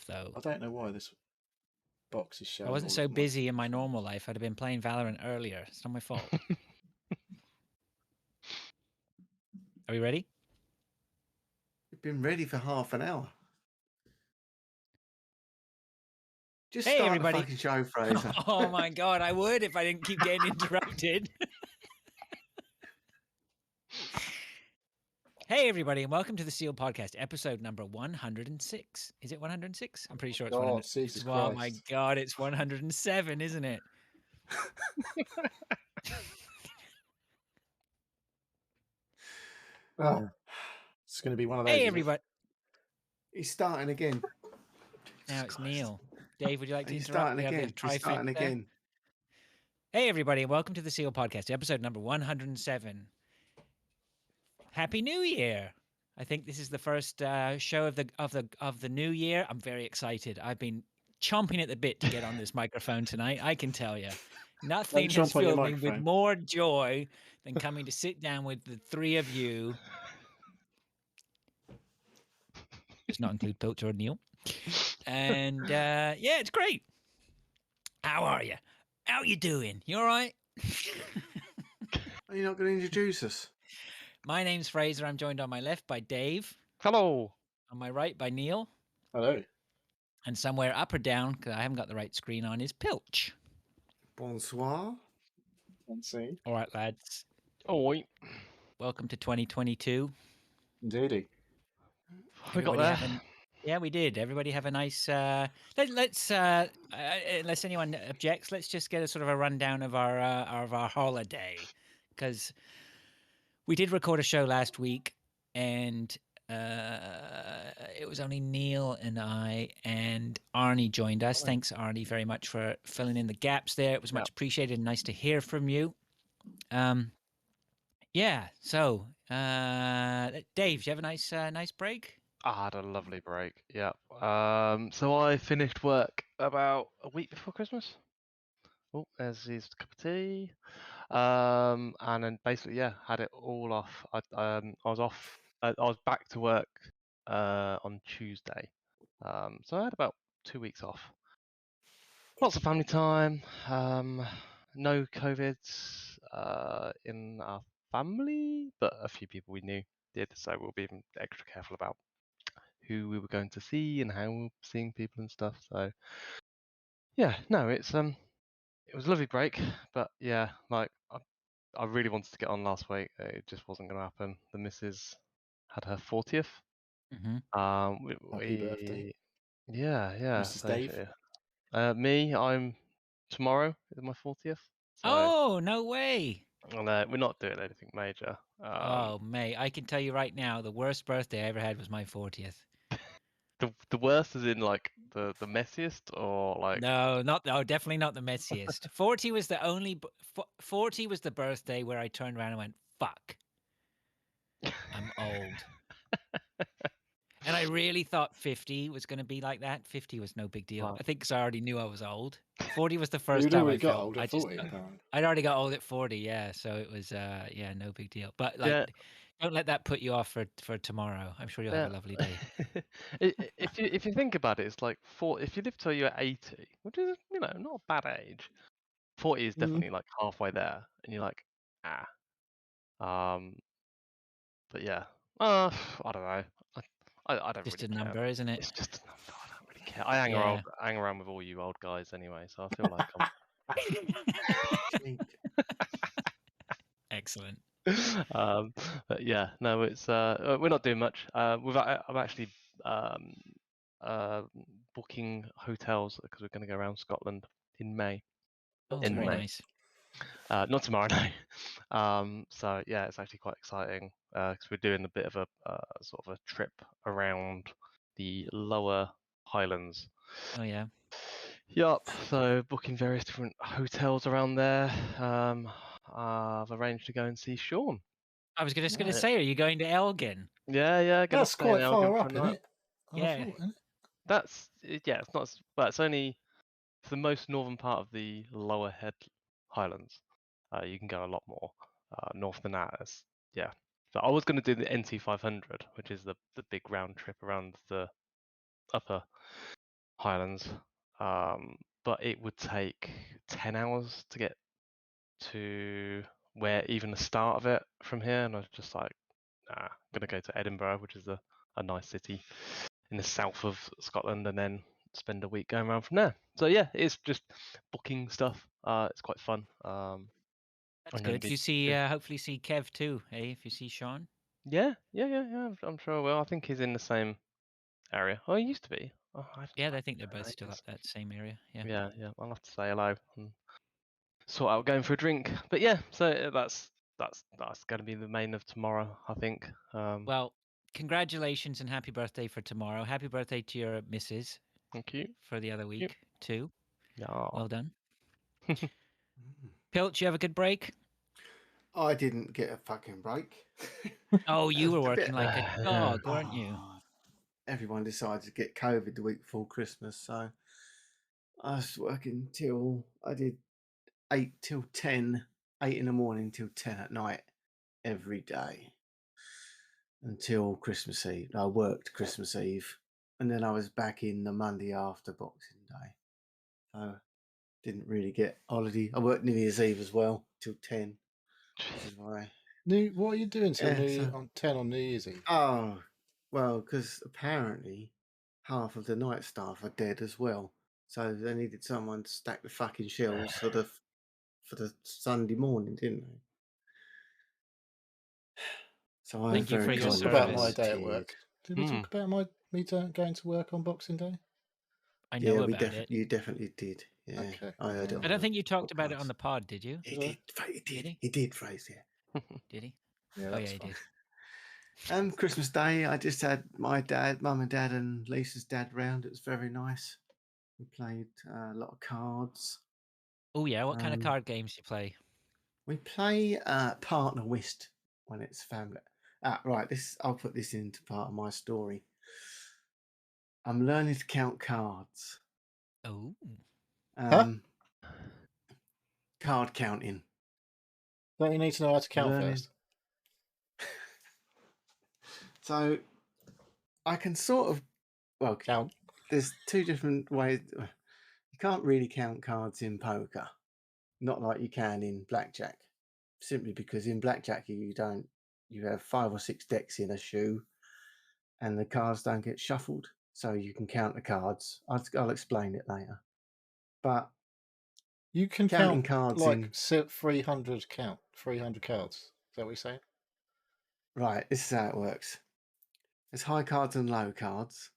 though. I don't know why this box is showing. I wasn't so busy in my normal life. I'd have been playing Valorant earlier. It's not my fault. Are we ready? We've been ready for half an hour. Just Hey, start everybody. the fucking show, Fraser. Oh my god, I would if I didn't keep getting interrupted. Hey, everybody, and welcome to the Seal Podcast, episode number 106. Is it 106? I'm pretty sure it's 106. Oh my god, it's 107, isn't it? Oh, it's going to be one of those. Hey, everybody. He's starting again. Now it's Neil. Dave, would you like to He's interrupt? starting again. He's starting again. Hey, everybody, and welcome to the Seal Podcast, episode number 107. Happy New Year! I think this is the first show of the new year. I'm very excited. I've been chomping at the bit to get on this microphone tonight. I can tell you, nothing has filled me with more joy than coming to sit down with the three of you. Does not include Pilcher or Neil. And yeah, it's great. How are you? How you doing? You all right? Are you not going to introduce us? My name's Fraser. I'm joined on my left by Dave. Hello. On my right by Neil. Hello. And somewhere up or down, because I haven't got the right screen on, is Pilch. Bonsoir. Bonsoir. All right, lads. Oi. Welcome to 2022. Indeedy. We got there. Yeah, we did. Everybody have a nice... let's unless anyone objects, let's just get a sort of a rundown of our holiday. Because we did record a show last week, and it was only Neil and I, and Arnie joined us. Thanks, Arnie, very much for filling in the gaps there. It was much appreciated and nice to hear from you. Yeah, so Dave, did you have a nice break? I had a lovely break. Yeah. So I finished work about a week before Christmas. Oh, there's his cup of tea. And then basically, yeah, had it all off. I was off. I was back to work on Tuesday. So I had about 2 weeks off. Lots of family time. No COVID in our family, but a few people we knew did. So we'll be even extra careful about who we were going to see and how we were seeing people and stuff. So yeah, no, it was a lovely break, but yeah, like I really wanted to get on last week. It just wasn't going to happen. The missus had her 40th. Mm-hmm. Happy birthday. Yeah. Mrs. Dave. Me, I'm tomorrow is my 40th. So, oh, no way. We're not doing anything major. Oh, mate, I can tell you right now, the worst birthday I ever had was my 40th. The worst is in like the messiest, or like no, definitely not the messiest. 40 was the only 40 was the birthday where I turned around and went, fuck, I'm old. And I really thought 50 was going to be like that. 50 was no big deal. Wow. I think because I already knew I was old. 40 was the first time I got old at 40. I'd already got old at 40, yeah. So it was, no big deal. But like, don't let that put you off for tomorrow. I'm sure you'll have a lovely day. If you think about it, it's like if you live till you're 80, which is not a bad age. 40 is definitely like halfway there, and you're like, but yeah, I don't know. I don't just really a number, care. Isn't it? It's just a number. I don't really care. I hang around with all you old guys anyway, so I feel like I'm. Excellent. But yeah, no, it's we're not doing much. I'm actually booking hotels because we're going to go around Scotland in May. Oh, very nice. Not tomorrow night. So yeah, it's actually quite exciting because we're doing a bit of a sort of a trip around the lower Highlands. Oh yeah. Yup. So booking various different hotels around there. I've arranged to go and see Sean. I was just going to say, are you going to Elgin? Yeah. That's quite far up, isn't it? Yeah. It's not. Well, it's only the most northern part of the lower Highlands. You can go a lot more north than that. Yeah. So I was going to do the NT 500, which is the big round trip around the upper Highlands, but it would take 10 hours to get to where even the start of it from here, and I was just like, nah, I'm gonna go to Edinburgh, which is a nice city in the south of Scotland, and then spend a week going around from there. So yeah, it's just booking stuff. It's quite fun. That's I'm gonna good. be You see, hopefully see Kev too, eh? If you see Sean. yeah. I'm sure I will. I think he's in the same area. Oh, he used to be. Oh, I haven't Yeah, I spoken think to they're him in both still ages. up that same area. Yeah. Yeah. I'll have to say hello and sort out going for a drink. But yeah, so that's going to be the main of tomorrow, I think. Well, congratulations and happy birthday for tomorrow. Happy birthday to your missus Thank you. for the other week too. Yeah. Well done. Mm. Pilch, you have a good break? I didn't get a fucking break. Oh, you were A working bit- like a dog, weren't you? Oh, everyone decided to get COVID the week before Christmas, so I was working till I did 8 till 10, 8 in the morning till 10 at night every day until Christmas Eve. I worked Christmas Eve and then I was back in the Monday after Boxing Day. So didn't really get holiday. I worked New Year's Eve as well till 10, which is why. What are you doing till Yeah, on 10 on New Year's Eve? Oh, well, because apparently half of the night staff are dead as well. So they needed someone to stack the fucking shelves for the Sunday morning, didn't they? So I was Thank you for very your Talk about my service. day at volunteered. work. Did we talk about me going to work on Boxing Day? I know Yeah, about it. you definitely did. Yeah, Okay. I heard it. I don't think you talked about it on the pod, did you? He Did I? did. He Did did. he? He did, Fraser. Did he? Yeah, Oh that's yeah, he fine. did. Christmas Day, I just had my dad, mum and dad, and Lisa's dad round. It was very nice. We played a lot of cards. Oh yeah, what kind of card games do you play? We play partner whist when it's family. Right, I'll put this into part of my story. I'm learning to count cards. Oh. Card counting. Don't you need to know how to count first? So I can sort of count. There's two different ways. You can't really count cards in poker, not like you can in blackjack. Simply because in blackjack you have 5 or 6 decks in a shoe, and the cards don't get shuffled, so you can count the cards. I'll explain it later. But you can counting count cards like 300 cards. Is that what you're saying? Right, this is how it works. There's high cards and low cards.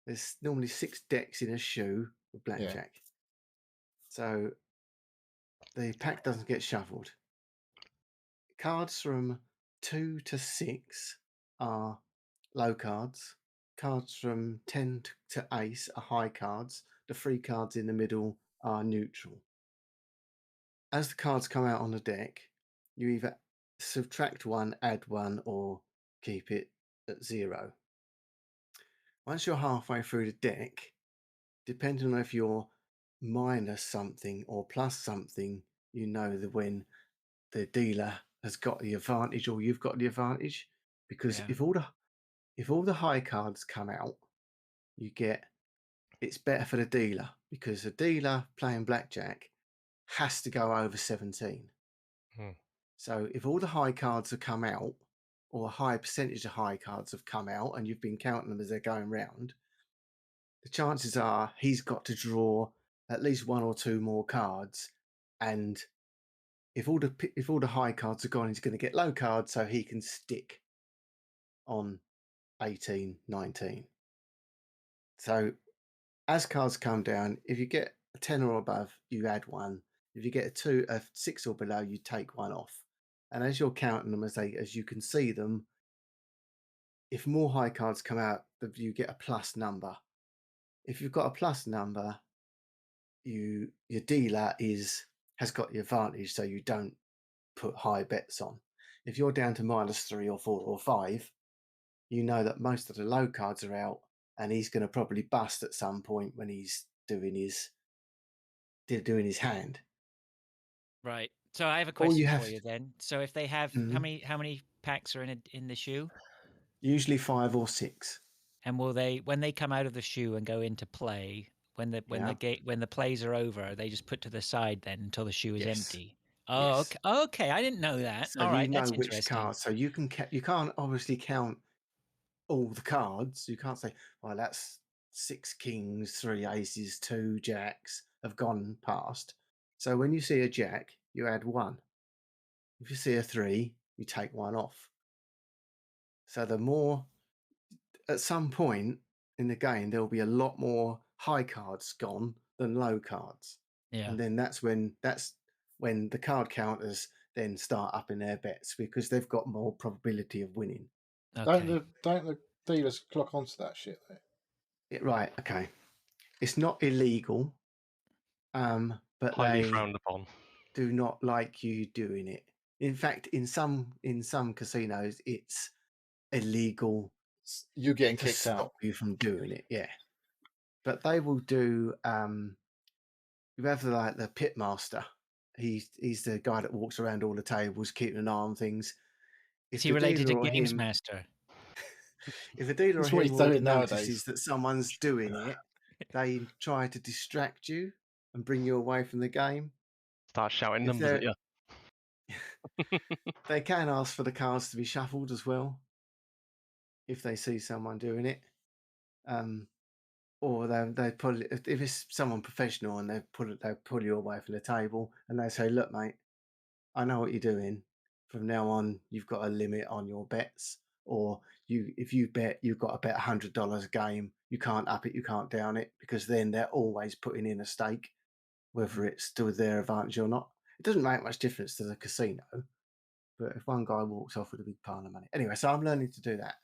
There's normally 6 decks in a shoe with blackjack. Yeah. So the pack doesn't get shuffled. Cards from 2 to 6 are low cards. Cards from 10 to ace are high cards. The 3 cards in the middle are neutral. As the cards come out on the deck, you either subtract 1, add 1, or keep it at 0. Once you're halfway through the deck, depending on if you're minus something or plus something, you know that when the dealer has got the advantage or you've got the advantage. Because if all the high cards come out, it's better for the dealer, because the dealer playing blackjack has to go over 17. So if all the high cards have come out, or a high percentage of high cards have come out, and you've been counting them as they're going round, the chances are he's got to draw at least 1 or 2 more cards, and if all the high cards are gone, he's going to get low cards, so he can stick on 18, 19. So as cards come down, if you get a 10 or above, you add 1. If you get a 6 or below, you take 1 off. And as you're counting them, as you can see them, if more high cards come out, you get a plus number. If you've got a plus number, your dealer has got the advantage, so you don't put high bets on. If you're down to -3 or 4 or 5, you know that most of the low cards are out, and he's going to probably bust at some point when he's doing his hand. Right. So I have a question for you then. So if they have how many packs are in the shoe? Usually 5 or 6. And will they, when they come out of the shoe and go into play, when the Yeah. when the plays are over, they just put to the side then until the shoe is Yes. empty. Oh, Yes. okay. I didn't know that. So All you right, know that's which interesting. card. So you can't obviously count all the cards. You can't say, well, that's 6 kings, 3 aces, 2 jacks have gone past. So when you see a jack, you add 1. If you see a 3, you take 1 off. So the more, at some point in the game, there'll be a lot more high cards gone than low cards. Yeah. And then that's when the card counters then start upping their bets because they've got more probability of winning. Okay. Don't the dealers clock onto that shit though? Right, okay. It's not illegal, but Highly they frowned upon. do not like you doing it. In fact, in some casinos, it's illegal You getting to kicked stop out. you from doing it. Yeah, but they will do. You have like the pit master. He's the guy that walks around all the tables, keeping an eye on things. Is If he the related to dealer or Games him, Master? if a dealer or That's what him he's already doing notices nowadays. that someone's doing it, they try to distract you and bring you away from the game. Start shouting If numbers at they're you. They can ask for the cards to be shuffled as well if they see someone doing it. Or they pull it, if it's someone professional and they pull you away from the table and they say, "Look, mate, I know what you're doing. From now on, you've got a limit on your bets, or if you bet, you've got to bet $100 a game. You can't up it, you can't down it, because then they're always putting in a stake, whether it's to their advantage or not. It doesn't make much difference to the casino." But if one guy walks off with a big pile of money, anyway, so I'm learning to do that.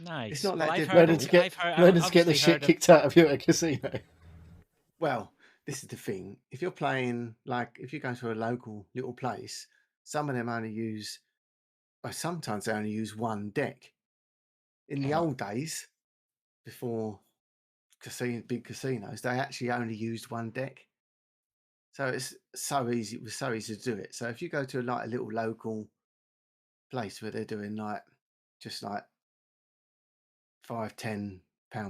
Nice. It's not Well, that I've difficult. heard. Learning I've to get the obviously shit heard of. kicked out of you at a casino. Well, this is the thing. If you're playing, like, if you go to a local little place, some of them only use, or sometimes they only use one deck. In the old days, before big casinos, they actually only used one deck. So it's so easy. It was so easy to do it. So if you go to a little local place where they're doing just like £5-10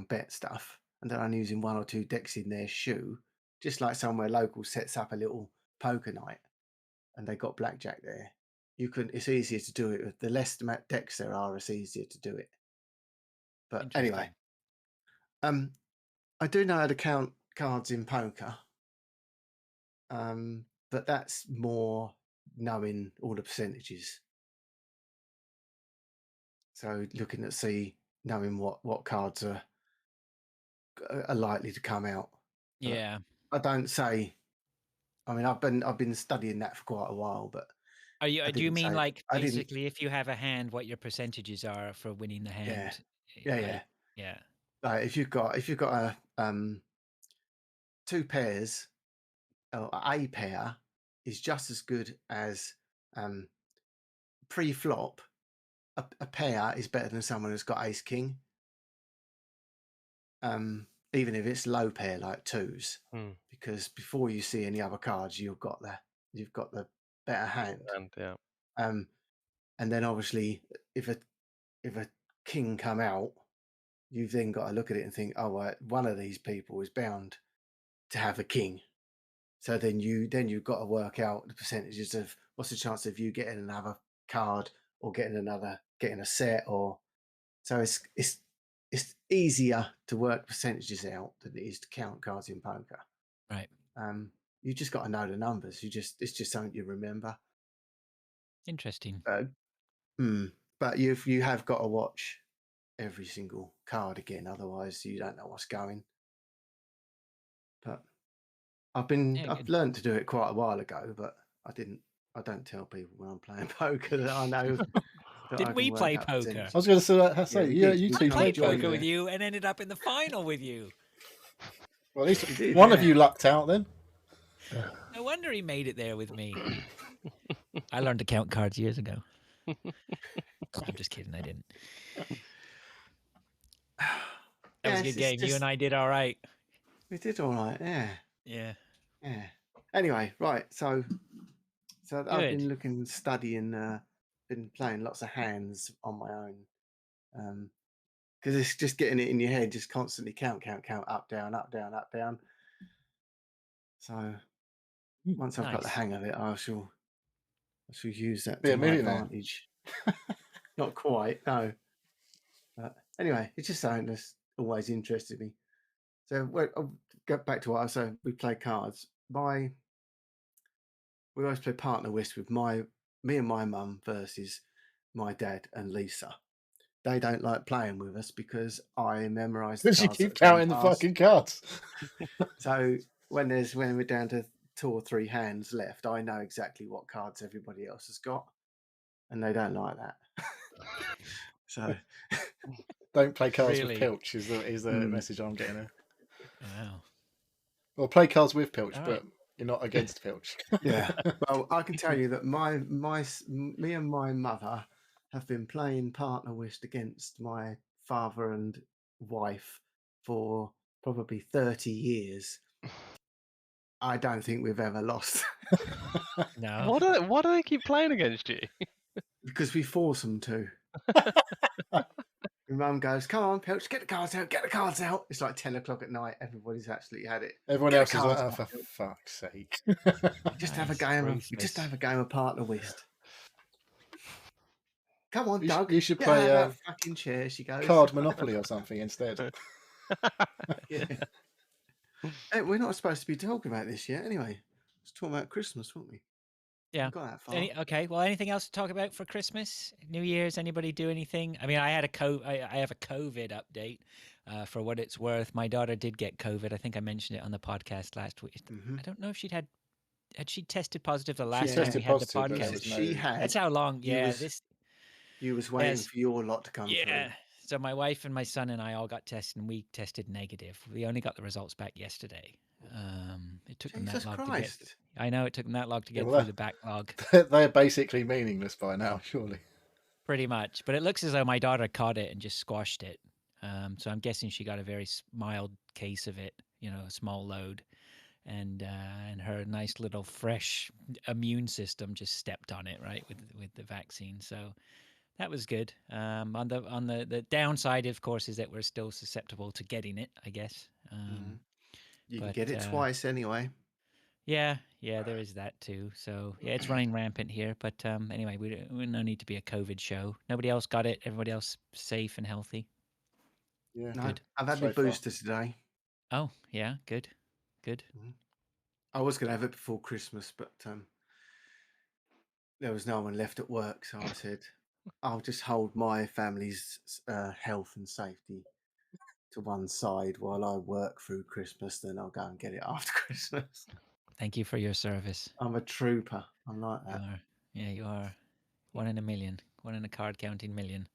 bet stuff, and they're only using 1 or 2 decks in their shoe, just like somewhere local sets up a little poker night and they got blackjack there, it's easier to do it with the less decks there are, it's easier to do it. But anyway, I do know how to count cards in poker, but that's more knowing all the percentages. So looking at knowing what cards are likely to come out. Yeah. I don't say. I mean, I've been studying that for quite a while, but Do you mean like I didn't. basically if you have a hand, what your percentages are for winning the hand? Yeah. Yeah. Like if you've got a 2 pairs, or a pair is just as good as pre-flop. A pair is better than someone who's got ace king. Even if it's low pair like 2s, because before you see any other cards, you've got the better hand. Yeah. And then obviously, if a king come out, you've then got to look at it and think, oh, well, one of these people is bound to have a king. So then you've got to work out the percentages of what's the chance of you getting another card or getting a set, or so it's easier to work percentages out than it is to count cards in poker. Right. You just got to know the numbers. It's just something you remember. Interesting. But you have got to watch every single card again, otherwise you don't know what's going. But I've learned to do it quite a while ago, but I don't tell people when I'm playing poker that I know. Did we play poker? I was going to say, you two played played poker with you and ended up in the final with you. Well, at least one of you lucked out then. No wonder he made it there with me. I learned to count cards years ago. I'm just kidding. I didn't. That was a good game. You and I did all right. We did all right. Yeah. Anyway, right. So I've been studying, been playing lots of hands on my own. because it's just getting it in your head, just constantly count, up, down, up, down, up, down. So once I've got the Nice. hang of it, I shall use that Be to a my millionaire. advantage. Not quite, no. But anyway, it's just something that's always interested me. So I'll go back to what I said. We play cards. We always play partner whist with me and my mum versus my dad and Lisa. They don't like playing with us because I memorise the Because you cards. keep that have gone counting the past. fucking cards. So when we're down to 2 or 3 hands left, I know exactly what cards everybody else has got, and they don't like that. So Don't play cards Really? with Pilch is the message I'm getting there. Wow. Well, play cards with Pilch, All but right. you're not against Pilch. yeah, well, I can tell you that me and my mother have been playing partner whist against my father and wife for probably 30 years. I don't think we've ever lost No. Why do they keep playing against you? because we force them to. My mum goes, "Come on, Pilch, get the cards out, get the cards out." It's like 10 o'clock at night. Everybody's absolutely had it. Everyone Get the else is like, cards "Oh, out, for Pilch." fuck's sake!" Just have a Nice. game. We just Ruthless. have a game of partner whist. Come on, You Doug. you should Get out play of that fucking chair. She goes. card Monopoly or something instead. Yeah. Hey, we're not supposed to be talking about this yet. Anyway, let's talk about Christmas, weren't we? Yeah. We got that far. Okay. Well, anything else to talk about for Christmas, New Year's? Anybody do anything? I mean, I had I have a COVID update. For what it's worth, my daughter did get COVID. I think I mentioned it on the podcast last week. Mhm. I don't know if had she tested positive the She last time we tested had the positive, but there podcast. was She no. had. That's how long. You Yeah. was, you was waiting Yes. for your lot to come Yeah. through. So my wife and my son and I all got tested, and we tested negative. We only got the results back yesterday. It took them that Jesus long to get. Christ. I know it took them that long to Yeah, get well, through the backlog. They're basically meaningless by now, surely. Pretty much, but it looks as though my daughter caught it and just squashed it. So I'm guessing she got a very mild case of it, a small load, and her nice little fresh immune system just stepped on it right with the vaccine. So that was good. On the downside, of course, is that we're still susceptible to getting it, I guess. You can get it twice anyway. Yeah, there is that too. So yeah, it's running rampant here. But anyway, we no need to be a COVID show. Nobody else got it. Everybody else safe and healthy. Yeah, No, Good. I've had my booster today. Oh yeah, good. I was going to have it before Christmas, but there was no one left at work, so I said I'll just hold my family's health and safety to one side while I work through Christmas. Then I'll go and get it after Christmas. Thank you for your service. I'm a trooper. I'm like that. You are. Yeah, you are. 1 in a million. 1 in a card counting million.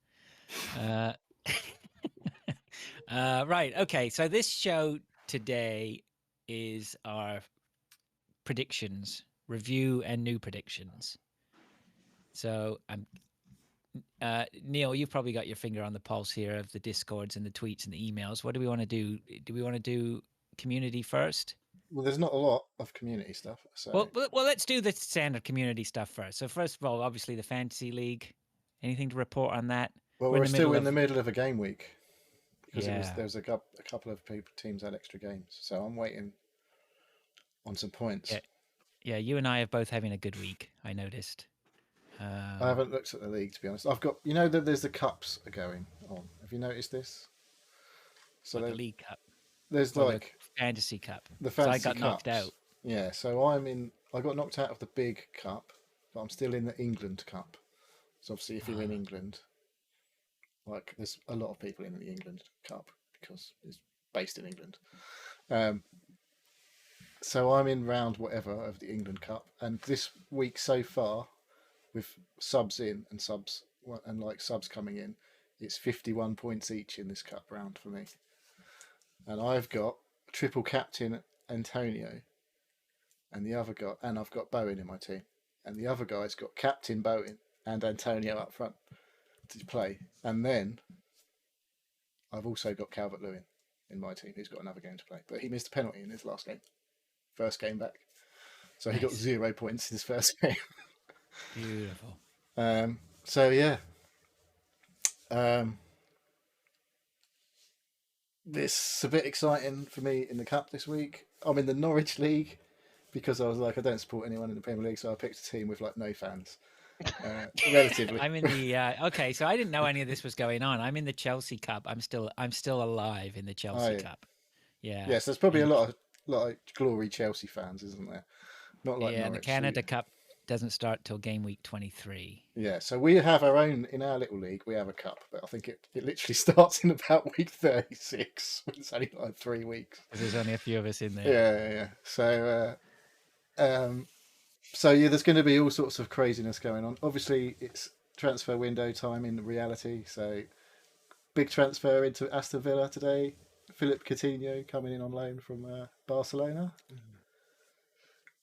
Right. Okay. So this show today is our predictions, review, and new predictions. So Neil, you've probably got your finger on the pulse here of the Discords and the tweets and the emails. What do we want to do? Do we want to do community first? Well, there's not a lot of community stuff. So Well, let's do the standard community stuff first. So first of all, obviously the Fantasy League. Anything to report on that? well, we're still in the middle of a game week because there was a couple of teams had extra games. So I'm waiting on some points. Yeah, you and I are both having a good week. I noticed. I haven't looked at the league, to be honest. I've got, that there's the cups are going on. Have you noticed this? So the League Cup. There's or like the Fantasy Cup. the Fantasy so I got knocked out. Yeah, so I got knocked out of the big cup, but I'm still in the England Cup. So obviously, if you're in England, like there's a lot of people in the England Cup because it's based in England. So I'm in round whatever of the England Cup, and this week so far, with subs in and subs coming in, it's 51 points each in this cup round for me. And I've got triple captain Antonio, and I've got Bowen in my team, and the other guy's got captain Bowen and Antonio up front to play, and then I've also got Calvert-Lewin in my team, who's got another game to play, but he missed a penalty in his last game, first game back, so he got 0 points in his first game. Beautiful. So yeah. It's a bit exciting for me in the Cup this week. I'm in the Norwich League because I was like, I don't support anyone in the Premier League, so I picked a team with like no fans. Relatively. I'm in the okay, so I didn't know any of this was going on. I'm in the Chelsea Cup. I'm still alive in the Chelsea yeah. Cup. Yeah. Yes, there's probably a And- lot of glory Chelsea fans, isn't there? Not like yeah, and the Norwich. Canada Cup doesn't start till game week 23. Yeah, so we have our own in our little league. We have a cup, but I think it literally starts in about week 36. It's only like 3 weeks. There's only a few of us in there. Yeah. So yeah, there's going to be all sorts of craziness going on. Obviously, it's transfer window time in reality. So big transfer into Aston Villa today. Philip Coutinho coming in on loan from Barcelona.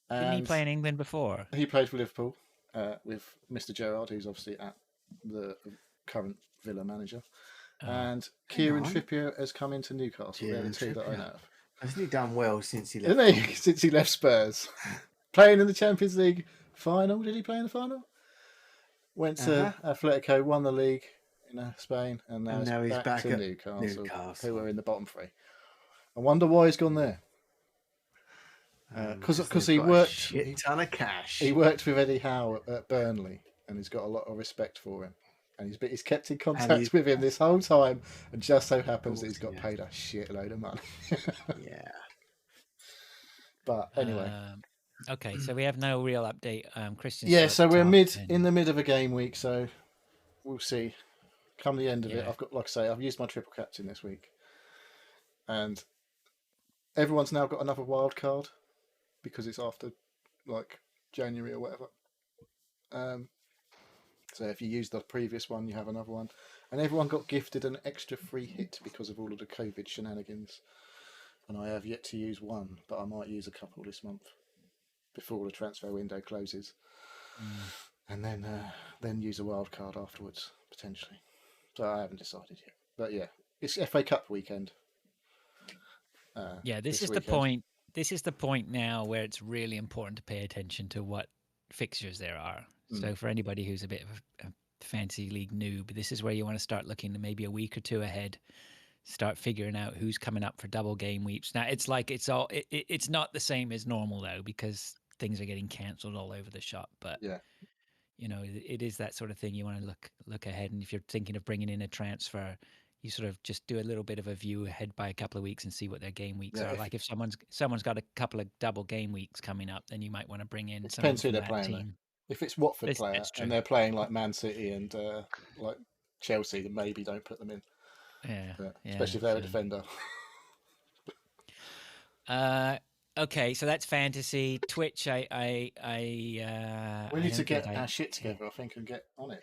Didn't he play in England before? He played for Liverpool with Mr. Gerrard, who's obviously at the current Villa manager. And Kieran Trippier has come into Newcastle. They're the two that I know of. Hasn't he done well since he left? Isn't he? Since he left Spurs. Playing in the Champions League final. Did he play in the final? Went to Atletico, won the league in Spain, and now he's back to Newcastle, who are in the bottom three. I wonder why he's gone there. Because he worked a shit ton of cash. He worked with Eddie Howe at Burnley, and he's got a lot of respect for him. And he's kept in contact with him this whole time, and just so happens that he's got paid a shitload of money. Yeah. But anyway. Okay, so we have no real update. Christian. Yeah, so we're in the mid of a game week, so we'll see. Come the end of it, I've got, like I say, I've used my triple captain this week, and everyone's now got another wild card because it's after like January or whatever. So if you use the previous one, you have another one, and everyone got gifted an extra free hit because of all of the COVID shenanigans. And I have yet to use one, but I might use a couple this month before the transfer window closes, and then use a wild card afterwards potentially. So I haven't decided yet, but yeah, it's FA Cup weekend. This is the point. This is the point now where it's really important to pay attention to what fixtures there are. So for anybody who's a bit of a fantasy league noob, this is where you want to start looking maybe a week or two ahead. Start figuring out who's coming up for double game weeks. Now it's like it's not the same as normal though, because things are getting cancelled all over the shop. But you know, it is that sort of thing. You want to look ahead, and if you're thinking of bringing in a transfer, you sort of just do a little bit of a view ahead by a couple of weeks and see what their game weeks are. Like if someone's got a couple of double game weeks coming up, then you might want to bring in. It depends who they're playing. Team. If it's Watford player and they're playing like Man City and like Chelsea, then maybe don't put them in. Especially if they're a defender. Okay, so that's fantasy. Twitch, we need to get our shit together, I think, and get on it.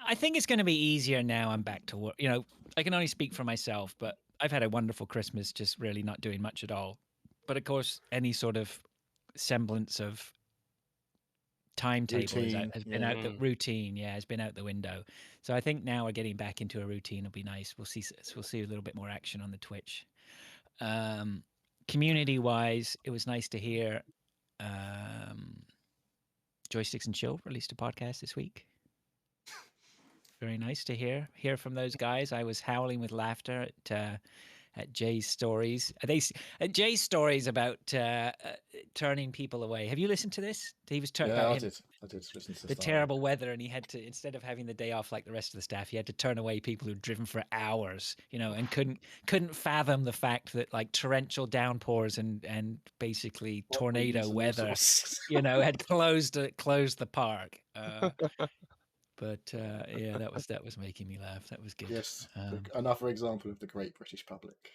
I think it's going to be easier now. I'm back to work. You know, I can only speak for myself, but I've had a wonderful Christmas, just really not doing much at all. But of course, any sort of semblance of timetable has been out the routine. Yeah, has been out the window. So I think now we're getting back into a routine. It'll be nice. We'll see a little bit more action on the Twitch. Community wise, it was nice to hear Joysticks and Chill released a podcast this week. Very nice to hear from those guys. I was howling with laughter at Jay's stories. Jay's stories about turning people away. Have you listened to this? He was I did listen to the terrible weather, and he had to, instead of having the day off like the rest of the staff, he had to turn away people who'd driven for hours, you know, and couldn't fathom the fact that like torrential downpours and basically tornado weather, you know, had closed the park. But that was making me laugh. That was good. Yes, another example of the great British public.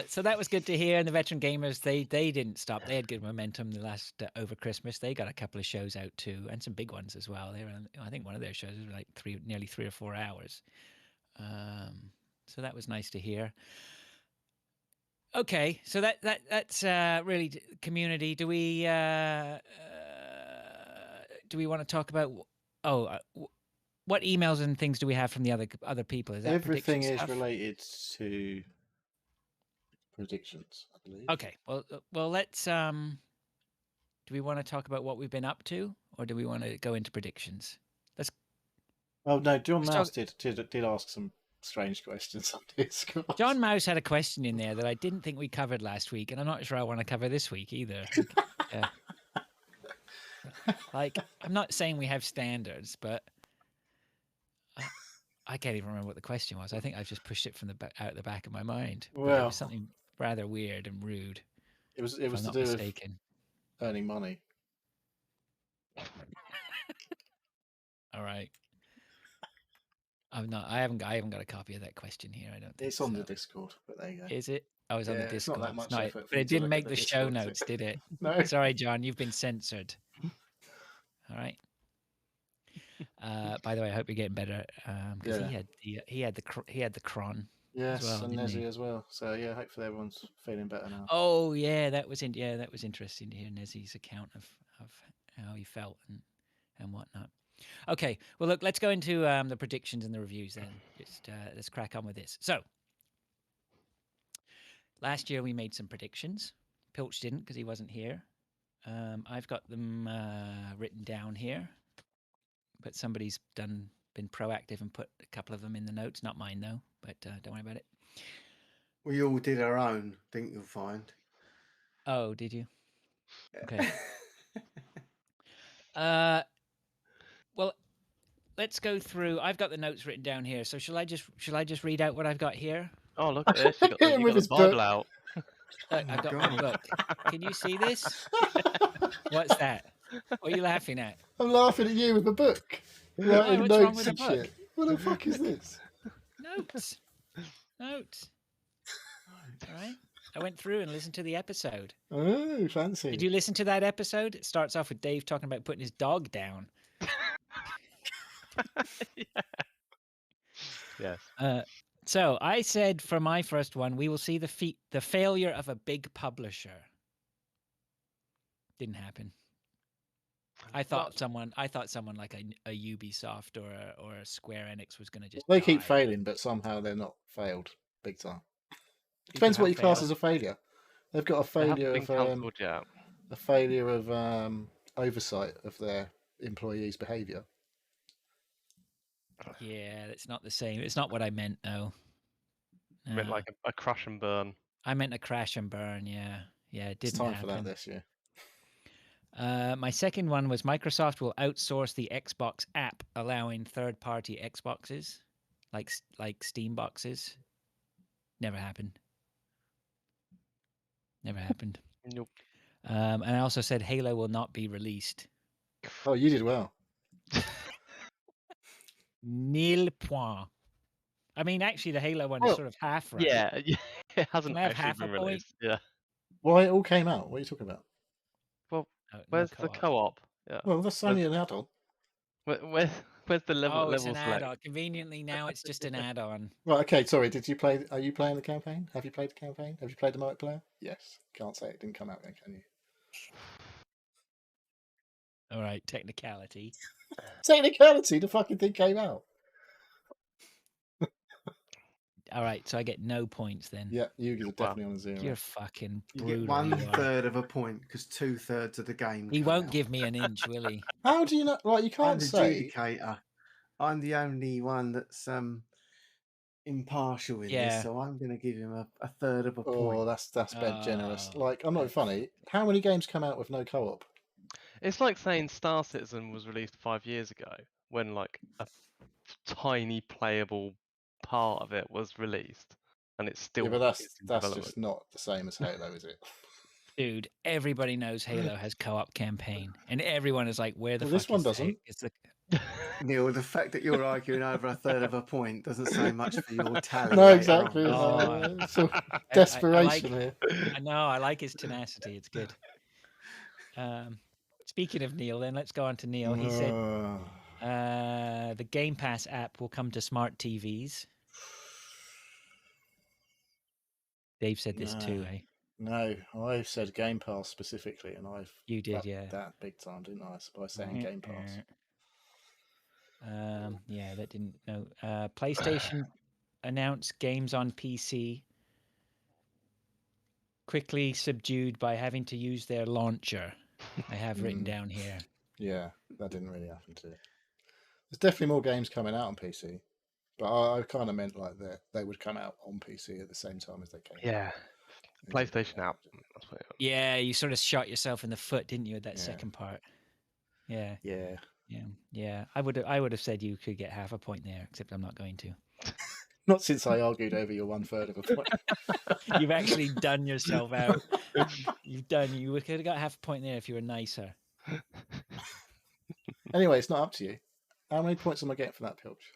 So that was good to hear. And the veteran gamers, they didn't stop. They had good momentum the last over Christmas. They got a couple of shows out too, and some big ones as well. I think one of their shows was like nearly 3 or 4 hours. So that was nice to hear. Okay, so that's really community. Do we want to talk about what emails and things do we have from the other people? Is that everything is related to predictions, I believe. Okay, well let's do we want to talk about what we've been up to, or do we want to go into predictions? Oh no, John Let's Mouse did ask some strange questions on Discord. John Mouse had a question in there that I didn't think we covered last week, and I'm not sure I want to cover this week either. Yeah. Like, I'm not saying we have standards, but I can't even remember what the question was. I think I've just pushed it from out the back of my mind. But it Well, was something rather weird and rude. it was if I'm to not do mistaken. with earning money. All right. I haven't got a copy of that question here. I don't think It's on so. the Discord, but there you go. Is it? I was on the Yeah, it's Discord. not that much No, effort for but you it to didn't look make at the the show Discord, notes, did it? No. Sorry, John, you've been censored. All right. By the way, I hope you're getting better because he had the cron. Yes, as well, and didn't he? Nezzy as well. So yeah, hopefully everyone's feeling better now. Oh yeah, that was interesting to hear Nezzy's account of how he felt and whatnot. Okay, well look, let's go into the predictions and the reviews then. Just let's crack on with this. So last year we made some predictions. Pilch didn't because he wasn't here. I've got them written down here, but somebody's been proactive and put a couple of them in the notes. Not mine though, but don't worry about it. We all did our own, I think you'll find. Oh, did you? Okay. Well, let's go through. I've got the notes written down here. So shall I just read out what I've got here? Oh, look at this! You got Hit him with the his Bible book. out. Look, I've got my book. Can you see this? What's that? What are you laughing at? I'm laughing at you with the book. Why? What's wrong with the and book? shit. What the fuck is this? Notes. All right. I went through and listened to the episode. Oh, fancy. Did you listen to that episode? It starts off with Dave talking about putting his dog down. Yes. So I said for my first one, we will see the failure of a big publisher. Didn't happen. I thought someone like a Ubisoft or a Square Enix was going to just. They keep die. failing, but somehow they're not failed big time. Depends what you class as a failure. They've got a failure of oversight of their employees' behaviour. Yeah, it's not the same. It's not what I meant, though. I meant like a crash and burn. I meant a crash and burn. Yeah, it didn't. It's time happen. for that this year. My second one was Microsoft will outsource the Xbox app, allowing third-party Xboxes, like Steam boxes. Never happened. Nope. And I also said Halo will not be released. Oh, you did well. Nil point. I mean, actually, the Halo one is sort of half right. Yeah, it hasn't Can I have actually half been a point? released. Yeah. Well, it all came out. What are you talking about? Well, no where's the co-op? co-op? Yeah. Well, that's only an add-on. Where's the level? Oh, it's an select? add-on. Conveniently, now it's just an add-on. Right, okay, sorry. Are you playing the campaign? Have you played the campaign? Have you played the multiplayer? Yes. Can't say it didn't come out then, can you? All right, technicality. Technicality, the fucking thing came out. All right, so I get no points then. Yeah, you're definitely on a 0. You're fucking brutal. You get 1/3 of a point because 2/3 of the game. He won't give me an inch, will he? How do you know? Like, you can't I'm the say. adjudicator. I'm the only one that's impartial in this, so I'm going to give him a 1/3 of a point. Oh, that's been generous. Like, I'm not funny. How many games come out with no co-op? It's like saying Star Citizen was released 5 years ago when like a tiny playable part of it was released, and it's still. Yeah, but that's just not the same as Halo, is it? Dude, everybody knows Halo has co-op campaign, and everyone is like, "Where the fuck this one is doesn't?" Neil, the fact that you're arguing over 1/3 of a point doesn't say much for your tally. No, exactly. Oh, desperation here. I know. I like his tenacity. It's good. Speaking of Neil, then let's go on to Neil. He said the Game Pass app will come to smart TVs. Dave said this too, eh? No, I said Game Pass specifically, and you did, yeah, that big time, didn't I? By saying Game Pass. Yeah, that didn't know. PlayStation announced games on PC quickly subdued by having to use their launcher. I have written down here. Yeah, that didn't really happen to it. There's definitely more games coming out on PC, but I kind of meant like that they would come out on PC at the same time as they came. Yeah. PlayStation out. That's what Yeah, you sort of shot yourself in the foot, didn't you, with that Yeah. second part? Yeah, Yeah. yeah. I would have said you could get half a point there, except I'm not going to. Not since I argued over your 1/3 of a point. You've actually done yourself out. You could have got half a point there if you were nicer. Anyway, it's not up to you. How many points am I getting for that, Pilch?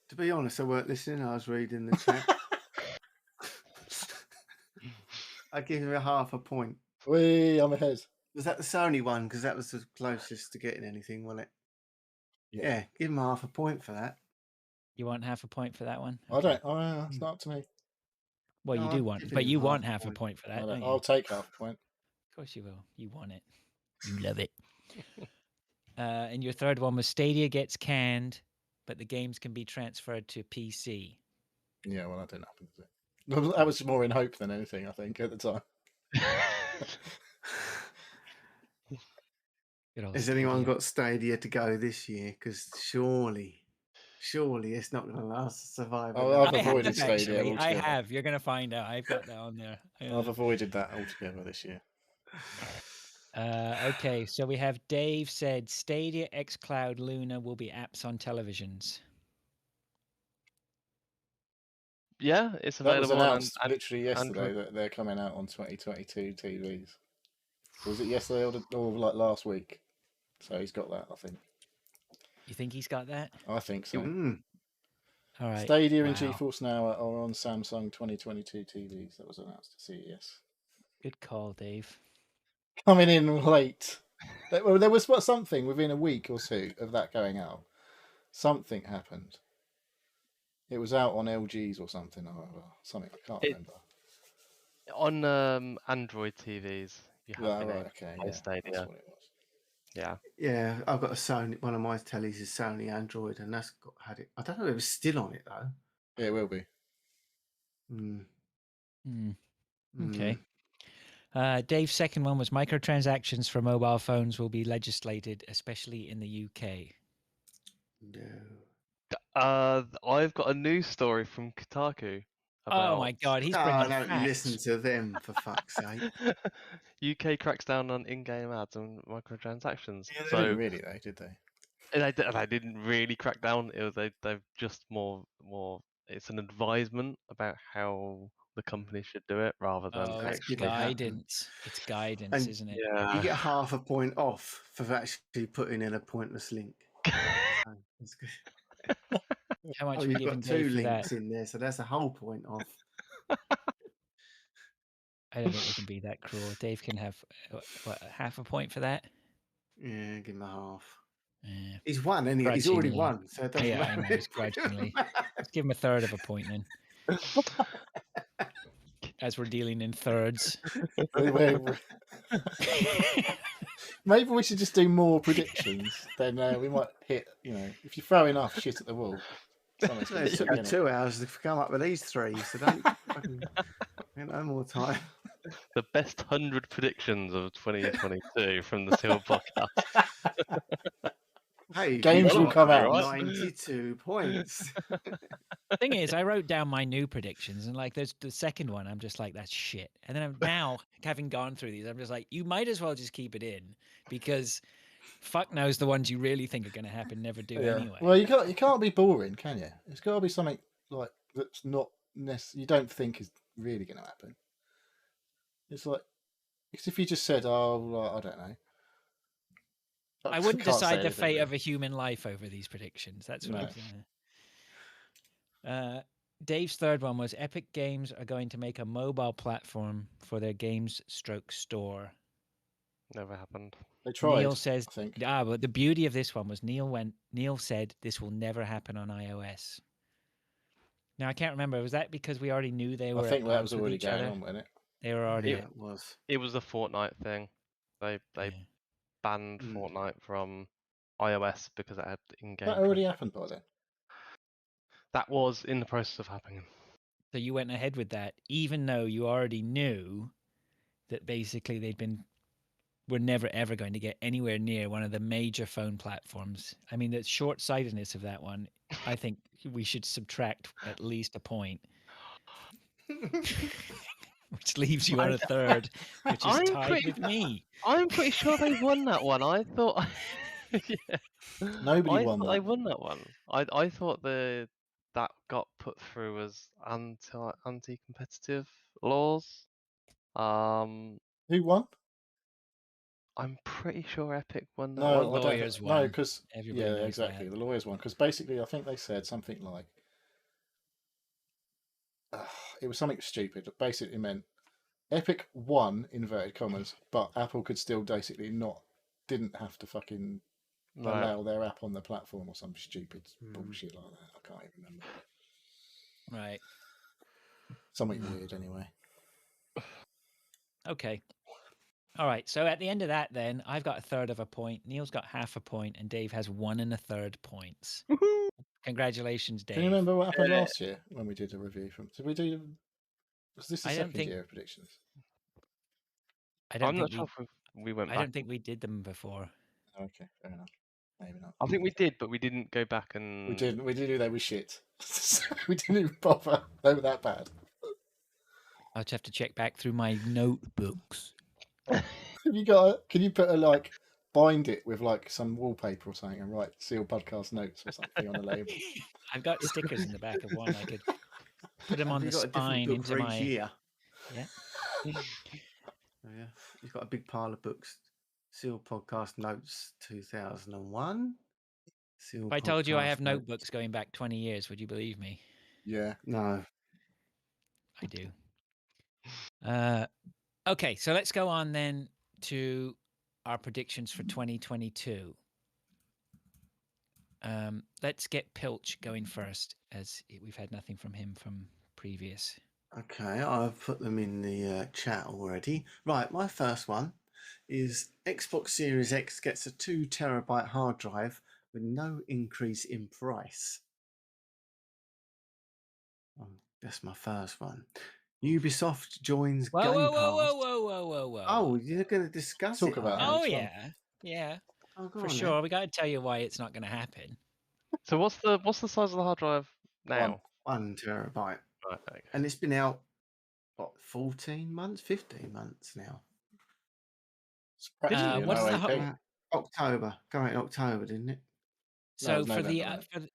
To be honest, I weren't listening. I was reading the chat. I give you a half a point. I'm ahead. Was that the Sony one? Because that was the closest to getting anything, wasn't it? Yeah, give him half a point for that. You want half a point for that one? I don't. It's not up to me. Well, No, you do I'm want, giving but him you half want a half a point. point for that, don't you? I'll take half a point. Of course you will. You want it. You love it. And your third one was Stadia gets canned, but the games can be transferred to PC. Yeah, well, that didn't happen, did it? That was more in hope than anything, I think, at the time. Has anyone got Stadia to go this year? Because surely it's not going to last survive. I've avoided Stadia actually. I altogether. have. You're going to find out. I've got that on there. I've avoided that altogether this year. Okay, so we have Dave said Stadia, xCloud, Luna will be apps on televisions. Yeah, it's That was available announced on literally yesterday Android. that they're coming out on 2022 TVs. Was it yesterday or like last week? So he's got that, I think. You think he's got that? I think so. All right. Stadia and GeForce Now are on Samsung 2022 TVs. That was announced at CES. Good call, Dave. Coming in late. Well, there was something within a week or two of that going out. Something happened. It was out on LGs or something. Something I can't remember. On Android TVs, you have been able to play Stadia. That's what it was. Yeah. Yeah, I've got a Sony. One of my tellies is Sony Android, and that's had it. I don't know if it was still on it though. Yeah, it will be. Okay. Dave's second one was microtransactions for mobile phones will be legislated, especially in the UK. No. I've got a news story from Kotaku. Oh my God, he's bringing don't facts. listen to them, for fuck's sake. UK cracks down on in-game ads and microtransactions. Yeah, they didn't really, though, did they? They didn't really crack down. It was they've just more. It's an advisement about how the company should do it rather than it's guidance. It's guidance, And isn't it? Yeah. You get half a point off for actually putting in a pointless link. So it's good. How much are we you've giving got two Dave for links that? in there, so that's a whole point off. I don't think we can be that cruel. Dave can have what, half a point for that. Yeah, give him a half. Yeah. He's won anyway. He's already won, so it doesn't matter. I know. It's grudgingly. Let's give him a third of a point then. As we're dealing in thirds. Maybe we should just do more predictions. Then we might hit. If you throw enough shit at the wall. It took me 2 hours to come up with these three, so don't no more time. The best 100 predictions of 2022 from the Silver Podcast. Hey, games will come out. 92 points. The thing is, I wrote down my new predictions, and like, there's the second one. I'm just like, that's shit. And then now, having gone through these, I'm just like, you might as well just keep it in because fuck knows the ones you really think are going to happen never do anyway. Well, you can't be boring, can you? It's got to be something like that's not you don't think is really going to happen. It's like, because if you just said, "Oh, I don't know," I wouldn't decide the fate of a human life over these predictions. That's what I'm. Dave's third one was Epic Games are going to make a mobile platform for their games store. Never happened. They tried. Neil says, I think. But the beauty of this one was Neil said this will never happen on iOS. Now I can't remember. Was that because we already knew they were? I think that was already going on, wasn't it? They were already. Yeah, it was. It was a Fortnite thing. They banned Fortnite from iOS because it had in-game. That already happened by then. That was in the process of happening. So you went ahead with that, even though you already knew that basically they'd been we're never ever going to get anywhere near one of the major phone platforms. I mean, the short-sightedness of that one, I think we should subtract at least a point, which leaves you on a third, which is I'm tied pretty. with me. I'm pretty sure they won that one. I thought. Yeah. Nobody I won thought they that. won that one. I thought that got put through as anti-competitive laws. Who won? I'm pretty sure Epic won that No, one. I don't. Lawyers No, won. because Everybody yeah, knows exactly. that. The lawyers won because basically, I think they said something like it was something stupid. It basically meant Epic won inverted commas, but Apple could still basically didn't have to fucking Right. allow their app on the platform or some stupid bullshit like that. I can't even remember. Right. Something weird anyway. Okay. All right. So at the end of that, then I've got a third of a point. Neil's got half a point, and Dave has 1 1/3 points. Congratulations, Dave. Can you remember what happened last year when we did a review from? Did we do? Was this the I don't second think- year of predictions? I I'm not sure if we went back. don't think we did them before. Okay, fair enough. Maybe not. I think we did, but we didn't go back and. We didn't. We did. They were shit. We didn't even bother. They were that bad. I'll just have to check back through my notebooks. Have you got? Can you put a bind it with some wallpaper or something and write Seal Podcast notes or something on the label? I've got stickers in the back of one. I could put them on Have the you got a different spine book into for each my. year? Yeah. Oh, yeah, you've got a big pile of books. Seal Podcast Notes 2001. Seal If I told you I Podcast have Notes- notebooks going back 20 years, would you believe me? Yeah. No. I do. Okay, so let's go on then to our predictions for 2022. Let's get Pilch going first, as we've had nothing from him from previous. Okay, I've put them in the chat already. Right, my first one is Xbox Series X gets a 2 terabyte hard drive with no increase in price. That's my first one. Ubisoft joins Whoa, Game whoa, Pass. whoa. Oh, you're going to discuss Talk it? about are it. you? Oh, It's fun. yeah. Oh, go For on sure. then. We got to tell you why it's not going to happen. So what's the size of the hard drive now? 1 terabyte. Right, okay. And it's been out, what, 14 months? 15 months now. It's practically what's an the OAP. October. Come out in October, didn't it? So No, it was for the November,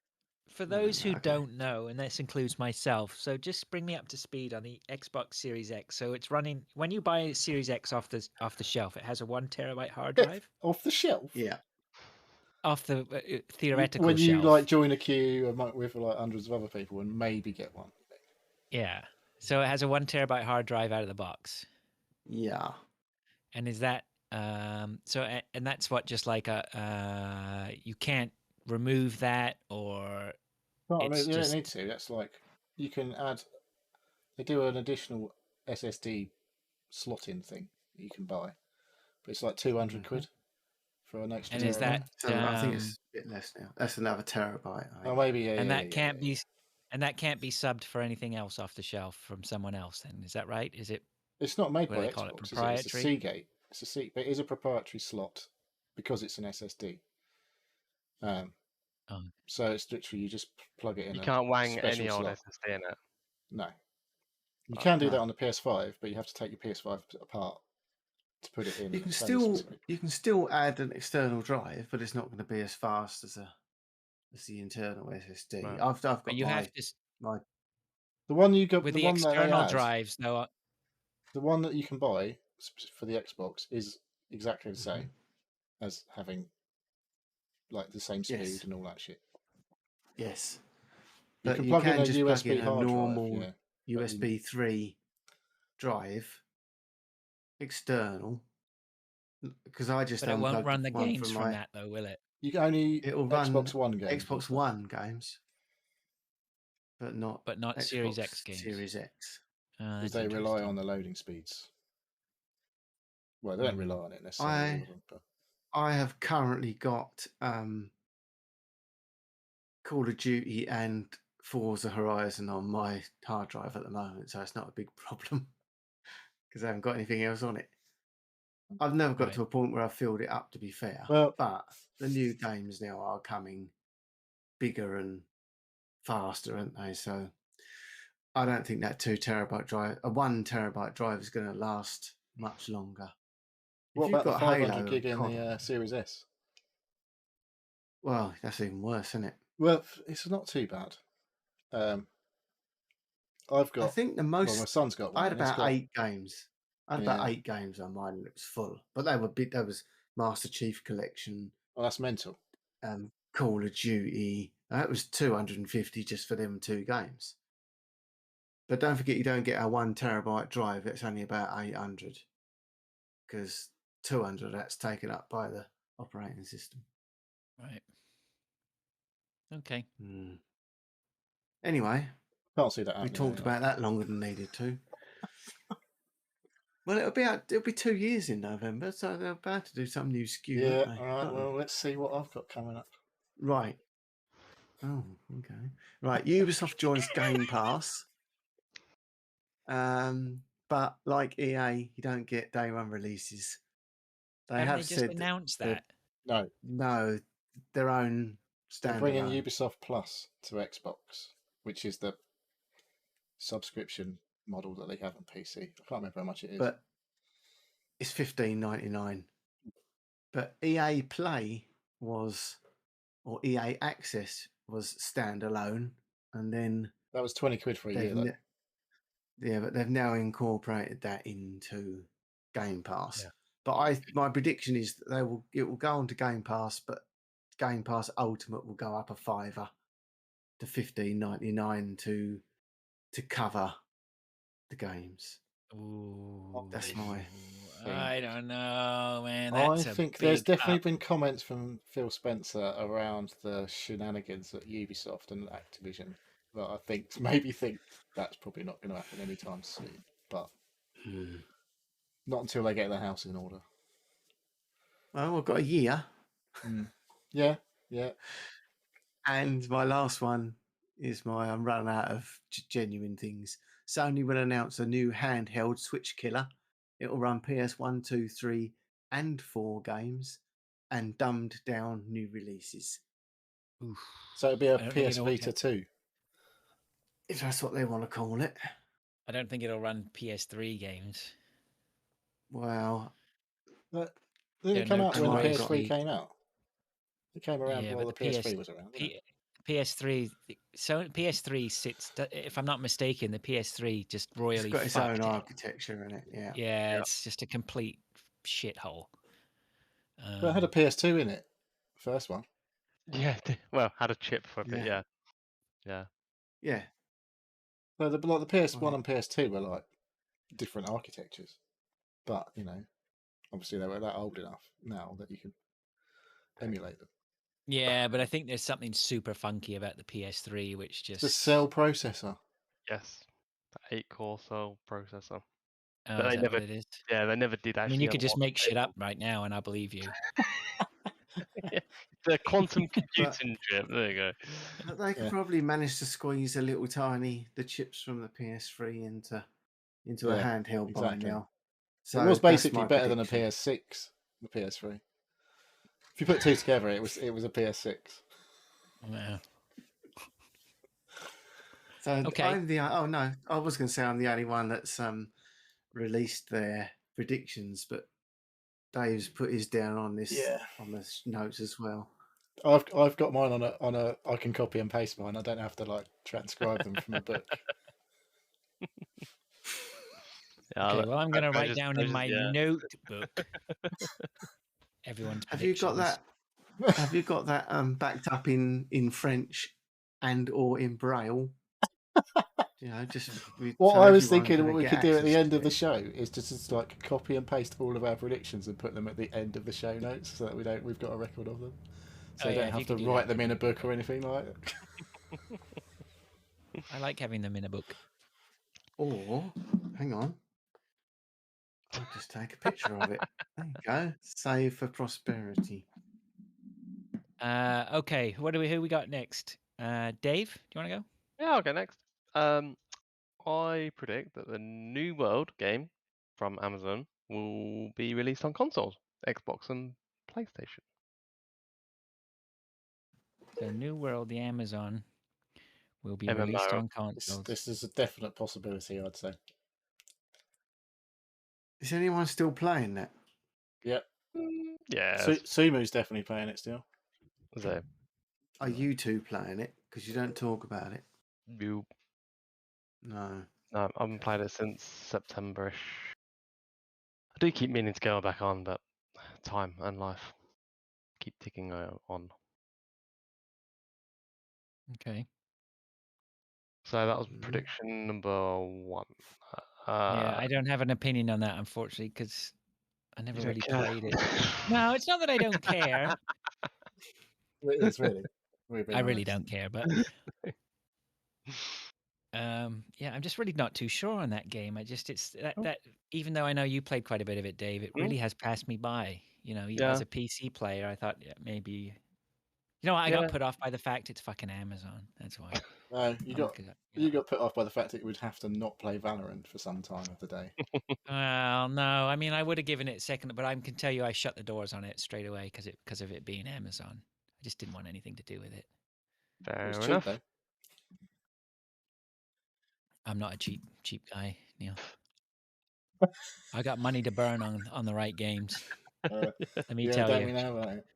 for those who okay. don't know, and this includes myself, so just bring me up to speed on the Xbox Series X. So it's running when you buy a Series X off the shelf, it has a 1 terabyte hard drive Off the shelf. Yeah. off the theoretical When you shelf. join a queue with hundreds of other people and maybe get one. Yeah. So it has a 1 terabyte hard drive out of the box. Yeah. And is that so? And that's what just like a you can't remove that or No, I it's mean, you just don't need to. That's you can add. They do an additional SSD slot-in thing that you can buy, but it's like 200 quid for an extra. and is that So I think it's a bit less now. That's another terabyte. I Oh, think. maybe yeah. and yeah, that yeah, can't yeah. be and that can't be subbed for anything else off the shelf from someone else. Then is that right? Is it? It's not made What do by they call it, Xbox. Is it? It's a proprietary? Seagate. It's a but it is a proprietary slot because it's an SSD. So it's literally you just plug it in. You can't wang special any old slot. SSD in it. No. You Right. can do that on the PS5, but you have to take your PS5 apart to put it in. You can It's only still add an external drive, but it's not going to be as fast as the internal SSD. Right. I've got But you have to my the one you got. with The the one that they external add, drives though. the one that you can buy for the Xbox is exactly the same as having the same speed Yes. and all that shit. yes. You But can you plug can in a just USB plug in a hard normal drive, yeah. USB 3 drive external because I just But it won't unplugged run the one games from that though, will it? You can only It'll run Xbox One games. Xbox One games, but not But Series Xbox X games. Series X. because they rely on the loading speeds. Well, they don't rely on it necessarily. all of them, but... I have currently got Call of Duty and Forza Horizon on my hard drive at the moment, so it's not a big problem because I haven't got anything else on it. I've never got Right. to a point where I filled it up, to be fair. Well- but the new games now are coming bigger and faster, aren't they? So I don't think that 2 terabyte drive, a 1 terabyte drive, is going to last much longer. What If you've about the got 500 Halo, gig in COD, the Series S? well, that's even worse, isn't it? Well, it's not too bad. I've I got. think the Well, most my son's got I one. had And he's about got. 8 games. I had about 8 games on mine, and it was full. But they were big. There was Master Chief Collection, Oh, that's mental. Call of Duty. That was 250 just for them 2 games. But don't forget, you don't get a 1 terabyte drive. It's only about 800, because 200 that's taken up by the operating system. Right. Okay. Anyway, Can't see that we happening. talked anyway. about that longer than needed to. Well, it'll be 2 years in November, so they're about to do some new SKU, Yeah. aren't they? All right. Uh-oh. Well, let's see what I've got coming up. Right. Oh, okay. Right. Ubisoft joins Game Pass. But like EA, you don't get day one releases. They Haven't have they just said announced that that? No, their own they're bringing standalone. Ubisoft Plus to Xbox, which is the subscription model that they have on PC. I can't remember how much it is. But it's $15.99. But EA Play was, or EA Access was standalone, and then that was 20 quid for a year, though. yeah, but they've now incorporated that into Game Pass. Yeah. But my prediction is that it will go on to Game Pass, but Game Pass Ultimate will go up a $5 to $15.99 to cover the games. Ooh, That's my. I don't know, man. I That's a think big there's definitely up. been comments from Phil Spencer around the shenanigans at Ubisoft and Activision that I think that's probably not going to happen anytime soon. But not until they get their house in order. Well, I've got a year. Yeah. And my last one is I'm running out of genuine things. Sony will announce a new handheld Switch killer. It will run PS1, 2, 3, and 4 games, and dumbed down new releases. Oof. So it'll be a I don't think PS it'll- Vita 2. If that's what they want to call it. I don't think it'll run PS3 games. Well, Didn't They're it come out when the notoriously- PS3 came out? It came around Yeah, while but the PS3 was around. Didn't it? PS3. So PS3 sits. If I'm not mistaken, the PS3 just it's royally got its fucked own it. architecture in it. Yeah. Yeah, it's just a complete shithole. But it had a PS2 in it. First one. Yeah, well, had a chip for a bit, Yeah. yeah. Yeah. So the PS1 Well, and PS2 were like different architectures. But, obviously they were that old enough now that you can emulate them. Yeah, but I think there's something super funky about the PS3, which just The cell processor. Yes, the 8-core cell processor. Oh, But is they that never, what it is? yeah, they never did I actually. mean, you have could just one make shit stable. up right now, and I believe you. The quantum computing chip. There you go. but they could probably manage to squeeze the chips from the PS3 into a handheld by exactly. now. So it was that's basically my better than a prediction. PS6, the PS3. If you put two together, it was a PS6. Yeah. So Okay. I'm I was going to say I'm the only one that's released their predictions, but Dave's put his down on this on the notes as well. I've got mine on a I can copy and paste mine. I don't have to transcribe them from a book. Yeah, Okay, well, I'm going to write down in my notebook. Everyone's Have you got predictions. that? Have you got that backed up in French and or in Braille? Just What so I was everyone thinking, what we get could do at the access end to of the it. show is just copy and paste all of our predictions and put them at the end of the show notes, so that we've got a record of them, so we don't have to write them in a book or anything like that. I like having them in a book. Or hang on, I'll just take a picture of it. There you go. Save for prosperity. Okay, who we got next? Dave, do you want to go? Yeah, I'll go next. I predict that the New World game from Amazon will be released on consoles, Xbox and PlayStation. So New World, the Amazon, will be released MMO. on consoles. This is a definite possibility, I'd say. Is anyone still playing that? Yep. Yeah. Sumu's definitely playing it still. So, Are you two playing it? Because you don't talk about it. no, No. I haven't played it since September-ish. I do keep meaning to go back on, but time and life keep ticking on. Okay. So that was prediction number 1. Yeah, I don't have an opinion on that, unfortunately, because I never really played it. No, it's not that I don't care. It is really. I really don't care, but yeah, I'm just really not too sure on that game. It's that even though I know you played quite a bit of it, Dave, it really has passed me by. You know, Yeah. as a PC player, I thought maybe. You know, I got put off by the fact it's fucking Amazon. That's why. No, you got put off by the fact that you would have to not play Valorant for some time of the day. Well, no, I mean I would have given it a second, but I can tell you I shut the doors on it straight away because of it being Amazon. I just didn't want anything to do with it. Fair It was enough. cheap, though. I'm not a cheap guy, Neil. I got money to burn on the right games. Let me tell don't you. we know about it?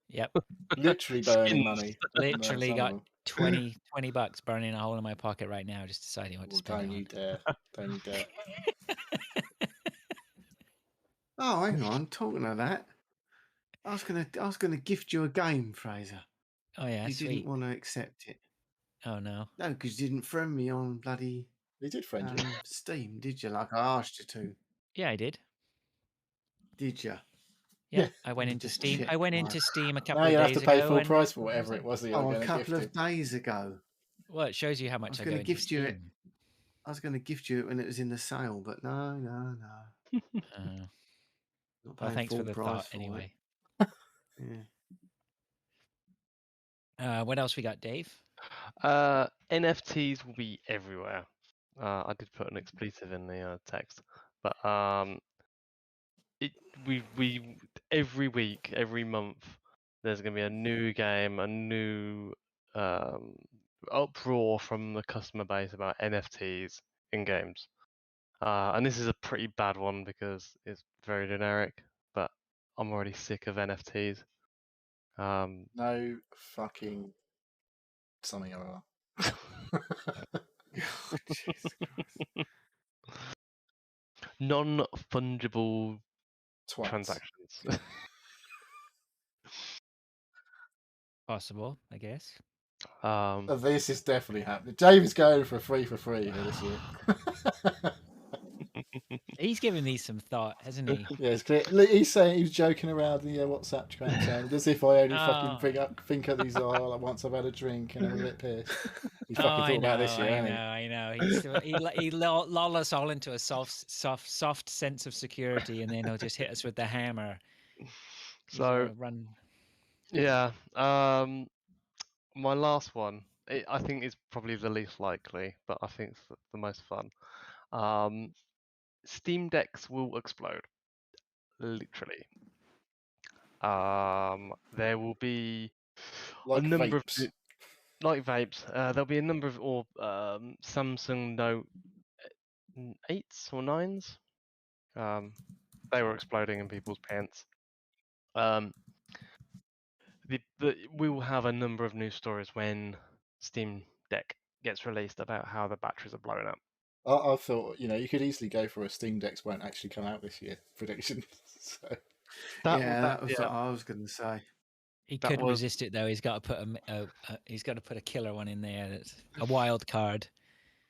Yep. Literally burning money. Literally got $20 burning a hole in my pocket right now, just deciding what to spend Don't you dare. Don't you dare. Oh, hang on. Talking of that, I was gonna gift you a game, Fraser. Oh yeah, You sweet. didn't want to accept it. Oh no. No, because you didn't friend me on bloody He did friend you. Steam, did you? Like I asked you to. Yeah, I did. Did you? Yeah, I went into Steam. check, I went right. into Steam a couple Now of you days have to pay ago. full price for whatever it was that you were Oh, going a to couple gift of days ago. Well, it shows you how much I go into gift you it. Steam. I was going to gift you it when it was in the sale, but no. Not Well, paying thanks full for the price thought for anyway. Yeah. What else we got, Dave? NFTs will be everywhere. I did put an expletive in the text, but we every week, every month, there's going to be a new game, a new uproar from the customer base about NFTs in games. And this is a pretty bad one because it's very generic, but I'm already sick of NFTs. No fucking something or other. Oh, Jesus Christ. Non-fungible Twats. transactions. Possible, I guess. This is definitely happening. Dave is going for free here this year. He's given these some thought, hasn't he? Yeah, it's clear. He's saying he was joking around in the WhatsApp chat, saying as if I only fucking think of these like once I've had a drink and I'm a bit pissed. He's fucking thought about this year, I know. He lull us all into a soft sense of security, and then he'll just hit us with the hammer. So run. Yeah. My last one, I think is probably the least likely, but I think it's the most fun. Steam Decks will explode, literally. There will be like a number vapes. of like vapes. There'll be a number of Samsung Note 8s or 9s. They were exploding in people's pants. We will have a number of news stories when Steam Deck gets released about how the batteries are blowing up. I thought, you could easily go for a Steam Decks won't actually come out this year prediction. So. That was what I was going to say. He couldn't resist it though. He's got to put a killer one in there. That's a wild card.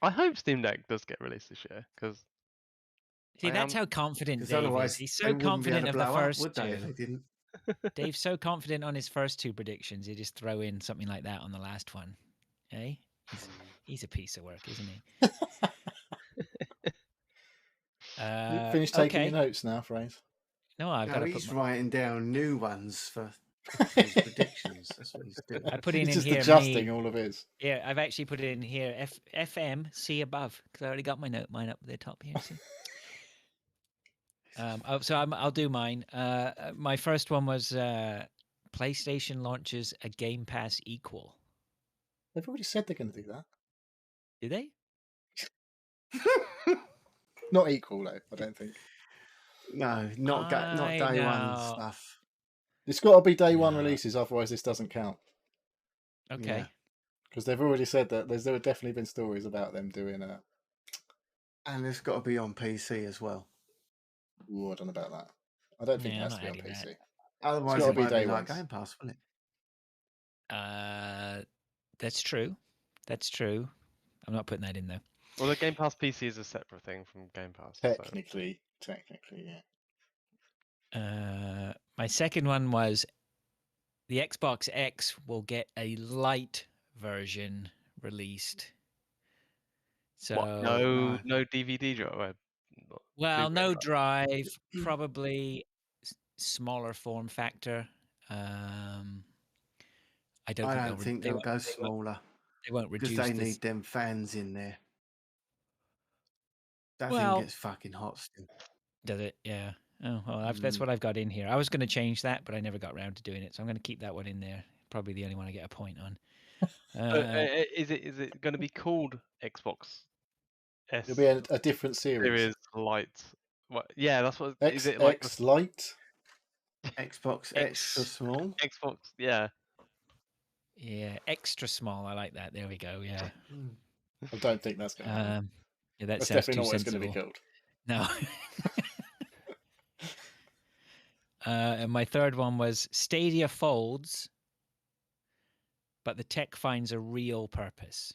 I hope Steam Deck does get released this year because. See, that's how confident Dave is. He's so confident of the first two. If they didn't. Dave's so confident on his first two predictions. He just throw in something like that on the last one. Eh? He's a piece of work, isn't he? Finish taking your notes now, Fraser. No, I've got to he's writing down new ones for his predictions. That's what he's doing. I put in he's just here adjusting all of his. Yeah, I've actually put it in here. FM, see above, because I already got mine up at the top here. See? I'll do mine. My first one was PlayStation launches a Game Pass equal. They've already said they're going to do that. Did they? Not equal though, I don't think. No, not day one stuff. It's got to be day one releases, otherwise this doesn't count. Okay. Because they've already said that there have definitely been stories about them doing a. And it's got to be on PC as well. Ooh, I don't know about that. I don't think it has to be on PC. That. Otherwise, it's it be won't day be like ones. Game Pass, will it? That's true. That's true. I'm not putting that in though. Well, the Game Pass PC is a separate thing from Game Pass. Technically, yeah. My second one was the Xbox X will get a light version released. So what? No DVD drive. Well, no drive, probably smaller form factor. I don't think they'll go smaller. They won't reduce because they need them fans in there. That thing gets fucking hot still. Does it? Yeah. Oh, well, that's what I've got in here. I was going to change that, but I never got around to doing it, so I'm going to keep that one in there. Probably the only one I get a point on. Is it going to be called Xbox S? It'll be a different series. Lite. What? Yeah, that's what. Is it like X Lite? Xbox extra small. Xbox, yeah. Yeah, extra small. I like that. There we go. Yeah. I don't think that's going to happen. Yeah, that's definitely not what it's going to be called. No. And my third one was Stadia folds, but the tech finds a real purpose.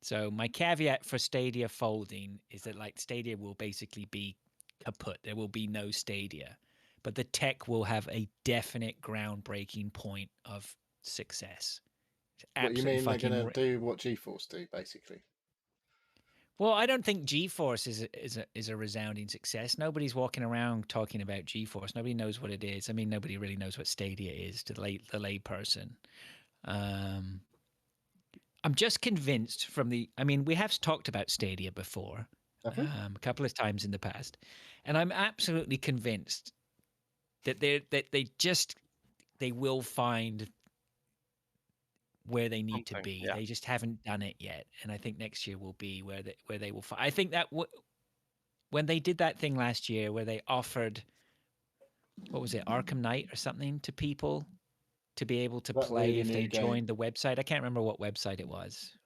So my caveat for Stadia folding is that like Stadia will basically be kaput. There will be no Stadia, but the tech will have a definite groundbreaking point of success. What you mean they're going to do what GeForce do, basically? Well, I don't think GeForce is a resounding success. Nobody's walking around talking about GeForce. Nobody knows what it is. I mean, nobody really knows what Stadia is to the lay person. I'm just convinced we have talked about Stadia before, a couple of times in the past, and I'm absolutely convinced that they will find where they need to be. Yeah. They just haven't done it yet, and I think next year will be where they will find. I think that when they did that thing last year, where they offered, what was it, Arkham Knight or something to people to be able to play really if they joined the website. I can't remember what website it was,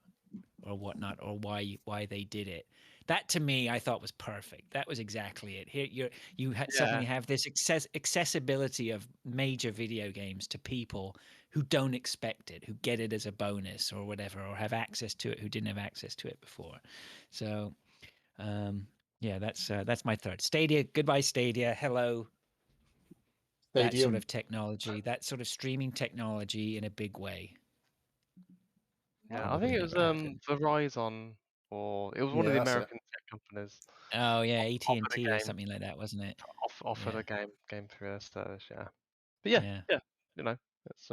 or whatnot, or why they did it. That to me, I thought was perfect. That was exactly it. Here, suddenly have this accessibility of major video games to people who don't expect it, who get it as a bonus or whatever, or have access to it who didn't have access to it before. So, yeah, that's my third. Stadia, goodbye Stadia. Hello. That sort of technology, that sort of streaming technology in a big way. Yeah, I think it was Verizon, or it was one of the American tech companies. Oh yeah, AT&T or something like that, wasn't it? Offered a game through their service, yeah. But yeah, you know, it's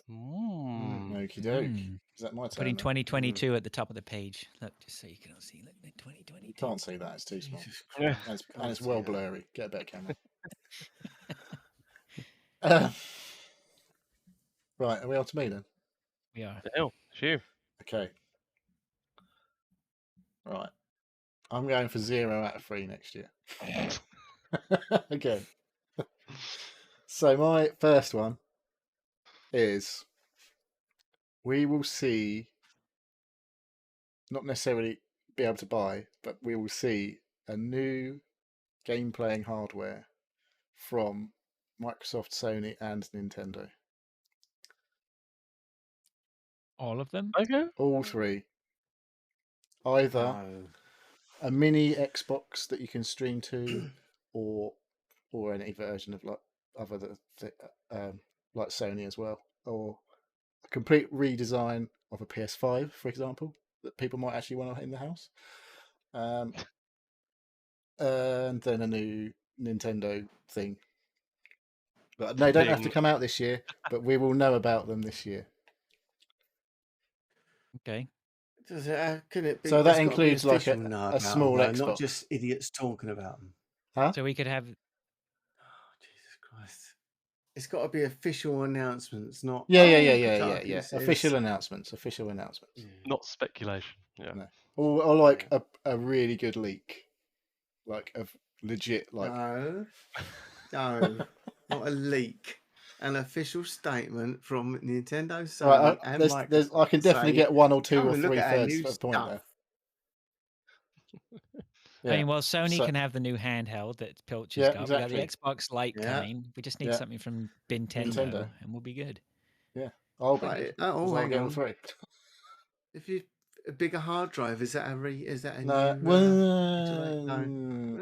Okie doke. Is that my turn? Putting 2022 at the top of the page. Look, just so you can see. Look, 2022. You can't see that; it's too small. And it's well blurry. Get a better camera. Right, are we on to me then? We are. Oh, sure. Okay. Right. I'm going for 0 out of 3 next year. Again. So my first one is we will see, not necessarily be able to buy, but we will see a new game playing hardware from Microsoft, Sony, and Nintendo. All of them? Okay. All 3. Either a mini Xbox that you can stream to, or any version of like Sony as well, or a complete redesign of a PS5, for example, that people might actually want in the house, and then a new Nintendo thing. But they don't have to come out this year, but we will know about them this year. Okay. Does it, can it be? So that there's gotta be includes like official a know about 'em, small though, Xbox. not just idiots talking about them. Huh? So we could have. Oh, Jesus Christ! It's got to be official announcements, not Yeah. condolences. Official announcements. Yeah. Not speculation. Yeah. No. Or like a really good leak, like of legit like. No, no, not a leak. An official statement from Nintendo, Sony, Right, and there's Microsoft. I can definitely say, get 1 or 2 "Come or and look 3 at our thirds new of the point stuff." there. I mean, well, Sony So- can have the new handheld that Pilch Yeah, has got. exactly. We got the Xbox Lite Yeah. coming. We just need Yeah. something from Nintendo, Nintendo. and we'll be good. I'll be Right, good. oh, 'Cause I'll hang get all on. 3. If you a bigger hard drive, is that a No, new? well,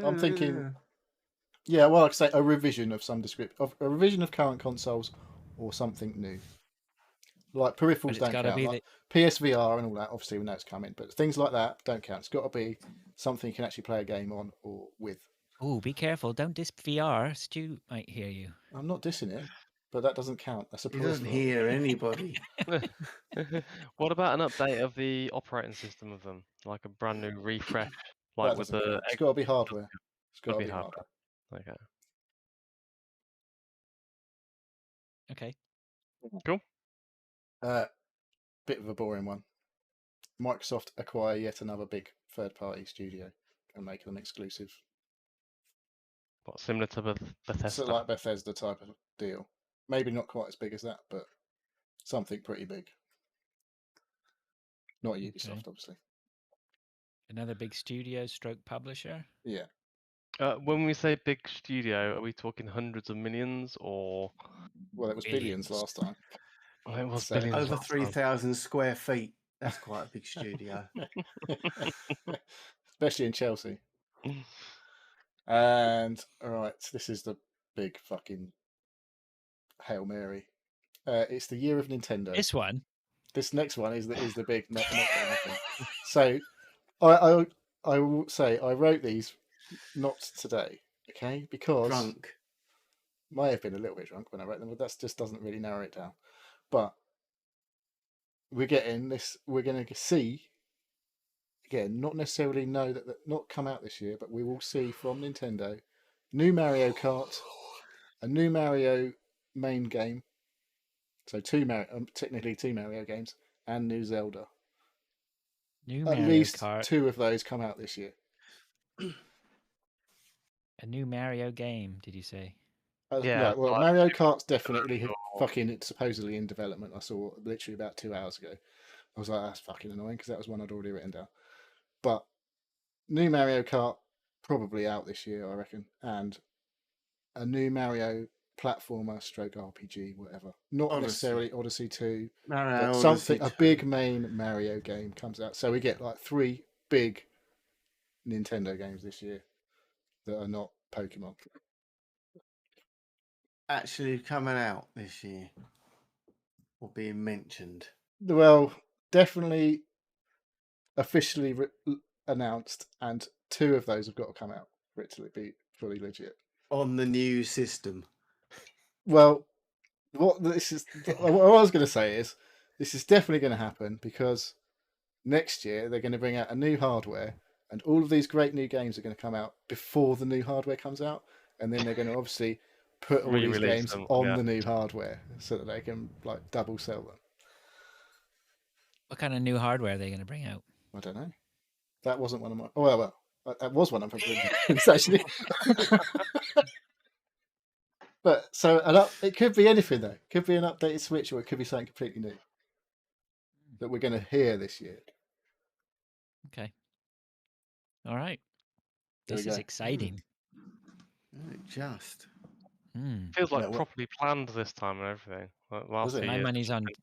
I'm thinking. Yeah, well, like I say, a revision of some description, of a revision of current consoles, or something new. Like But peripherals it's don't got to count. be Like PSVR and all that. Obviously, we know it's coming, but things like that don't count. It's got to be something you can actually play a game on or with. Oh, be careful! Don't diss VR. Stu might hear you. I'm not dissing it, but that doesn't count. That's a He doesn't peripheral. hear anybody. What about an update of the operating system of them, like a brand new refresh, like That with doesn't the? count. It's got to be hardware. It's got to Gotta be be hardware. Okay. Okay. Cool. Bit of a boring one. Microsoft acquire yet another big third-party studio and make them exclusive. What, similar to Bethesda? So like Bethesda type of deal. Maybe not quite as big as that, but something pretty big. Not Ubisoft, obviously. Another big studio stroke publisher. Yeah. When we say big studio, are we talking hundreds of millions or? Well, it was billions last time. Oh, it was So- billions. Over last time. 3,000 square feet. That's quite a big studio. Especially in Chelsea. And all right, this is the big fucking Hail Mary. It's the year of Nintendo. This one. This next one is the big not gonna happen. So I will say I wrote these not today, okay? Because Drunk. may have been a little bit drunk when I wrote them, but that just doesn't really narrow it down. But we're getting this. We're going to see again. Not necessarily know that not come out this year, but we will see from Nintendo new Mario Kart, a new Mario main game. So technically two Mario games, and new Zelda. New At Mario least Kart. 2 of those come out this year. A new Mario game, did you say? Yeah, Well, like Mario Super Kart's definitely Mario. fucking supposedly in development. I saw literally about 2 hours ago. I was like, that's fucking annoying because that was one I'd already written down. But new Mario Kart probably out this year, I reckon, and a new Mario platformer stroke RPG, whatever. Not Odyssey. necessarily Odyssey 2, No, but something, a big main Mario game comes out. So we get like 3 big Nintendo games this year that are not Pokemon. actually coming out this year or being mentioned. Well, definitely officially announced, and 2 of those have got to come out for it to be fully legit. On the new system. Well, what I was going to say is this is definitely going to happen because next year they're going to bring out a new hardware, and all of these great new games are going to come out before the new hardware comes out, and then they're going to obviously put all these Re-release games them, on yeah. the new hardware so that they can like double sell them. What kind of new hardware are they going to bring out? I don't know. That wasn't one of my. Oh, well, that was one of my things actually. But so it could be anything though. It could be an updated Switch, or it could be something completely new that we're going to hear this year. Okay. All right. There This we is go. exciting. Just. Feels like Yeah, properly planned this time and everything. Like last Was it? few My years, money's it's on. been-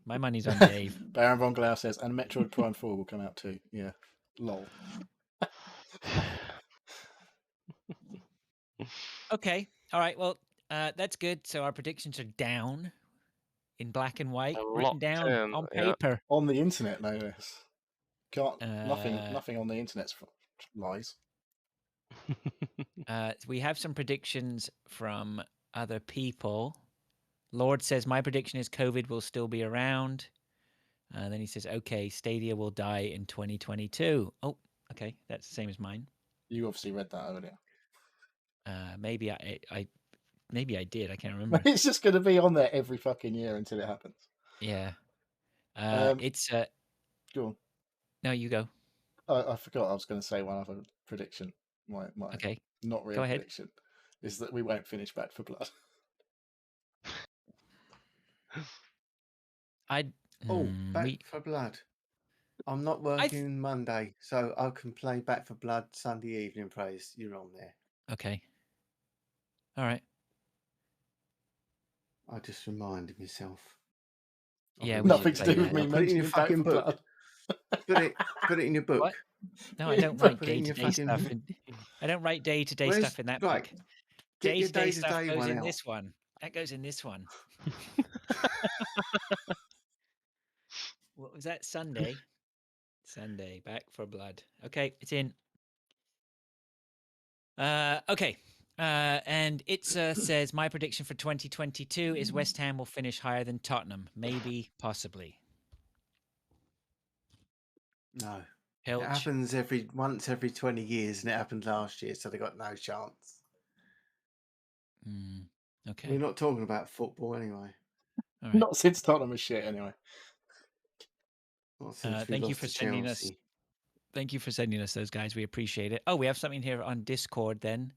My money's on Dave. Baron von Glau says, and Metroid Prime 4 will come out too. Yeah. Lol. Okay. All right. Well, that's good. So our predictions are down in black and white, They're written locked down in, on yeah. paper. On the internet, no less. Can't Uh, nothing on the internet's lies. We have some predictions from other people. Lord says my prediction is COVID will still be around. Then he says, "Okay, Stadia will die in 2022." Oh, okay, that's the same as mine. You obviously read that earlier. Maybe I did. I can't remember. It's just going to be on there every fucking year until it happens. Yeah. It's Go on. No, you go. I forgot. I was going to say one other prediction. My Okay. not real Go ahead. prediction is that we won't finish Back for Blood. Back for Blood. I'm not working Monday, so I can play Back for Blood Sunday evening. Praise you're on there. Okay. All right. I just reminded myself. Yeah, nothing to do with me mentioning Back for Blood. Put it in your book. What? No, I don't write day-to-day stuff. I don't write day-to-day stuff in that book. Day-to-day stuff goes in this one. That goes in this one. What was that? Sunday. Back for Blood. Okay, it's in. Okay. And it says my prediction for 2022 is West Ham will finish higher than Tottenham. Maybe, possibly. No. Pilch. It happens once every 20 years, and it happened last year, so they got no chance. Okay. We're not talking about football anyway. All right. Not since Tottenham was shit anyway. Not since we thank you lost for to sending Chelsea. us. Thank you for sending us those, guys. We appreciate it. Oh, we have something here on Discord then.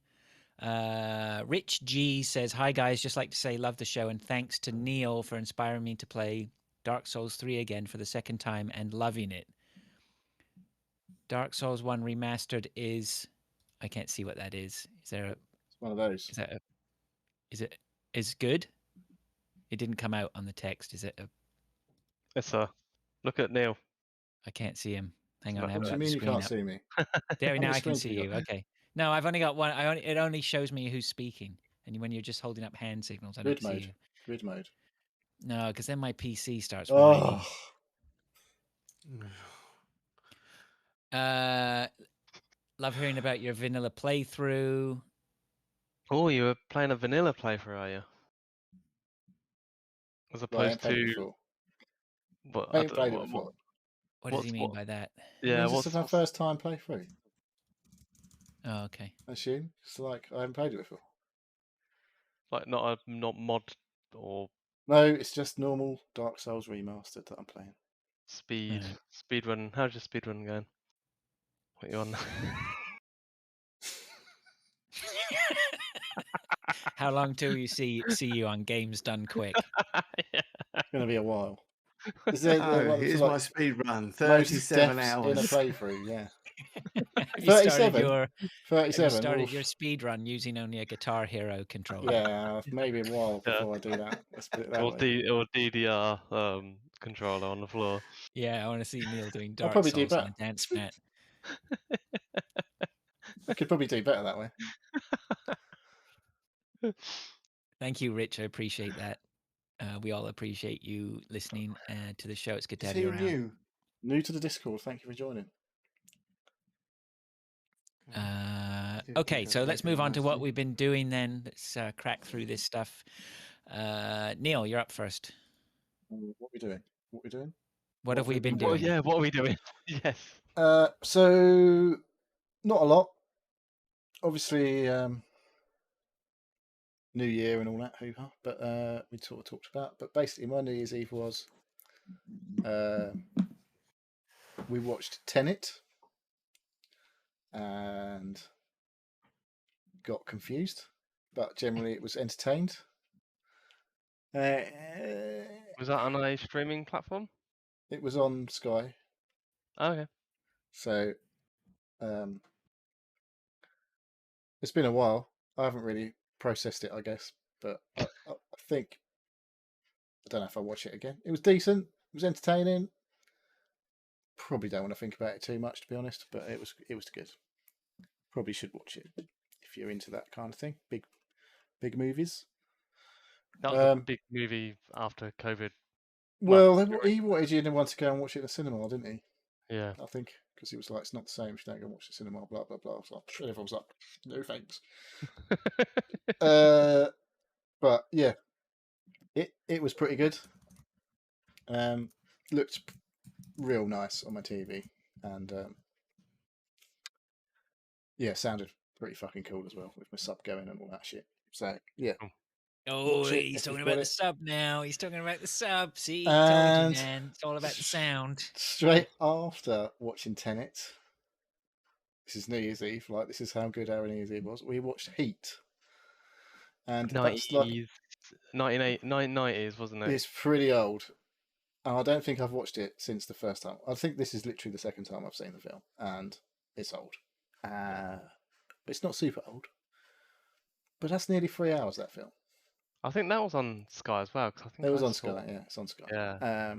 Rich G says, "Hi guys, just like to say love the show and thanks to Neil for inspiring me to play Dark Souls 3 again for the second time and loving it. Dark Souls 1 remastered is, I can't see what that is. Is there It's one of those. Is good? It didn't come out on the text. Is it It's look at Neil. I can't see him. Hang on, I What haven't do you got mean the you screen can't up. see me? There, now I can screens see have you. got? Okay. No, I've only got one. It only shows me who's speaking. And when you're just holding up hand signals, I don't see you. Grid mode. No, because then my PC starts whining. Love hearing about your vanilla playthrough. Oh, you were playing a vanilla playthrough, are you? As opposed to what? I ain't played it before. What does he mean by that? Yeah, this is my first time playthrough. Oh, okay. I assume it's like I haven't played it before. Like not mod or no, it's just normal Dark Souls remastered that I'm playing. Speedrun. How's your speedrun going? What you on? How long till you see you on Games Done Quick? Yeah. It's going to be a while. Here's my speed run. 37 hours in a playthrough. Yeah. 37. 37. You started your speed run using only a Guitar Hero controller. Yeah, maybe a while before I do that. Let's put it that way. Or DDR controller on the floor. Yeah, I want to see Neil doing Dark probably Souls do on a dance mat. I could probably do better that way. Thank you, Rich. I appreciate that. We all appreciate you listening to the show. It's good to have you around. New to the Discord. Thank you for joining. Okay, so let's move on to what we've been doing then. Let's crack through this stuff. Neil, you're up first. What are we doing? What have we been doing? Yeah, what are we doing? Yes. So, not a lot. Obviously, New Year and all that hoo-ha, but we sort of talked about. But basically, my New Year's Eve was we watched Tenet and got confused, but generally it was entertained. Was that on a streaming platform? It was on Sky. Oh, okay. So it's been a while. I haven't really processed it, I guess, but I think I don't know if I'll watch it again. It was decent. It was entertaining. Probably don't want to think about it too much, to be honest, but it was good. Probably should watch it if you're into that kind of thing. Big movies. That was a big movie after COVID. Well, he wanted you to want to go and watch it in the cinema, didn't he? Yeah. I think because he was like, it's not the same if you don't go watch the cinema, blah blah blah. So everyone was like, no thanks. But yeah, it was pretty good. Looked real nice on my TV, and yeah, sounded pretty fucking cool as well with my sub going and all that shit. So yeah, Oh, watch it he's if talking you've about got the it. sub now. He's talking about the sub. See, told you, And man. It's all about the sound. straight after watching Tenet, this is New Year's Eve. Like, this is how good our New Year's Eve was. We watched Heat, and that's like 1990s, wasn't it? it's pretty old. And I don't think I've watched it since the first time. I think this is literally the second time I've seen the film, and it's old. But it's not super old. But that's nearly 3 hours, that film. I think that was on Sky as well. 'Cause I think It was I on saw- Sky, yeah, it's on Sky. Yeah.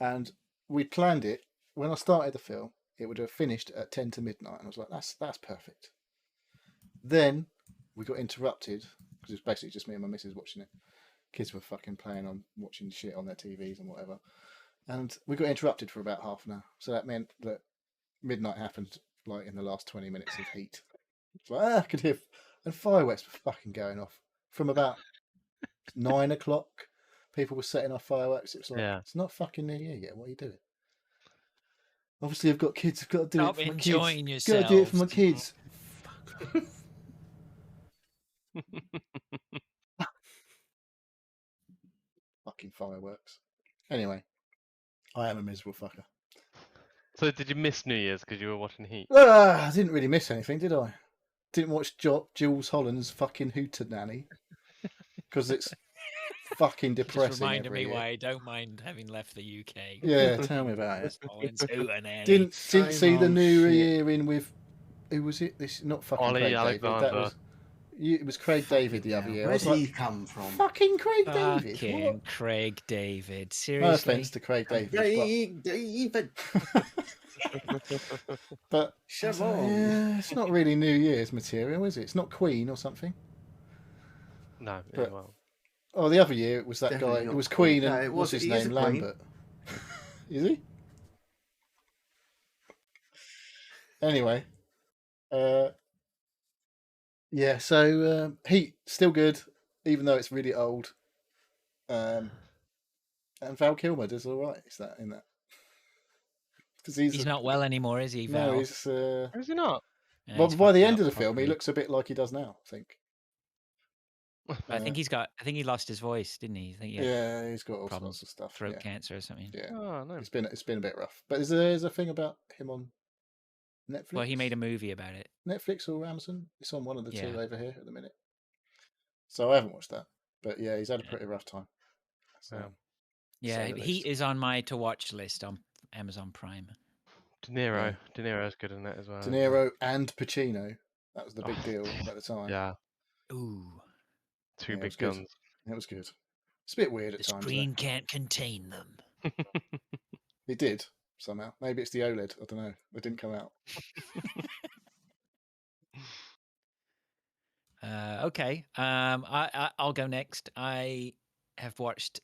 And we planned it when I started the film. It would have finished at 10 to midnight, and I was like, "That's perfect." Then we got interrupted because it was basically just me and my missus watching it. Kids were fucking playing on watching shit on their TVs and whatever, and we got interrupted for about half an hour. So that meant that midnight happened like in the last 20 minutes of Heat. It's like I could hear, and fireworks were fucking going off from about 9 o'clock. People were setting off fireworks. It was like, Yeah. it's not fucking New Year yet. What are you doing? Obviously, I've got kids. I've got to do Stop it for my enjoying kids. Got to do it for my yourselves. kids. Fuck off. Fucking fireworks. Anyway, I am a miserable fucker. So did you miss New Year's because you were watching Heat? I didn't really miss anything, did I? Didn't watch Jules Holland's fucking Hootenanny because it's fucking depressing. Just reminded every me year. why I don't mind having left the UK. Yeah, tell me about it. Didn't see the old New shit. Year in with who was it? This not fucking Ollie Craig David. That Alexander. was it was Craig David the other year. I Where's was like, he come from? fucking Craig David. Fucking What? Craig David. No Seriously. offense to Craig David, Craig David. but Shove I was like, on. yeah, it's not really New Year's material, is it? It's not Queen or something. No, But- well. Oh, the other year it was that Definitely guy. It not was Queen. Queen, No, and it what's was- his he is name? a Queen. Lambert. Is he? Anyway, yeah. So Heat still good, even though it's really old. And Val Kilmer does all right. Is that in that? Because He's not well anymore, is he, Val? No, he's. Is he not? Yeah, Well, he's by the fucked end up of the film, he properly. looks a bit like he does now. I think. I think he lost his voice, didn't he? I think he had Yeah, he's got all problems sorts of stuff. throat Yeah, cancer or something. yeah. Oh, no. It's been a bit rough. But there's a thing about him on Netflix. Well, he made a movie about it. Netflix or Amazon. It's on one of the two Yeah. over here at the minute. So I haven't watched that. But yeah, he's had a Yeah. pretty rough time. So, Yeah. Yeah, say the he least. is on my to watch list on Amazon Prime. De Niro. De Niro's good in it as well. De Niro and Pacino. That was the big Oh, deal at the time. Yeah. Ooh, Two Yeah, it big was good. guns. It was good. It's a bit weird at the times. screen can't contain them. It did somehow. Maybe it's the OLED. I don't know. It didn't come out. Okay, I'll go next. I have watched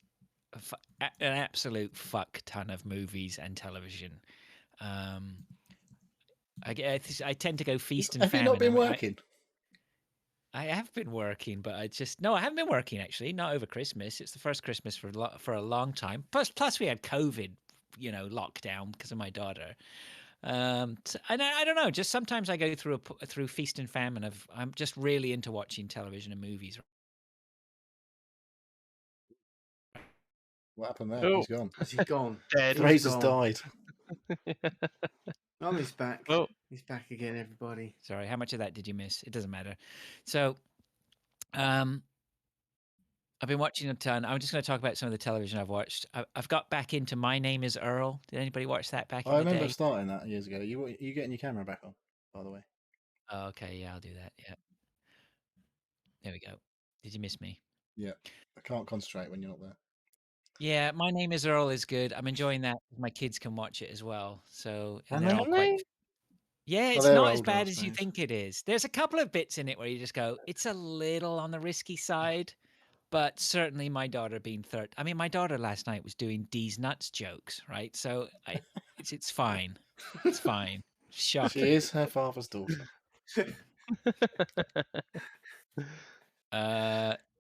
an absolute fuck ton of movies and television. I tend to go feast and Have famine. you not been I mean, working? I have been working, but I haven't been working actually. Not over Christmas. It's the first Christmas for a long time. Plus we had COVID, lockdown because of my daughter. And I don't know. Just sometimes I go through feast and famine. I'm just really into watching television and movies. What happened there? Oh. He's gone. Has he gone? Dead. He's Fraser's gone. died. Oh, he's back. Oh. He's back again, everybody. Sorry, how much of that did you miss? It doesn't matter. So, I've been watching a ton. I'm just going to talk about some of the television I've watched. I've got back into My Name Is Earl. Did anybody watch that back in I the remember day? starting that years ago. You getting your camera back on, by the way? Oh, okay, yeah, I'll do that. Yeah. There we go. Did you miss me? Yeah. I can't concentrate when you're not there. Yeah, My Name Is Earl is good. I'm enjoying that. My kids can watch it as well. So, and Are they're they? all quite. Yeah, it's they're not as older, I bad as you suppose. think it is. There's a couple of bits in it where you just go, it's a little on the risky side, but certainly my daughter being third. I mean, my daughter last night was doing D's nuts jokes, right? So it's fine. It's fine. Shocking. She is her father's daughter.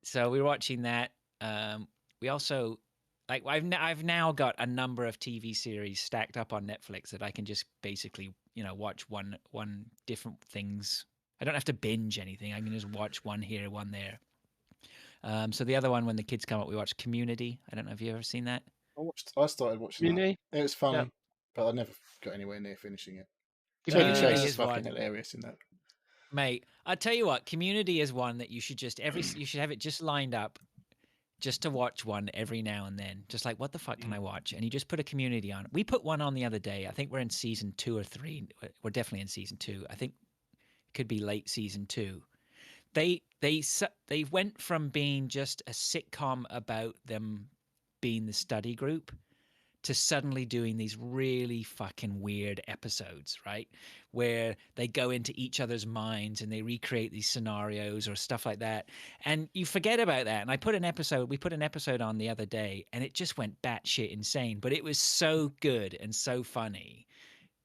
So we were watching that. We also Like I've now got a number of TV series stacked up on Netflix that I can just basically, watch one different things. I don't have to binge anything. I can just watch one here, one there. So the other one, when the kids come up, we watch Community. I don't know if you've ever seen that. I started watching that. Community? It was funny, Yep. but I never got anywhere near finishing it. Community Chevy Chase is is fucking one, hilarious in that. mate. I'll tell you what, Community is one that you should just you should have it just lined up, just to watch one every now and then. Just like, what the fuck can I watch? And you just put a Community on. We put one on the other day. I think we're in season 2 or 3. We're definitely in season 2. I think it could be late season 2. They went from being just a sitcom about them being the study group to suddenly doing these really fucking weird episodes, right? Where they go into each other's minds and they recreate these scenarios or stuff like that. And you forget about that. And we put an episode on the other day, and it just went batshit insane. But it was so good and so funny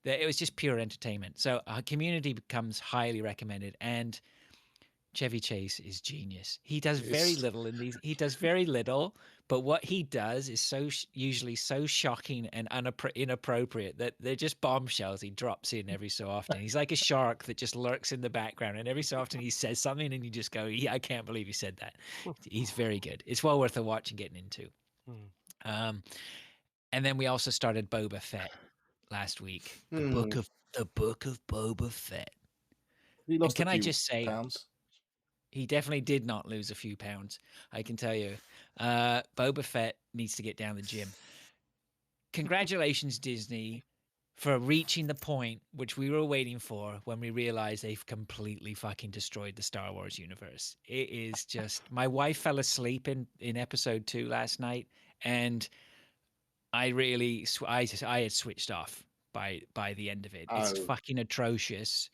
that it was just pure entertainment. So Community becomes highly recommended. And Chevy Chase is genius. He does very little in these. He does very little, but what he does is usually so shocking and inappropriate that they're just bombshells he drops in every so often. He's like a shark that just lurks in the background, and every so often he says something, and you just go, "Yeah, I can't believe he said that." He's very good. It's well worth a watch and getting into. And then we also started Boba Fett last week. The book of Boba Fett. He lost can a I few just say, pounds. he definitely did not lose a few pounds. I can tell you. Boba Fett needs to get down the gym. Congratulations, Disney, for reaching the point which we were waiting for when we realized they've completely fucking destroyed the Star Wars universe. It is just... My wife fell asleep in episode 2 last night, and I really... I had switched off by the end of it. It's fucking atrocious.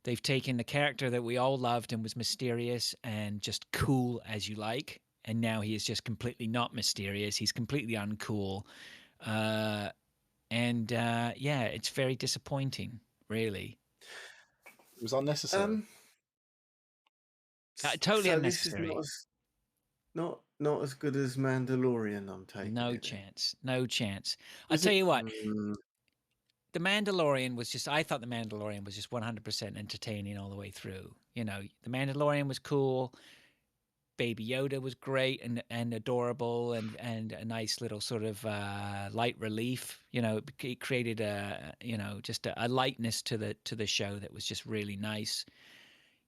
They've taken the character that we all loved and was mysterious and just cool as you like, and now he is just completely not mysterious. He's completely uncool. Yeah, it's very disappointing, really. It was unnecessary. Totally so unnecessary. This is not as good as Mandalorian, I'm taking No it. chance. No chance. I'll tell you what. The Mandalorian was just... I thought the Mandalorian was just 100% entertaining all the way through. The Mandalorian was cool. Baby Yoda was great and adorable and a nice little sort of light relief. It created just a lightness to the show that was just really nice.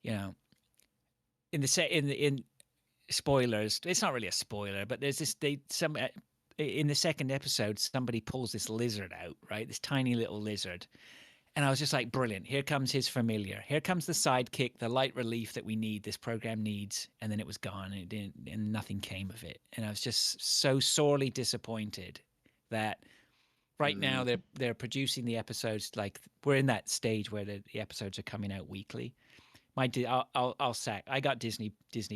In spoilers, it's not really a spoiler, but there's this in the second episode, somebody pulls this lizard out, right? This tiny little lizard. And I was just like, brilliant. Here comes his familiar. Here comes the sidekick, the light relief that we need, this program needs. And then it was gone, and nothing came of it. And I was just so sorely disappointed that right now they're producing the episodes. Like, we're in that stage where the episodes are coming out weekly. I'll sack. I got Disney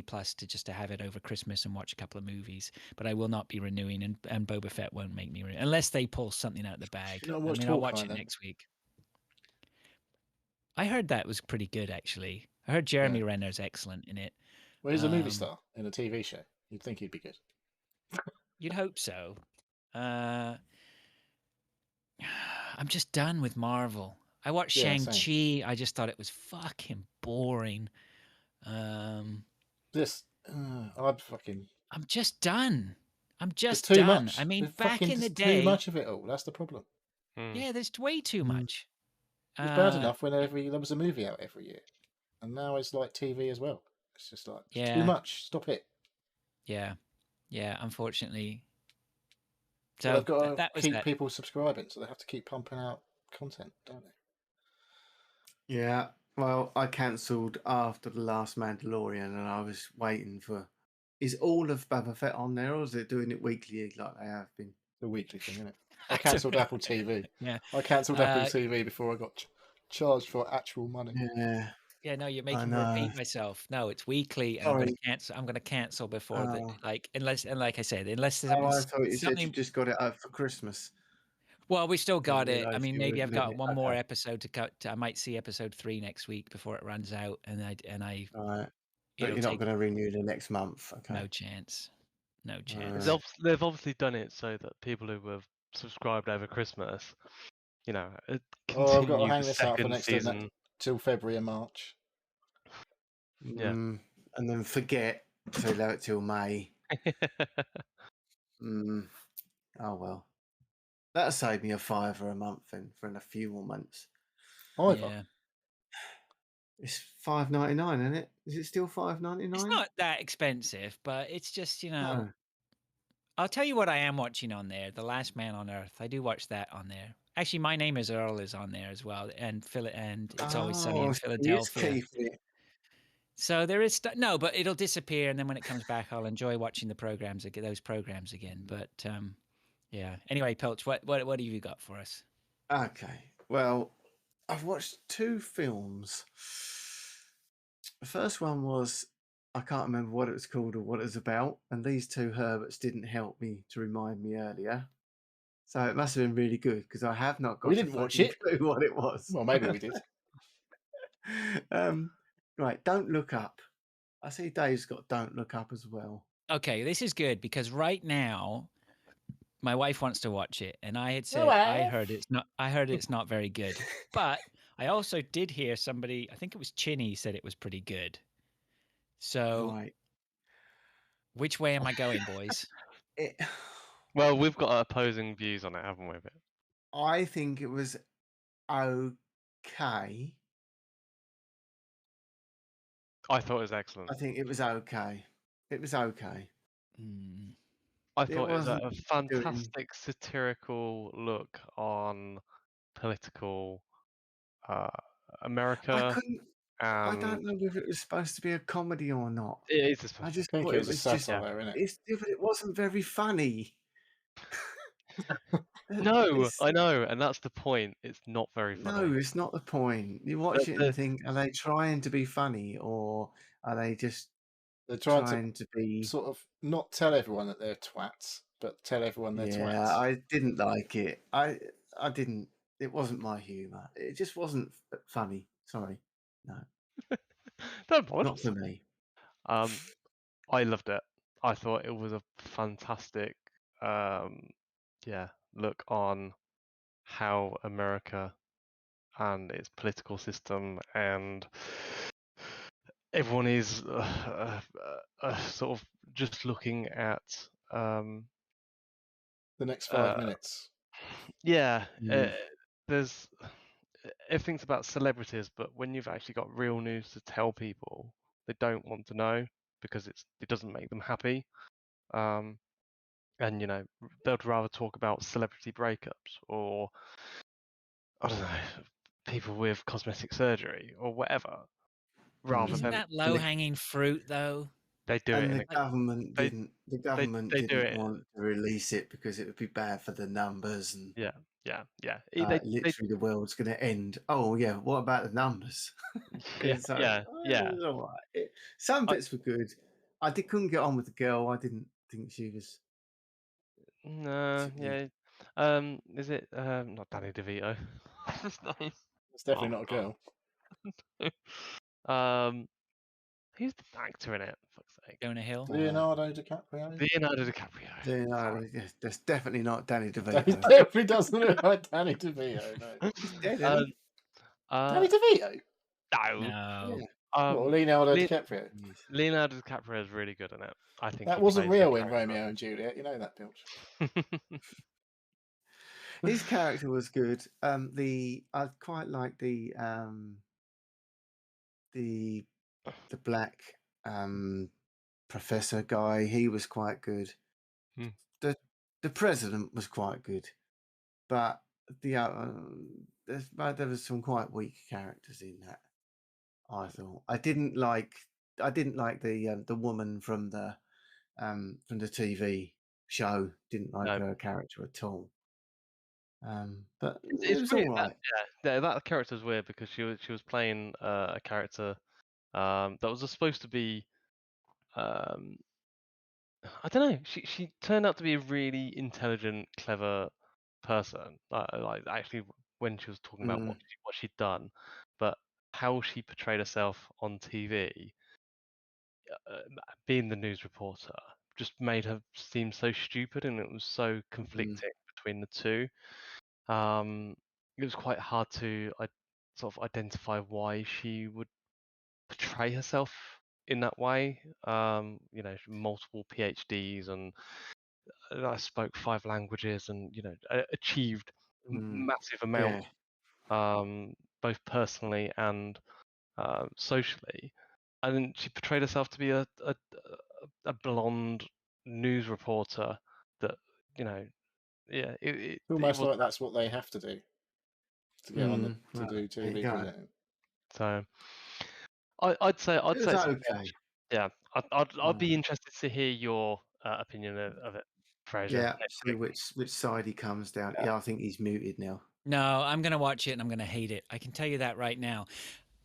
Plus to have it over Christmas and watch a couple of movies, but I will not be renewing, and Boba Fett won't make me unless they pull something out of the bag. I'll watch it next week. I heard that was pretty good, actually. I heard Jeremy Renner's excellent in it. Well, he's a movie star in a TV show. You'd think he'd be good. You'd hope so. I'm just done with Marvel. I watched Shang-Chi. I just thought it was fucking boring. I'm just done. I'm just too done. Much. I mean, there's back in the day, too much of it all. That's the problem. Yeah, there's way too much. It's bad enough when there was a movie out every year, and now it's like TV as well. It's just like too much. Stop it. Yeah, unfortunately. So they've got to keep people subscribing, so they have to keep pumping out content, don't they? Yeah. Well, I cancelled after the last Mandalorian, and I was waiting for... Is all of Boba Fett on there, or is it doing it weekly like they have been? The weekly thing, isn't it? I cancelled Apple TV. Yeah, I cancelled Apple TV before I got charged for actual money. Yeah, no, you're making me repeat myself. No, it's weekly, and I'm going to cancel before unless like I said, unless there's I thought you said you just got it out for Christmas. Well, we still got it. I mean, maybe I've got one more episode to cut. I might see episode 3 next week before it runs out, and I. Right. But you're not going to renew the next month, okay? No chance. No chance. They've obviously done it so that people who have subscribed over Christmas, Oh, I've continue got to the hang this out for second next season. till February and March. Yeah. And then forget till May. Oh well, that'll save me a $5 a month then for a few more months. Either. Yeah. It's $5.99, isn't it? Is it still $5.99? It's not that expensive, but it's just, No. I'll tell you what I am watching on there. The Last Man on Earth. I do watch that on there. Actually, My Name is Earl is on there as well, and It's Always Sunny in He is Philadelphia. keeping it. So there is no, but it'll disappear, and then when it comes back, I'll enjoy watching those programs again. But yeah. Anyway, Pilch, what have you got for us? Okay. Well, I've watched 2 films. The first one was, I can't remember what it was called or what it was about, and these 2 Herberts didn't help me to remind me earlier. So it must have been really good because I have not got We didn't watch it. clue what it was. Well, maybe we did. Right, Don't Look Up. I see Dave's got Don't Look Up as well. Okay, this is good because right now my wife wants to watch it, and I had said Your I wife? heard it's not very good. But I also did hear somebody, I think it was Chinny, said it was pretty good. So Right. which way am I going, boys? Well, we've got opposing views on it, haven't we? I think it was okay. I thought it was excellent. I think it was okay. It was okay. I thought it was a wasn't fantastic satirical look on political America. I don't know whether it was supposed to be a comedy or not. It is. I just I think thought it was a just. satire, innit? But it wasn't very funny. No, I know, and that's the point. It's not very funny. No, it's not the point. You watch it and think, are they trying to be funny or are they just They're trying to be sort of not tell everyone that they're twats, but tell everyone they're twats. Yeah, I didn't like it. I didn't. It wasn't my humour. It just wasn't funny. Sorry, no, Don't apologise. not for me. I loved it. I thought it was a fantastic, look on how America and its political system and everyone is sort of just looking at the next 5 minutes. Yeah, there's everything's about celebrities, but when you've actually got real news to tell people, they don't want to know because it doesn't make them happy. And they'd rather talk about celebrity breakups or I don't know, people with cosmetic surgery or whatever, rather Isn't than that low-hanging fruit though? they do And it. the government didn't. The government they do didn't it. want to release it because it would be bad for the numbers and Yeah. literally the world's going to end. Oh yeah, what about the numbers? Yeah. It was all right. Some bits were good. I couldn't get on with the girl. I didn't think she was. No, yeah. Is it not Danny DeVito? It's definitely not a girl. Who's the actor in it? For fuck's sake. Jonah Hill. Leonardo DiCaprio. Leonardo DiCaprio. No, that's definitely not Danny He DeVito. definitely doesn't look like Danny DeVito. No. He's dead, isn't he? Danny DeVito. No. No. Leonardo DiCaprio. Leonardo DiCaprio is really good in it. I think That he wasn't plays the real in character. Romeo and Juliet. You know that, Pilch. His character was good. I quite like the black professor guy. He was quite good. The president was quite good, but there was some quite weak characters in that. I thought I didn't like the woman from the TV show. Didn't like her character at all. But it was all right. That character is weird because she was playing a character that was supposed to be I don't know. She turned out to be a really intelligent, clever person. Like actually, when she was talking about what she'd done, but how she portrayed herself on TV, being the news reporter, just made her seem so stupid, and it was so conflicting between the two. It was quite hard to sort of identify why she would portray herself in that way. Multiple PhDs, and I spoke 5 languages, and achieved massive amount, both personally and socially. And then she portrayed herself to be a blonde news reporter that, it Almost was like that's what they have to do to get on to do TV presenting. So I'd say It was it's okay. yeah. I'd be interested to hear your opinion of it, Fraser. Yeah, see which side he comes down. Yeah, I think he's muted now. No, I'm going to watch it and I'm going to hate it. I can tell you that right now.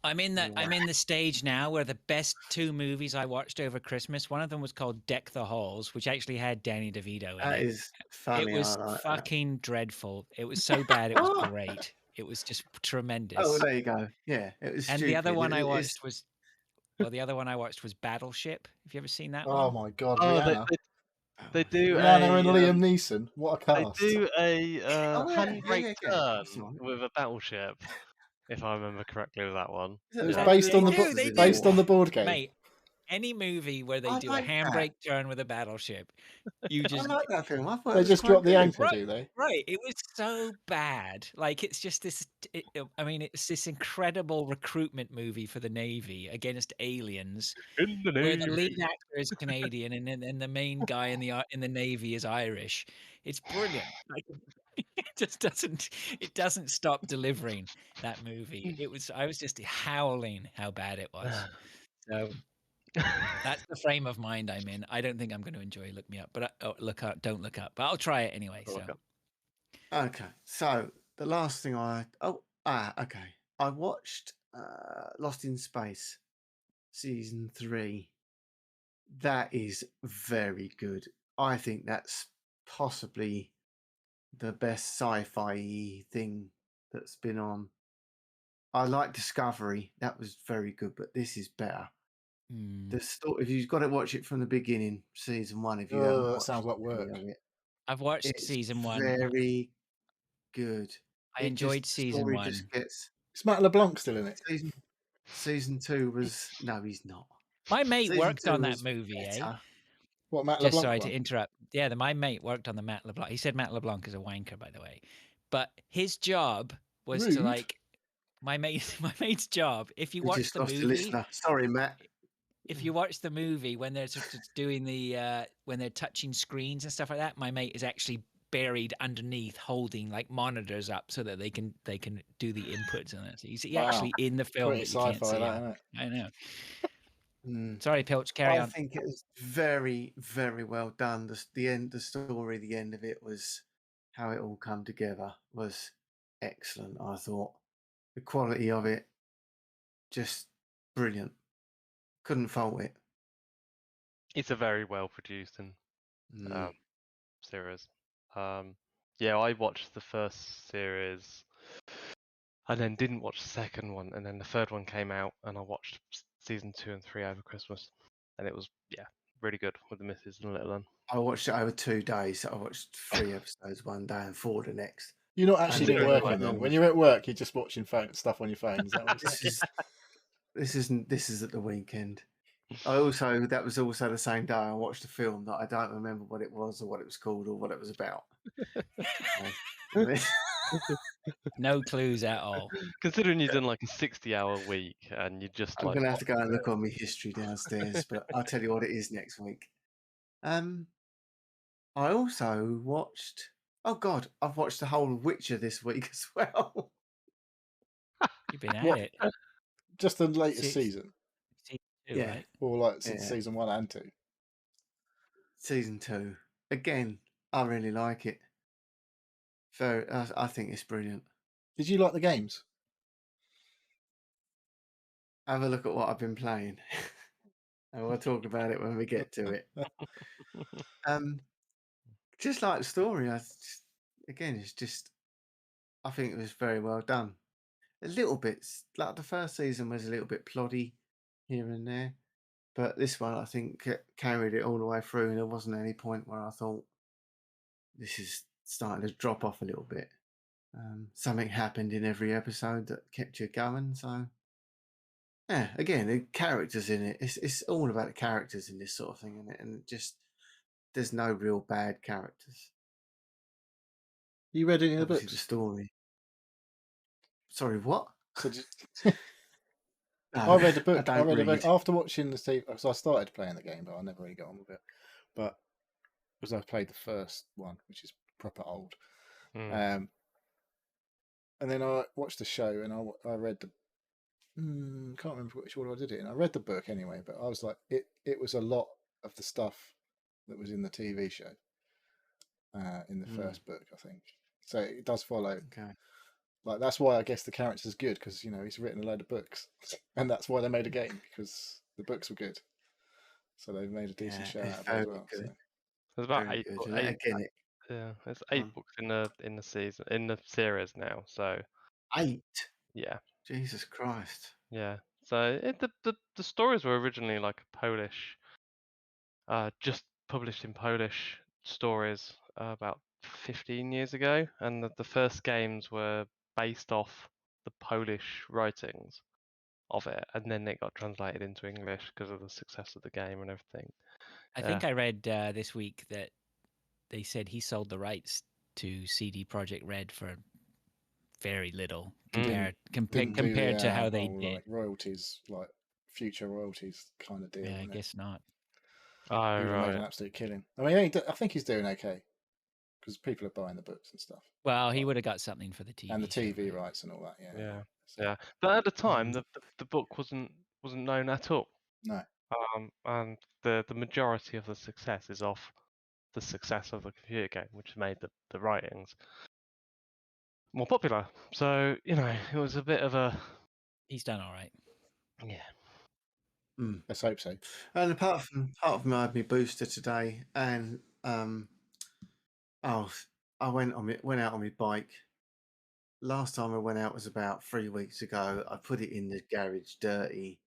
I'm in the stage now where the best 2 movies I watched over Christmas, one of them was called Deck the Halls, which actually had Danny DeVito in it. That is funny. It was I like fucking dreadful. It was so bad it was great. It was just tremendous. Oh, there you go. Yeah, it was. And stupid. the other one I watched was Battleship. Have you ever seen that one? Oh my god, Oh, Rihanna! they do Rihanna and Liam Neeson. What a cast! They do a handbrake turn That's right. with a battleship, if I remember correctly with that one. It was Yeah. based on the board game. Mate, any movie where they do a handbrake turn with a battleship, you just I like that film. I thought They it was just quite drop the good. anchor, do they? right. It was so bad. Like it's just this. It's this incredible recruitment movie for the Navy against aliens, In the where the Navy. lead actor is Canadian and the main guy in the Navy is Irish. It's brilliant. Like, it just doesn't stop delivering that movie. I was just howling how bad it was. So that's the frame of mind I'm in. I don't think I'm going to enjoy Look Me Up, but don't look up. But I'll try it anyway. So Okay, so the last thing I watched Lost in Space season 3. That is very good. I think that's possibly the best sci-fi thing that's been on. I like Discovery. That was very good, but this is better. The story, if you've got to watch it from the beginning, season 1. If you haven't that watched sounds like work. I've watched it's season 1. very good. I enjoyed season 1. Just gets. Is Matt LeBlanc still in it? Season 2 was no, he's not. My mate Season worked 2 on that was movie, better. What, Matt Just LeBlanc? sorry to interrupt. Yeah, my mate worked on the Matt LeBlanc. He said Matt LeBlanc is a wanker, by the way. But his job was to like my mate's job. If you We watch just the lost a movie, listener. Sorry, Matt. if you watch the movie when they're sort of doing when they're touching screens and stuff like that, my mate is actually buried underneath holding like monitors up so that they can do the inputs and that. So he's actually in the film, Pretty but you can't see that, him. isn't it? I know. Sorry, Pilch, carry on. I think it was very, very well done. The story, the end of it was how it all come together was excellent. I thought the quality of it just brilliant. Couldn't fault it. It's a very well produced and series. Yeah, I watched the first series and then didn't watch the second one, and then the third one came out, and I watched season 2 and 3 over Christmas, and it was really good with the missus and the little one. I watched it over 2 days. I watched 3 episodes one day and 4 the next. You're not actually working then. When you're at work, you're just watching stuff on your phone. Is that what This is at the weekend. That was also the same day I watched a film that I don't remember what it was or what it was called or what it was about. No clues at all. Considering you've done like a 60-hour week and you just I'm gonna have to go and look on my history downstairs, but I'll tell you what it is next week. I also watched. Oh God, I've watched the whole Witcher this week as well. You've been at it. Just the latest season. Season 2, right? Or like since season 1 and 2. Season 2. Again, I really like it. I think it's brilliant. Did you like the games? Have a look at what I've been playing. And we'll talk about it when we get to it. Just like the story, it's just, I think it was very well done. A little bit, like the first season was a little bit ploddy here and there. But this one, I think, carried it all the way through, and there wasn't any point where I thought this is starting to drop off a little bit. Something happened in every episode that kept you going. So, yeah, again, the characters in it, it's all about the characters in this sort of thing, isn't it? And just there's no real bad characters. You read any of the Obviously, the books? story. Sorry, what? So No, I read the book. I don't read the read. book after watching the TV. So I started playing the game, but I never really got on with it. But because I played the first one, which is proper old, and then I watched the show and I read the. Can't remember which order I did it in. I read the book anyway, but I was like, it was a lot of the stuff that was in the TV show in the first book, I think. So it does follow. Okay. Like that's why I guess the character's good because he's written a load of books, and that's why they made a game because the books were good. So they've made a decent show out of it as well. So. There's about Very eight. good. Eight Again, there's 8 books in the season in the series now. So 8. yeah, Jesus Christ. yeah. So the stories were originally like a Polish, just published in Polish stories about 15 years ago, and the first games were based off the Polish writings of it, and then it got translated into English because of the success of the game and everything. I think I read this week that they said he sold the rights to CD Projekt Red for very little compared to how they did. Like royalties, like future royalties kind of deal. Yeah, I guess not. Oh, He would have made an absolute killing. I mean, I think he's doing okay because people are buying the books and stuff. Well, he would have got something for the TV and the TV show, rights and all that. Yeah. So, Yeah. But at the time, the book wasn't known at all. No. And the majority of the success is off the success of the computer game, which made the writings more popular. So it was a bit of a. He's done all right. Yeah. Let's hope so. And apart from I had my booster today, and I went out on my bike. Last time I went out was about 3 weeks ago. I put it in the garage dirty,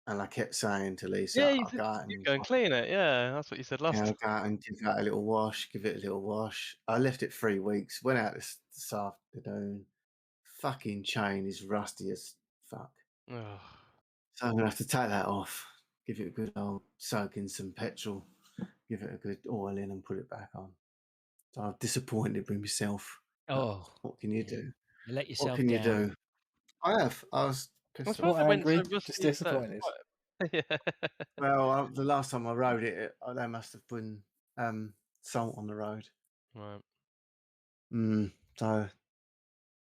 and I kept saying to Lisa, Yeah, I'll go out you go and clean it. Yeah, that's what you said last I'll time. go out and give that a little wash, give it a little wash. I left it 3 weeks, went out this afternoon. Fucking chain is rusty as fuck. Ugh. So I'm going to have to take that off, give it a good old soak in some petrol, give it a good oil in and put it back on. So I'm disappointed with myself. Oh. What can you do? You let yourself What can down. you do? I was pissed off. Angry, just disappointed. Yeah. Well, the last time I rode it, they must have put salt on the road. Right. So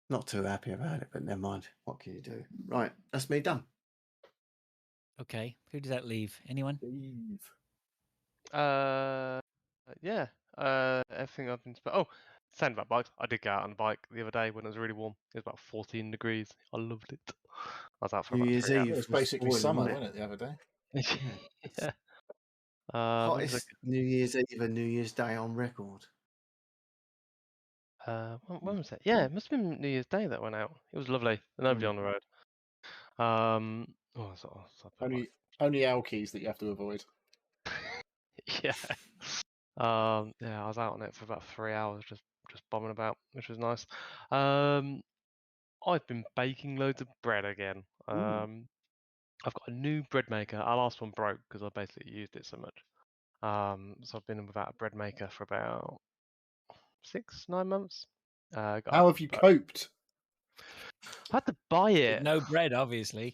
not too happy about it, but never mind. What can you do? Right, that's me done. Okay, who does that leave? Anyone? Yeah. Everything I've been. Saying about bikes, I did go out on a bike the other day when it was really warm. It was about 14 degrees. I loved it. I was out for New about Year's 3 hours. Eve It was basically spoiling, summer, wasn't wasn't it, the other day? Yeah. Hottest New Year's Eve and New Year's Day on record. When was it? Yeah, it must have been New Year's Day that went out. It was lovely. Nobody on the road. Only alkies that you have to avoid. Yeah. Yeah, I was out on it for about 3 hours, just bombing about, which was nice. I've been baking loads of bread again. I've got a new bread maker. Our last one broke because I basically used it so much. So I've been without a bread maker for about 6-9 months. How have you coped? I had to buy it. With no bread, obviously.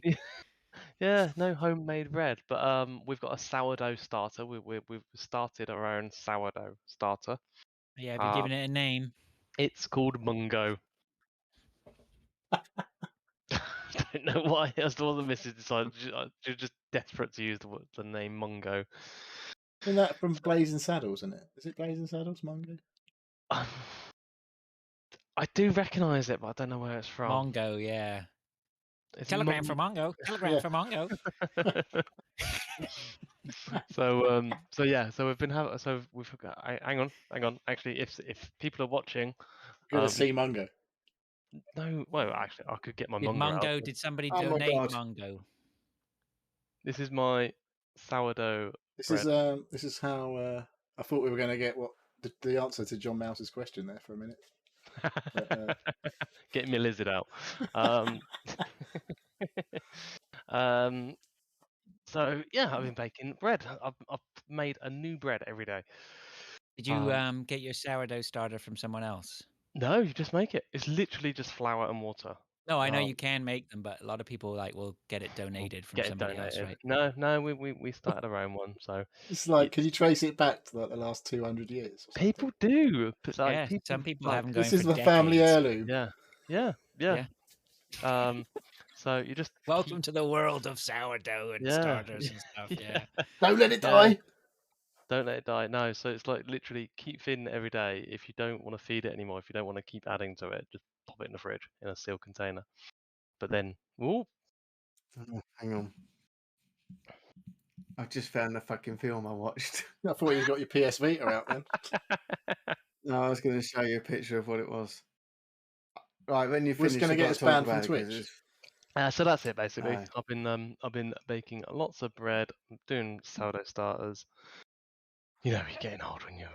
Yeah, no homemade bread, but we've got a sourdough starter. We've started our own sourdough starter. Yeah, have you given it a name? It's called Mungo. I don't know why. That's all the missus decided. She's just desperate to use the name Mungo. Isn't that from Blazing Saddles, isn't it? Is it Blazing Saddles, Mungo? I do recognise it, but I don't know where it's from. Mongo, yeah. It's Telegram for Mongo. Telegram for Mongo. So we've been having. So we've got. Hang on. Actually, if people are watching, You're gonna see Mungo. No, well, actually, I could get my Did Mungo out. Did somebody Oh my donate God. Mongo? This is my sourdough This bread. is how I thought we were going to get the answer to John Mouse's question there for a minute. But, Getting my lizard out. Um, so yeah, I've been baking bread. I've made a new bread every day. Did you get your sourdough starter from someone else? No, you just make it. It's literally just flour and water. No, I know you can make them, but a lot of people will get it donated from Get it somebody else, donated. right? No, we started our own one. So it's like, can you trace it back to like the last 200 years? Or something? people do. Like, Yeah, people, some people like, have them going This is for the family decades. heirloom. Yeah. So you just Welcome to the world of sourdough and starters and stuff. Yeah. Don't let it die. Don't let it die. No, so it's like literally keep feeding it every day. If you don't want to feed it anymore, if you don't want to keep adding to it, just pop it in the fridge in a sealed container. But then, Oh, hang on. I've just found the fucking film I watched. I thought you got your PS Vita out then. No, I was going to show you a picture of what it was. Right, when you Was finish, gonna I've get got us to talk banned from about it 'cause Twitch? so that's it basically. No. I've been baking lots of bread, doing sourdough starters. You know, you're getting old when you're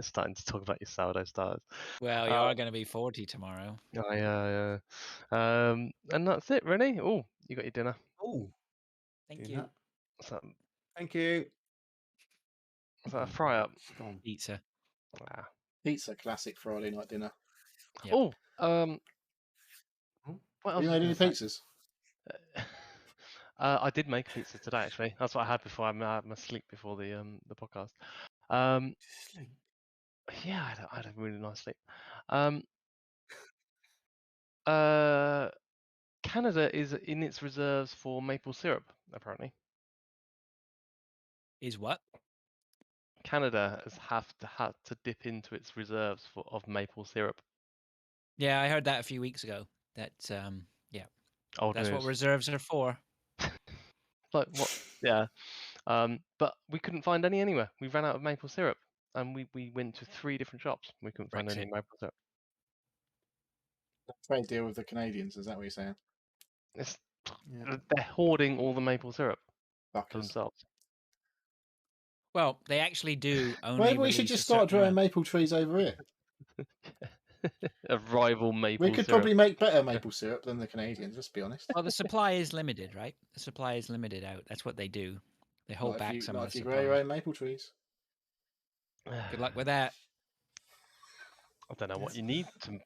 starting to talk about your sourdough starters. Well, you are going to be 40 tomorrow. Oh, yeah. And that's it, really. Oh, you got your dinner. Oh, Thank you. What's that? thank you. Is that a fry up? It's gone. Pizza. Ah. Pizza, classic Friday night dinner. Yep. Oh, what Have else you was I made any gonna say? pizzas? I did make a pizza today, actually. That's what I had before I had my sleep before the podcast. Sleep. Yeah, I had a really nice sleep. Canada is in its reserves for maple syrup, apparently. Is what? Canada has had to dip into its reserves of maple syrup. Yeah, I heard that a few weeks ago. That yeah, Old that's news. what reserves are for. Like what? Yeah. But we couldn't find any anywhere. We ran out of maple syrup, and we went to 3 different shops. We couldn't find any Brexit. maple syrup. Trade deal with the Canadians, is that what you're saying? It's, Yeah. They're hoarding all the maple syrup for Fuckers. themselves. Well, they actually do only Maybe we release should just a start certain growing amount. maple trees over here. A rival maple We could syrup. probably make better maple syrup than the Canadians, let's be honest. Well, the supply is limited, right? The supply is limited out. That's what they do. They hold Not back some of if the you grow your supply. own maple trees. Good luck with that. I don't know what you need to.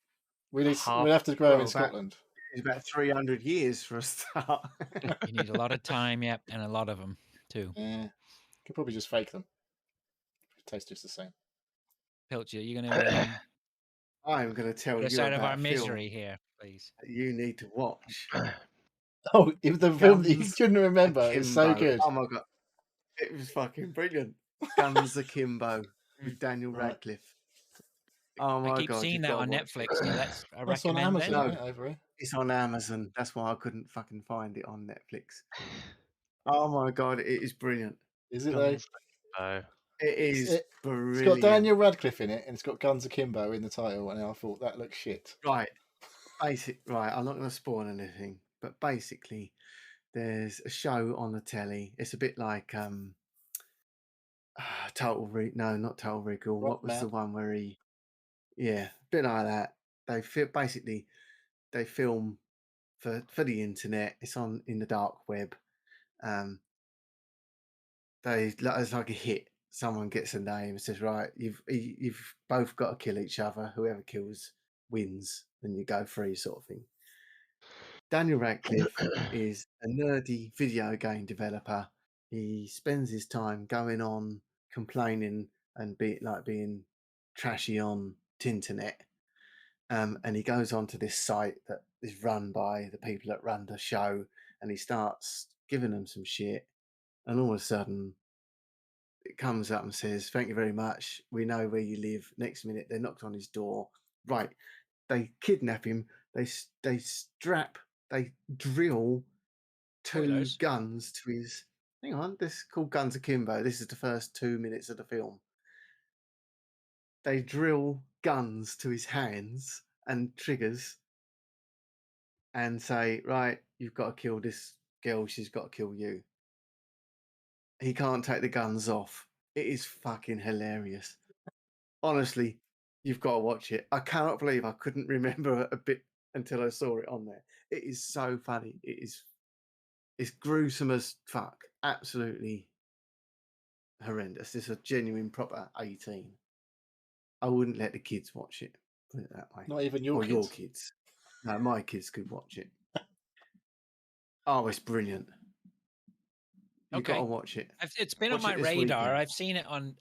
We'd Half- have to grow Well, in Scotland. It's about 300 years for a start. You need a lot of time, yep, and a lot of them too. Yeah. Could probably just fake them. It tastes just the same. Pilcher, you're going to I'm going to tell put us you out of about our a film misery here, please. that you need to watch. Oh, if the film that you Guns couldn't remember is so Akimbo. good. Oh my god, it was fucking brilliant. Guns Akimbo with Daniel Right. Radcliffe. Oh my I keep god, seeing you've that got to on watch Netflix. So that's a That's on recommend Amazon then? No. isn't it, over here. It's on Amazon. That's why I couldn't fucking find it on Netflix. Oh my god, it is brilliant. Is it though? Guns Akimbo. It is It's brilliant. got Daniel Radcliffe in it, and it's got Guns Akimbo in the title, and I thought that looks shit. Right. Right, I'm not going to spoil anything, but basically, there's a show on the telly. It's a bit like Total Recall. No, not Total Recall. What was the one where he? Yeah, a bit like that. They basically they film for the internet. It's on in the dark web. It's like a hit. Someone gets a name and says, "Right, you've both got to kill each other. Whoever kills wins, and you go free," sort of thing. Daniel Radcliffe is a nerdy video game developer. He spends his time going on complaining and being trashy on Tinternet. And he goes on to this site that is run by the people that run the show, and he starts giving them some shit. And all of a sudden, it comes up and says, "Thank you very much. We know where you live." Next minute, they knocked on his door. Right, they kidnap him. They drill two Spoilers. guns to his. Hang on, this is called Guns Akimbo. This is the first 2 minutes of the film. They drill guns to his hands and triggers and say, "Right, you've got to kill this girl. She's got to kill you." he can't take the guns off. It is fucking hilarious. Honestly, you've got to watch it. I cannot believe I couldn't remember a bit until I saw it on there. It is so funny. It's gruesome as fuck. Absolutely horrendous. It's a genuine proper 18. I wouldn't let the kids watch it. Put it that way. Not even your or kids. your kids. No, my kids could watch it. Oh, it's brilliant. You've got to watch it. It's been on Watch my it this radar. weekend. I've seen it on.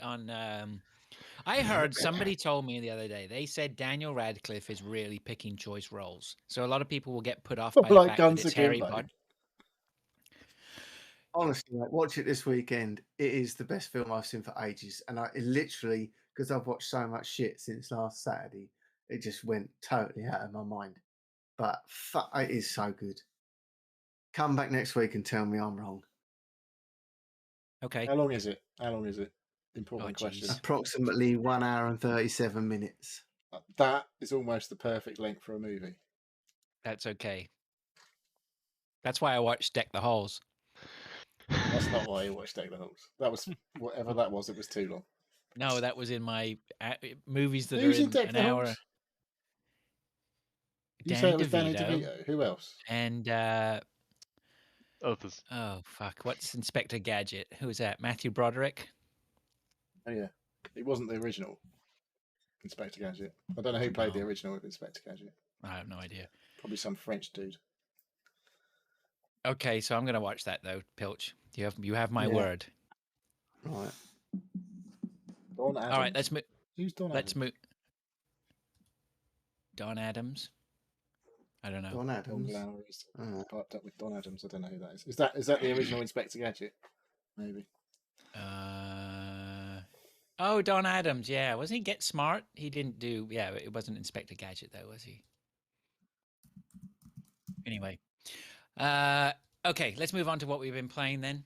I heard somebody told me the other day. They said Daniel Radcliffe is really picking choice roles, so a lot of people will get put off by the Like fact Guns that it's Harry Akimbo. Potter. Honestly, like, watch it this weekend. It is the best film I've seen for ages. And I literally, because I've watched so much shit since last Saturday, it just went totally out of my mind. But it is so good. Come back next week and tell me I'm wrong. Okay. How long is it? Important question. jeez. Approximately 1 hour and 37 minutes. That is almost the perfect length for a movie. That's okay. That's why I watched Deck the Halls. That's not why you watched Deck the Halls. That was whatever that was. It was too long. No, that was in my movies that Who's are in in Deck an the hour. Halls? You Danny say it was DeVito, Danny DeVito. Who else? and Others. oh fuck, what's Inspector Gadget? Who's that? Matthew Broderick. Oh yeah, it wasn't the original Inspector Gadget. I don't know who played the original of Inspector Gadget. I have no idea. Probably some French dude. Okay, so I'm gonna watch that though, Pilch. You have my Yeah. word. Right. Don Adams. All right, let's move. Who's Don Let's Adams? move. Don Adams. I don't know. Don Don Adams. Lowry's Oh. piped up with Don Adams. I don't know who that is. Is that the original Inspector Gadget? Maybe. Oh, Don Adams. Yeah, wasn't he Get Smart? He didn't do. Yeah, it wasn't Inspector Gadget though, was he? Anyway, okay, let's move on to what we've been playing then.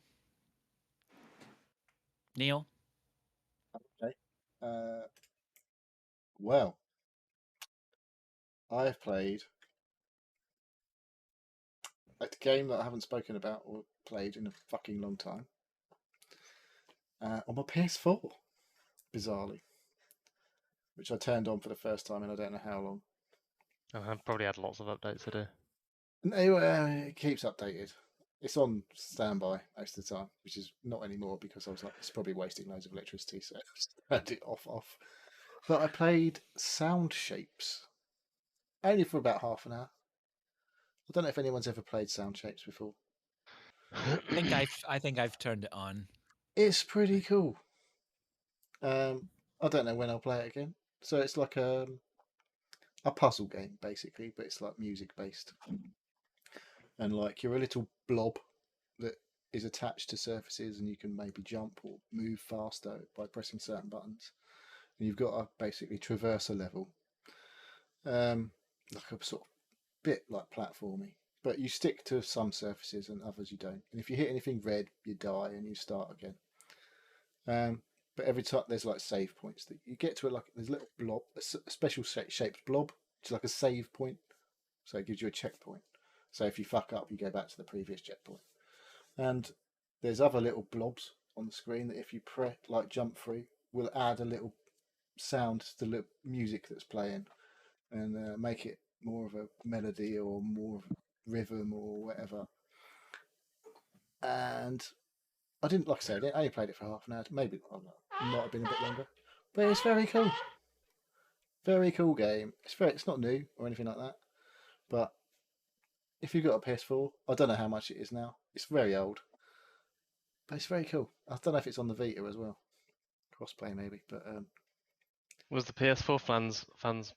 Neil. Okay. Well, I've played a game that I haven't spoken about or played in a fucking long time on my PS4, bizarrely, which I turned on for the first time in I don't know how long. I've probably had lots of updates today. No, it keeps updated. It's on standby most of the time, which is not anymore because I was like, it's probably wasting loads of electricity, so I just turned it off. But I played Sound Shapes only for about half an hour. I don't know if anyone's ever played Sound Shapes before. I think I've turned it on. It's pretty cool. I don't know when I'll play it again. So it's like a puzzle game basically, but it's like music based. And like you're a little blob that is attached to surfaces, and you can maybe jump or move faster by pressing certain buttons. And you've got to basically traverse a level, like a sort of bit like platformy. But you stick to some surfaces and others you don't. And if you hit anything red, you die and you start again. But every time there's like save points that you get to it, like there's a little blob, a special shaped blob, which is like a save point. So it gives you a checkpoint. So if you fuck up, you go back to the previous checkpoint. And there's other little blobs on the screen that if you press, like jump through, will add a little sound to the music that's playing and make it more of a melody or more of a rhythm or whatever. And I didn't, like I said, I only played it for half an hour. Maybe it might have been a bit longer, but it's very cool. Very cool game. It's not new or anything like that, but if you've got a PS4, I don't know how much it is now. It's very old, but it's very cool. I don't know if it's on the Vita as well, crossplay maybe. But Was the PS4 fans?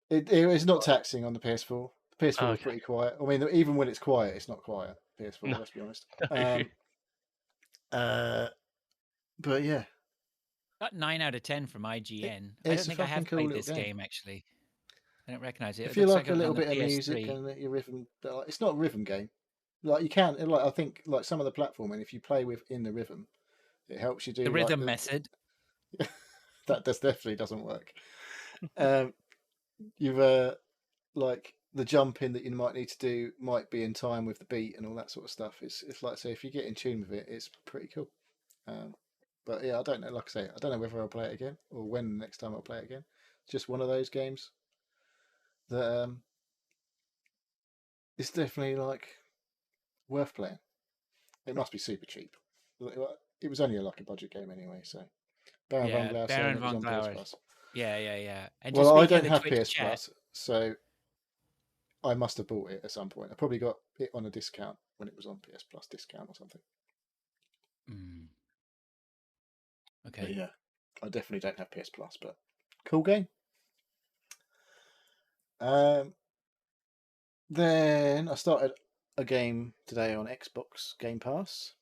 it's not taxing on the PS4. The PS4 is Okay. pretty quiet. I mean, even when it's quiet, it's not quiet. PS4, No. let's be honest. No. But yeah, Got 9 out of 10 from IGN. I don't it's a think I have fucking cool played little this game. game actually. I don't recognize it. if It you looks like a it was little on the bit of music PS3. and your rhythm, it's not a rhythm game. Like you can, like I think, like some of the platforming, if you play within the rhythm, it helps you do The like, rhythm method. that definitely doesn't work. You've like the jumping that you might need to do might be in time with the beat and all that sort of stuff. It's like, so if you get in tune with it, it's pretty cool. But yeah, I don't know. Like I say, I don't know whether I'll play it again or when the next time I'll play it again. It's just one of those games that it's definitely like worth playing. It must be super cheap. It was only like a budget game anyway, so. Baron von Glauer saying Baron it was von on PS Glauer. Plus. Yeah. And Well, just I speaking of don't the have Twitch PS chat, Plus, so I must have bought it at some point. I probably got it on a discount when it was on PS Plus discount or something. Okay. But yeah, I definitely don't have PS Plus, but cool game. Then I started a game today on Xbox Game Pass.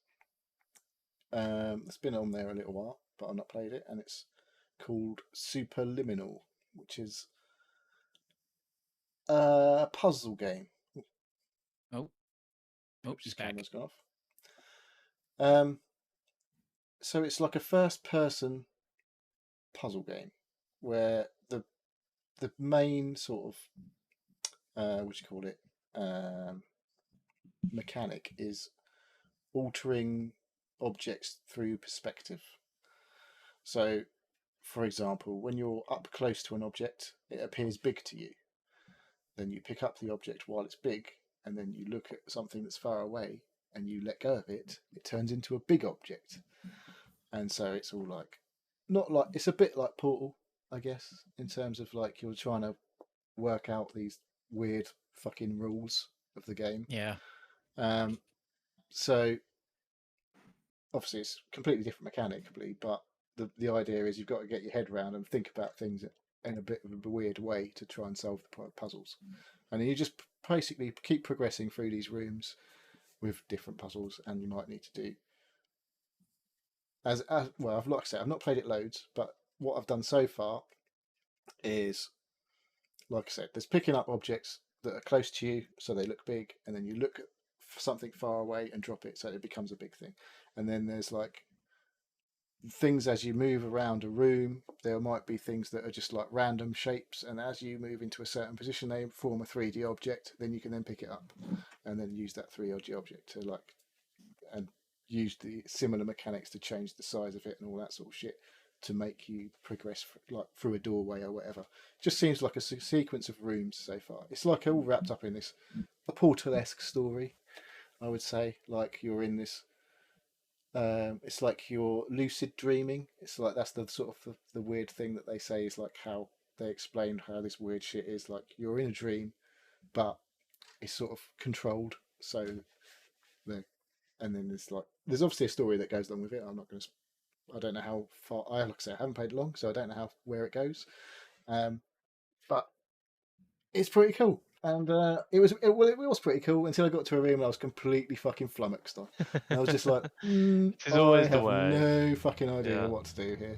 It's been on there a little while, but I've not played it, and it's called Superliminal, which is a puzzle game. She's back. Camera's gone off. So it's like a first-person puzzle game where the main sort of what do you call it mechanic is altering objects through perspective. So, for example, when you're up close to an object, it appears big to you. Then you pick up the object while it's big, and then you look at something that's far away, and you let go of it. It turns into a big object, and so it's all like, not like, it's a bit like Portal, I guess, in terms of like you're trying to work out these weird fucking rules of the game. Yeah. So obviously it's completely different mechanically, but the idea is you've got to get your head around and think about things in a bit of a weird way to try and solve the puzzles. And you just basically keep progressing through these rooms with different puzzles, and you might need to do as well. Like I said, I've not played it loads, but what I've done so far is, like I said, there's picking up objects that are close to you so they look big, and then you look at something far away and drop it so it becomes a big thing. And then there's like things as you move around a room, there might be things that are just like random shapes, and as you move into a certain position they form a 3D object. Then you can then pick it up and then use that 3D object to like, and use the similar mechanics to change the size of it and all that sort of shit to make you progress like through a doorway or whatever. Just seems like a sequence of rooms so far. It's like all wrapped up in this a Portal-esque story, I would say. Like you're in this it's like you're lucid dreaming. It's like that's the sort of the weird thing that they say is like how they explain how this weird shit is. Like you're in a dream, but it's sort of controlled. So and then there's obviously a story that goes along with it. I don't know how far. Like I say, I haven't played long, so I don't know where it goes. But it's pretty cool. And it was pretty cool until I got to a room and I was completely fucking flummoxed. And I was just like, I have no fucking idea what to do here.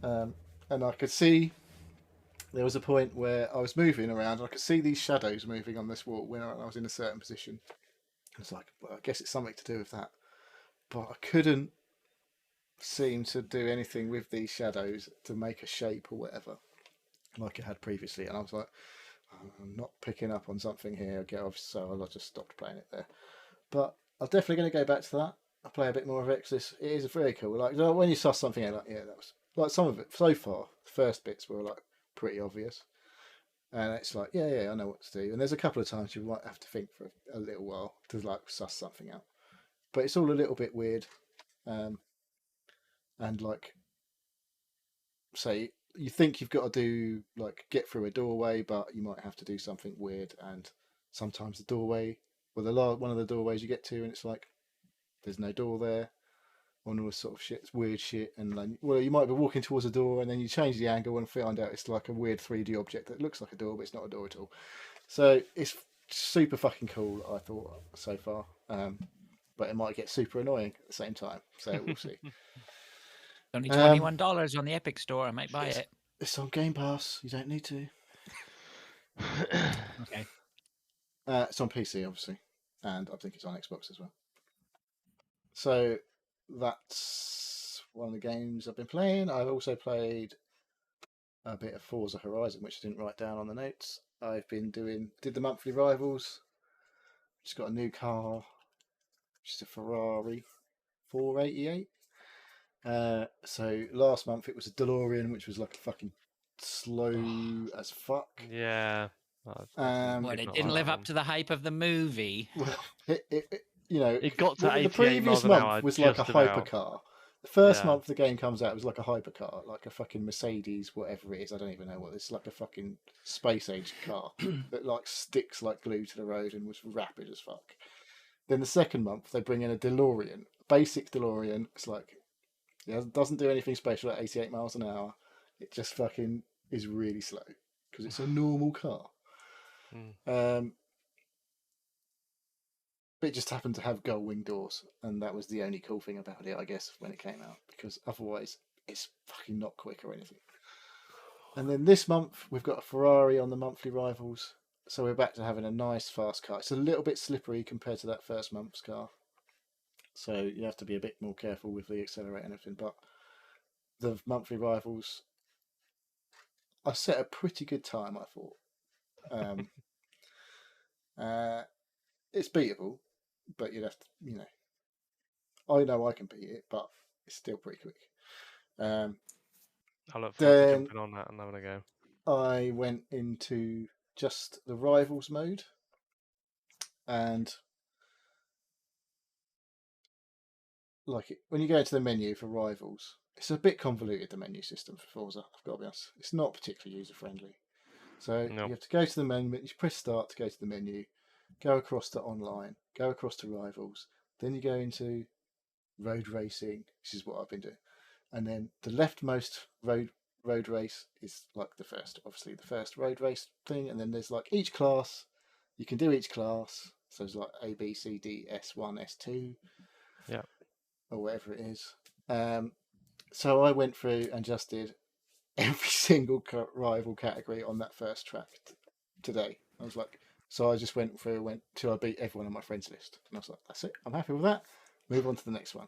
And I could see there was a point where I was moving around and I could see these shadows moving on this wall when I was in a certain position. It's like, well, I guess it's something to do with that. But I couldn't seem to do anything with these shadows to make a shape or whatever like it had previously. And I was like, I'm not picking up on something here, so I just stopped playing it there. But I'm definitely going to go back to that. I'll play a bit more of it because it is very cool. Like when you saw something, like that was like some of it so far. The first bits were like pretty obvious, and it's like yeah, I know what to do. And there's a couple of times you might have to think for a little while to like suss something out. But it's all a little bit weird, and like say you think you've got to do like get through a doorway, but you might have to do something weird. And sometimes the doorway, one of the doorways you get to, and it's like there's no door there, on all this sort of shit. It's weird shit, and then you might be walking towards a door, and then you change the angle and find out it's like a weird 3D object that looks like a door, but it's not a door at all. So it's super fucking cool, I thought so far. But it might get super annoying at the same time. So we'll see. Only $21 on the Epic Store. I might buy it. It's on Game Pass. You don't need to. Okay. It's on PC, obviously, and I think it's on Xbox as well. So that's one of the games I've been playing. I've also played a bit of Forza Horizon, which I didn't write down on the notes. I've been did the monthly rivals. Just got a new car, which is a Ferrari 488. So last month it was a DeLorean, which was like a fucking slow as fuck. Yeah. Well, it didn't live up to the hype of the movie. Well, it got to the 88 previous miles an month hour was like a just about. hypercar. The first month the game comes out, it was like a hypercar, like a fucking Mercedes, whatever it is. I don't even know what it's like. A fucking space age car that like sticks like glue to the road and was rapid as fuck. Then the second month they bring in a DeLorean, basic DeLorean. It's like it doesn't do anything special at 88 miles an hour. It just fucking is really slow because it's a normal car. But it just happened to have gull wing doors, and that was the only cool thing about it, I guess, when it came out, because otherwise it's fucking not quick or anything. And then this month we've got a Ferrari on the monthly rivals, so we're back to having a nice fast car. It's a little bit slippery compared to that first month's car, so you have to be a bit more careful with the accelerator and everything. But the monthly rivals, I set a pretty good time, I thought. It's beatable, but you'd have to, I know I can beat it, but it's still pretty quick. I look forward to jumping on that and having a go. I went into just the rivals mode, and when you go into the menu for rivals, it's a bit convoluted, the menu system for Forza, I've got to be honest. It's not particularly user friendly. So you have to go to the menu, you press start to go to the menu, go across to online, go across to rivals, then you go into road racing. This is what I've been doing. And then the leftmost road race is like obviously the first road race thing, and then there's like each class. You can do each class. So it's like A, B, C, D, S1, S2. Yeah. Or whatever it is. So I went through and just did every single rival category on that first track today. I was like, so I just went through, till I beat everyone on my friends list. And I was like, that's it. I'm happy with that. Move on to the next one.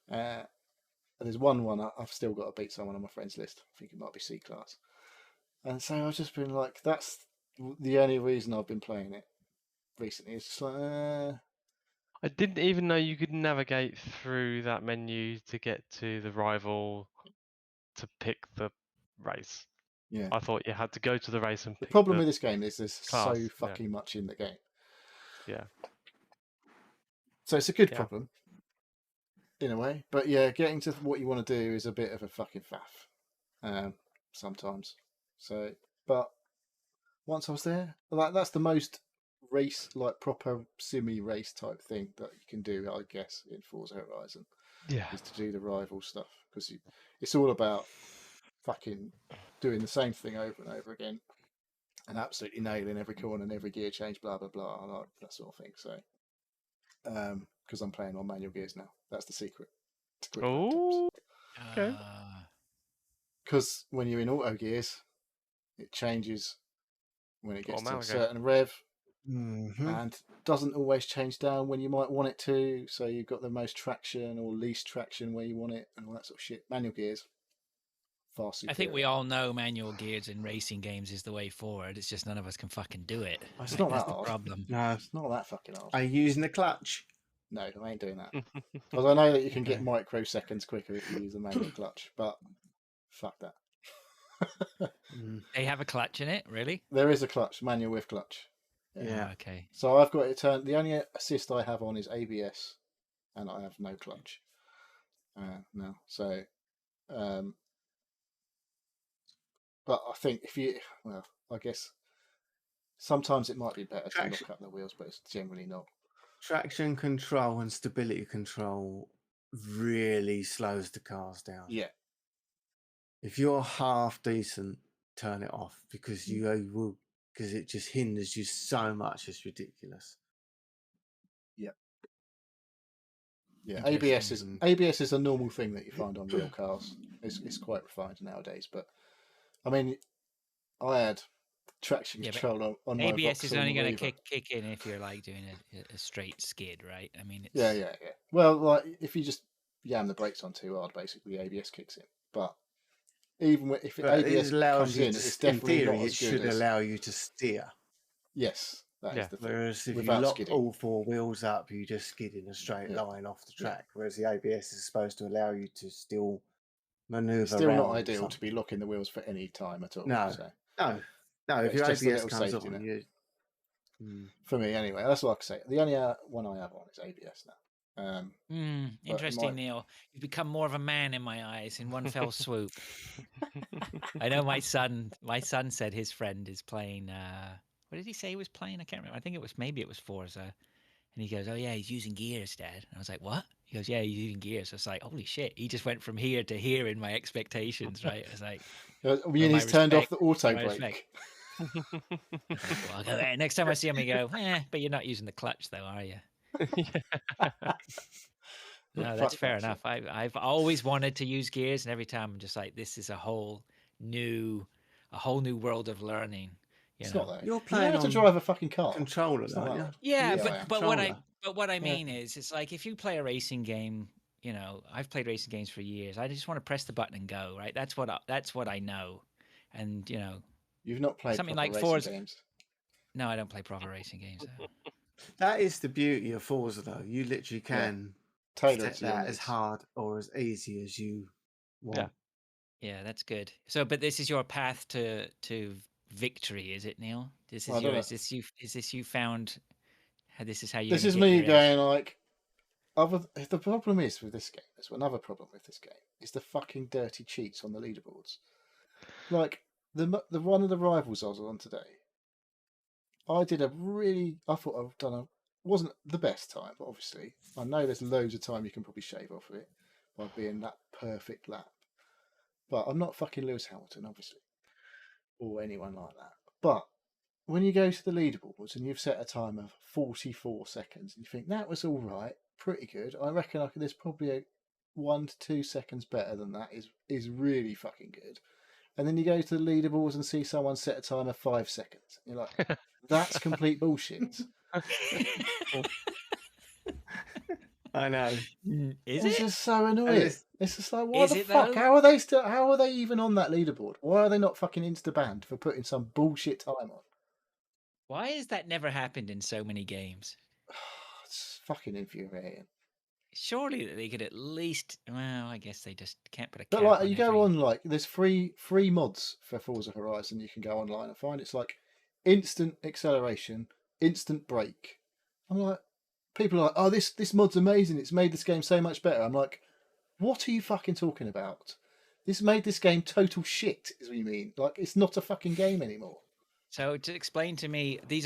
And there's one I've still got to beat someone on my friends list. I think it might be C class. And so I've just been like, that's the only reason I've been playing it recently. It's just like, I didn't even know you could navigate through that menu to get to the rival to pick the race. Yeah. I thought you had to go to the race and pick the problem with this game is there's class, so fucking much in the game. Yeah. So it's a good problem in a way, but yeah, getting to what you want to do is a bit of a fucking faff sometimes. So, but once I was there, that's the most race, like proper simi race type thing that you can do, I guess, in Forza Horizon. Yeah. Is to do the rival stuff, because it's all about fucking doing the same thing over and over again and absolutely nailing every corner and every gear change, blah blah blah, like that sort of thing. So because I'm playing on manual gears now, that's the secret. Oh, okay. Because when you're in auto gears, it changes when it gets to a certain rev, and doesn't always change down when you might want it to. So you've got the most traction or least traction where you want it, and all that sort of shit. Manual gears, far superior. I think we all know manual gears in racing games is the way forward. It's just none of us can fucking do it. It's not That's that hard. the problem. No, it's not that fucking hard. Are you using the clutch? No, I ain't doing that. Because I know that you can get microseconds quicker if you use a manual clutch, but fuck that. They have a clutch in it, really? There is a clutch, manual with clutch. Yeah. Oh, okay. So I've got it turned. The only assist I have on is ABS, and I have no clutch now. So, but I think I guess sometimes it might be better to lock up the wheels, but it's generally not. Traction control and stability control really slows the cars down. Yeah. If you're half decent, turn it off because because it just hinders you so much. It's ridiculous. Yeah. Yeah. ABS is a normal thing that you find on real cars. It's quite refined nowadays, but I mean, I had traction control on my ABS is only going to kick in if you're like doing a straight skid, right? I mean, it's... yeah. Well, like if you just yam the brakes on too hard, basically ABS kicks in. But even if ABS comes in, it's definitely not as good. It should allow you to steer. Yes, That is the thing. Whereas if you Without lock skidding. all four wheels up, you just skid in a straight line off the track. Whereas the ABS is supposed to allow you to still manoeuvre Still around. not ideal to be locking the wheels for any time at all. No. So. No. If it's your just a ABS little comes safety on, net. you. For me, anyway, that's what I can say. The only one I have on is ABS now. Interesting, Neil. You've become more of a man in my eyes in one fell swoop. I know my son said his friend is playing. What did he say he was playing? I can't remember. I think maybe it was Forza. And he goes, "Oh yeah, he's using gears, Dad." And I was like, "What?" He goes, "Yeah, he's using gears." I was like, "Holy shit!" He just went from here to here in my expectations, right? I was like, he's turned off the auto brake. Well, I'll go there. Next time I see him, I go, but you're not using the clutch, though, are you? No, that's fair enough. I've always wanted to use gears, and every time I'm just like, this is a whole new world of learning. It's not that. You're playing how to drive a fucking car. Controller, aren't you? Yeah, but what I mean is, it's like if you play a racing game, I've played racing games for years. I just want to press the button and go, right? That's what I know, and you've not played something like like Forza games. No, I don't play proper racing games. That is the beauty of Forza, though. You literally can set that as hard or as easy as you want. Yeah, that's good. So, but this is your path to victory, is it, Neil? Is this you found? This is how you. This is me going like. The problem is with this game. There's another problem with this game. Is the fucking dirty cheats on the leaderboards. Like the one of the rivals I was on today. I thought I've done wasn't the best time, but obviously I know there's loads of time you can probably shave off of it by being that perfect lap. But I'm not fucking Lewis Hamilton, obviously, or anyone like that. But when you go to the leaderboards and you've set a time of 44 seconds and you think that was all right, pretty good, I reckon there's probably 1 to 2 seconds better than that is really fucking good. And then you go to the leaderboards and see someone set a time of 5 seconds. You're like, that's complete bullshit. I know. It's just so annoying. It's just like, what the fuck? How are they even on that leaderboard? Why are they not fucking insta-banned for putting some bullshit time on? Why has that never happened in so many games? It's fucking infuriating. Surely they could at least. Well, I guess they just can't put a. But like, you go on there's free mods for Forza Horizon. You can go online and find it's like instant acceleration, instant brake. I'm like, people are like, oh, this mod's amazing. It's made this game so much better. I'm like, what are you fucking talking about? This made this game total shit. Is what you mean? Like, it's not a fucking game anymore. So to explain to me, these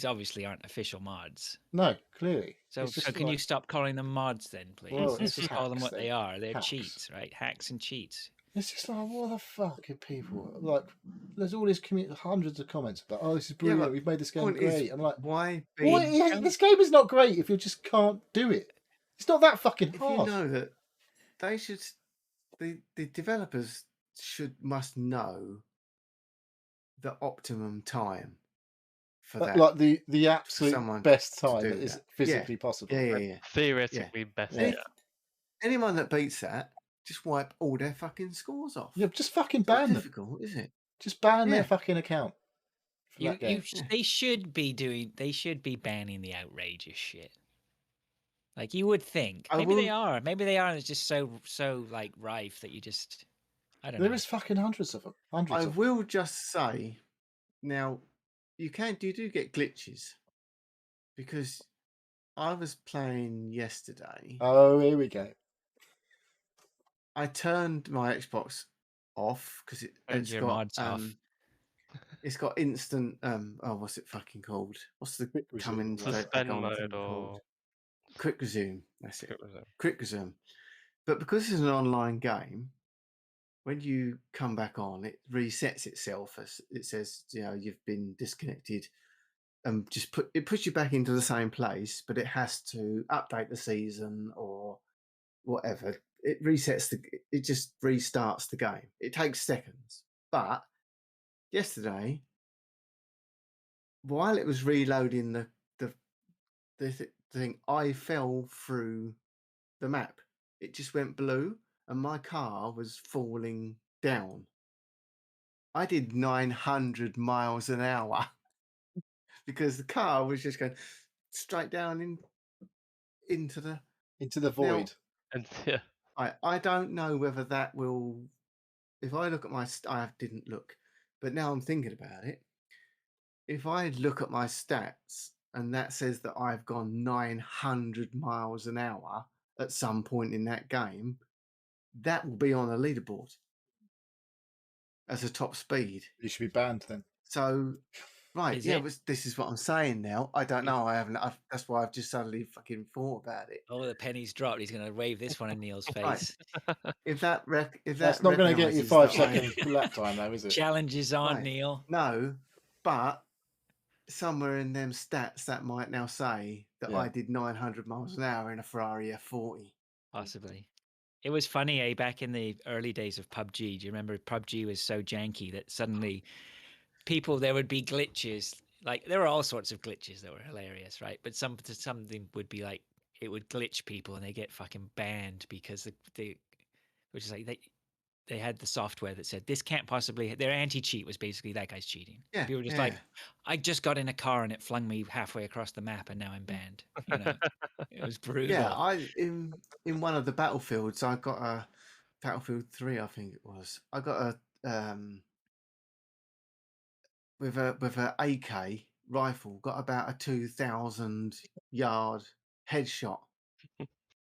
obviously aren't official mods. No, clearly. So can you stop calling them mods then, please? Well, Let's just call them what they are. They're cheats, right? Hacks and cheats. It's just like, what the fuck are people like? There's all these hundreds of comments about, oh, this is brilliant. We've made this game great. I'm like, why? This game is not great if you just can't do it. It's not that fucking hard. You know that they should. The developers must know the optimum time for that. Like the absolute best time that is physically possible. Yeah. Theoretically best. Anyone that beats that, just wipe all their fucking scores off. Yeah, just fucking ban them. Difficult, is it? Just ban their fucking account. They should be banning the outrageous shit. Like you would think. Maybe they are. Maybe they are. And it's just so like rife that you just. I don't know. There is fucking hundreds of them. I will just say, now, you do get glitches, because I was playing yesterday. Oh, here we go. I turned my Xbox off because it's got mods off. It's got instant. What's it fucking called? What's the coming suspend mode or quick resume? That's it. Quick resume. But because it's an online game, when you come back on, it resets itself. As it says, you've been disconnected, and it puts you back into the same place, but it has to update the season or whatever. It resets it just restarts the game. It takes seconds. But yesterday, while it was reloading the thing, I fell through the map. It just went blue, and my car was falling down. I did 900 miles an hour because the car was just going straight down into the void. And yeah, I don't know whether that will. If I look at I didn't look, but now I'm thinking about it. If I look at my stats and that says that I've gone 900 miles an hour at some point in that game, that will be on a leaderboard as a top speed. You should be banned then. So, right, Is yeah, it? this is what I'm saying now. I don't know. I haven't. That's why I've just suddenly fucking thought about it. Oh, the penny's dropped. He's going to wave this one in Neil's Right. face. If that That's not going to get you recognises 5 that I- second lap time, though, is it? Challenges on, Right. Neil. No, but somewhere in them stats that might now say that Yeah. I did 900 miles an hour in a Ferrari F40. Possibly. It was funny, back in the early days of PUBG. Do you remember PUBG was so janky that suddenly there would be glitches. Like, there were all sorts of glitches that were hilarious, right? But something would be like, it would glitch people and they get fucking banned because which is like they had the software that said this can't possibly. Their anti-cheat was basically that guy's cheating. Yeah, People were just yeah. like, I just got in a car and it flung me halfway across the map and now I'm banned. You know, it was brutal. Yeah, in one of the battlefields, I got a Battlefield 3, I think it was. I got a with a AK rifle, got about a 2,000 yard headshot.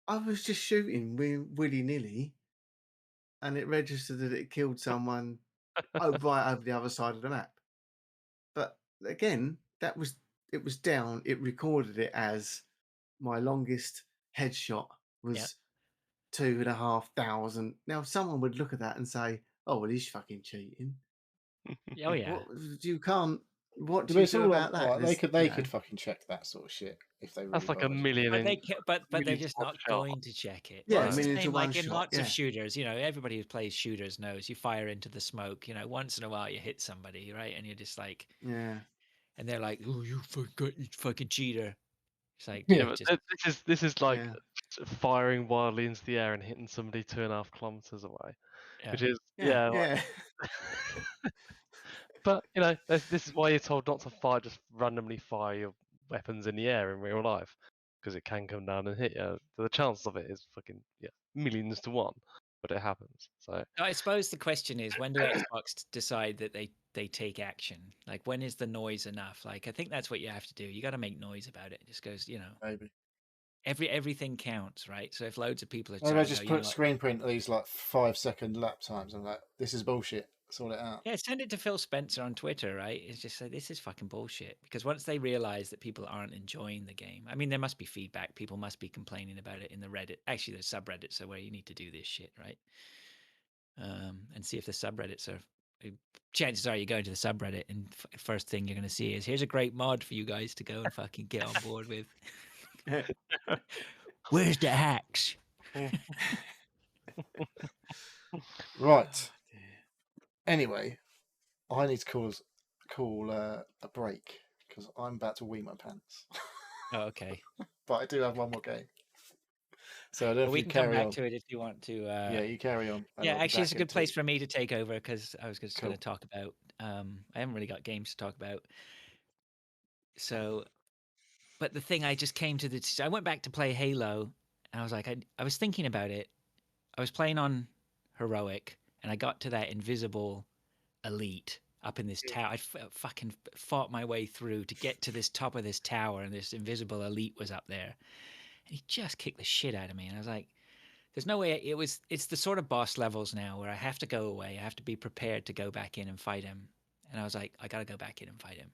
I was just shooting willy nilly, and it registered that it killed someone right over the other side of the map. But again, it was down. It recorded it as my longest headshot was 2,500. Now, someone would look at that and say, "Oh, well, he's fucking cheating." Oh yeah. You can't. What do But you it's do all about that? like, they There's, could fucking check that sort of shit if they really that's like a bothered. million. But they're million just one not shot. going to check it. Yeah, Well, it's I mean, the it's a same, like one in shot, lots yeah. of shooters. You know, everybody who plays shooters knows you fire into the smoke. You know, once in a while you hit somebody, right? And you're just like, Yeah. and they're like, "Oh, you fucking cheater." It's like, Yeah, just but this is like Yeah. firing wildly into the air and hitting somebody 2.5 kilometers away, which is Yeah. like- but you know, this is why you're told not to just randomly fire your weapons in the air in real life, because it can come down and hit you. The chance of it is fucking millions to one, but it happens. So I suppose the question is, when do Xbox decide that they take action? Like, when is the noise enough? Like, I think that's what you have to do. You got to make noise about it. It just goes, you know, Maybe. everything counts, right? So if loads of people are Maybe I saying, just "Oh, you put know what?" screen print these like 5 second lap times. I'm like, this is bullshit. Sort it out. Yeah, send it to Phil Spencer on Twitter, right? It's just like, this is fucking bullshit. Because once they realize that people aren't enjoying the game, I mean, there must be feedback. People must be complaining about it in the Reddit. Actually, there's subreddits where you need to do this shit, right? And see if the subreddits are. Chances are you go into the subreddit and first thing you're going to see is, here's a great mod for you guys to go and fucking get on board with. Where's the hacks? Right. Anyway, I need to call a break because I'm about to wee my pants. Oh, okay. But I do have one more game. So I don't know Well, if we you can come carry back on. to it if you want to. Yeah, you carry on. and Yeah, I'll be actually, it's back a good in place two. for me to take over because I was just going Cool. to talk about. I haven't really got games to talk about. So, but the thing I just came to this. I went back to play Halo, and I was like, I was thinking about it. I was playing on heroic, and I got to that invisible elite up in this tower. I fucking fought my way through to get to this top of this tower, and this invisible elite was up there, and he just kicked the shit out of me. And I was like, there's no way. It's the sort of boss levels now where I have to go away. I have to be prepared to go back in and fight him. And I was like, I got to go back in and fight him.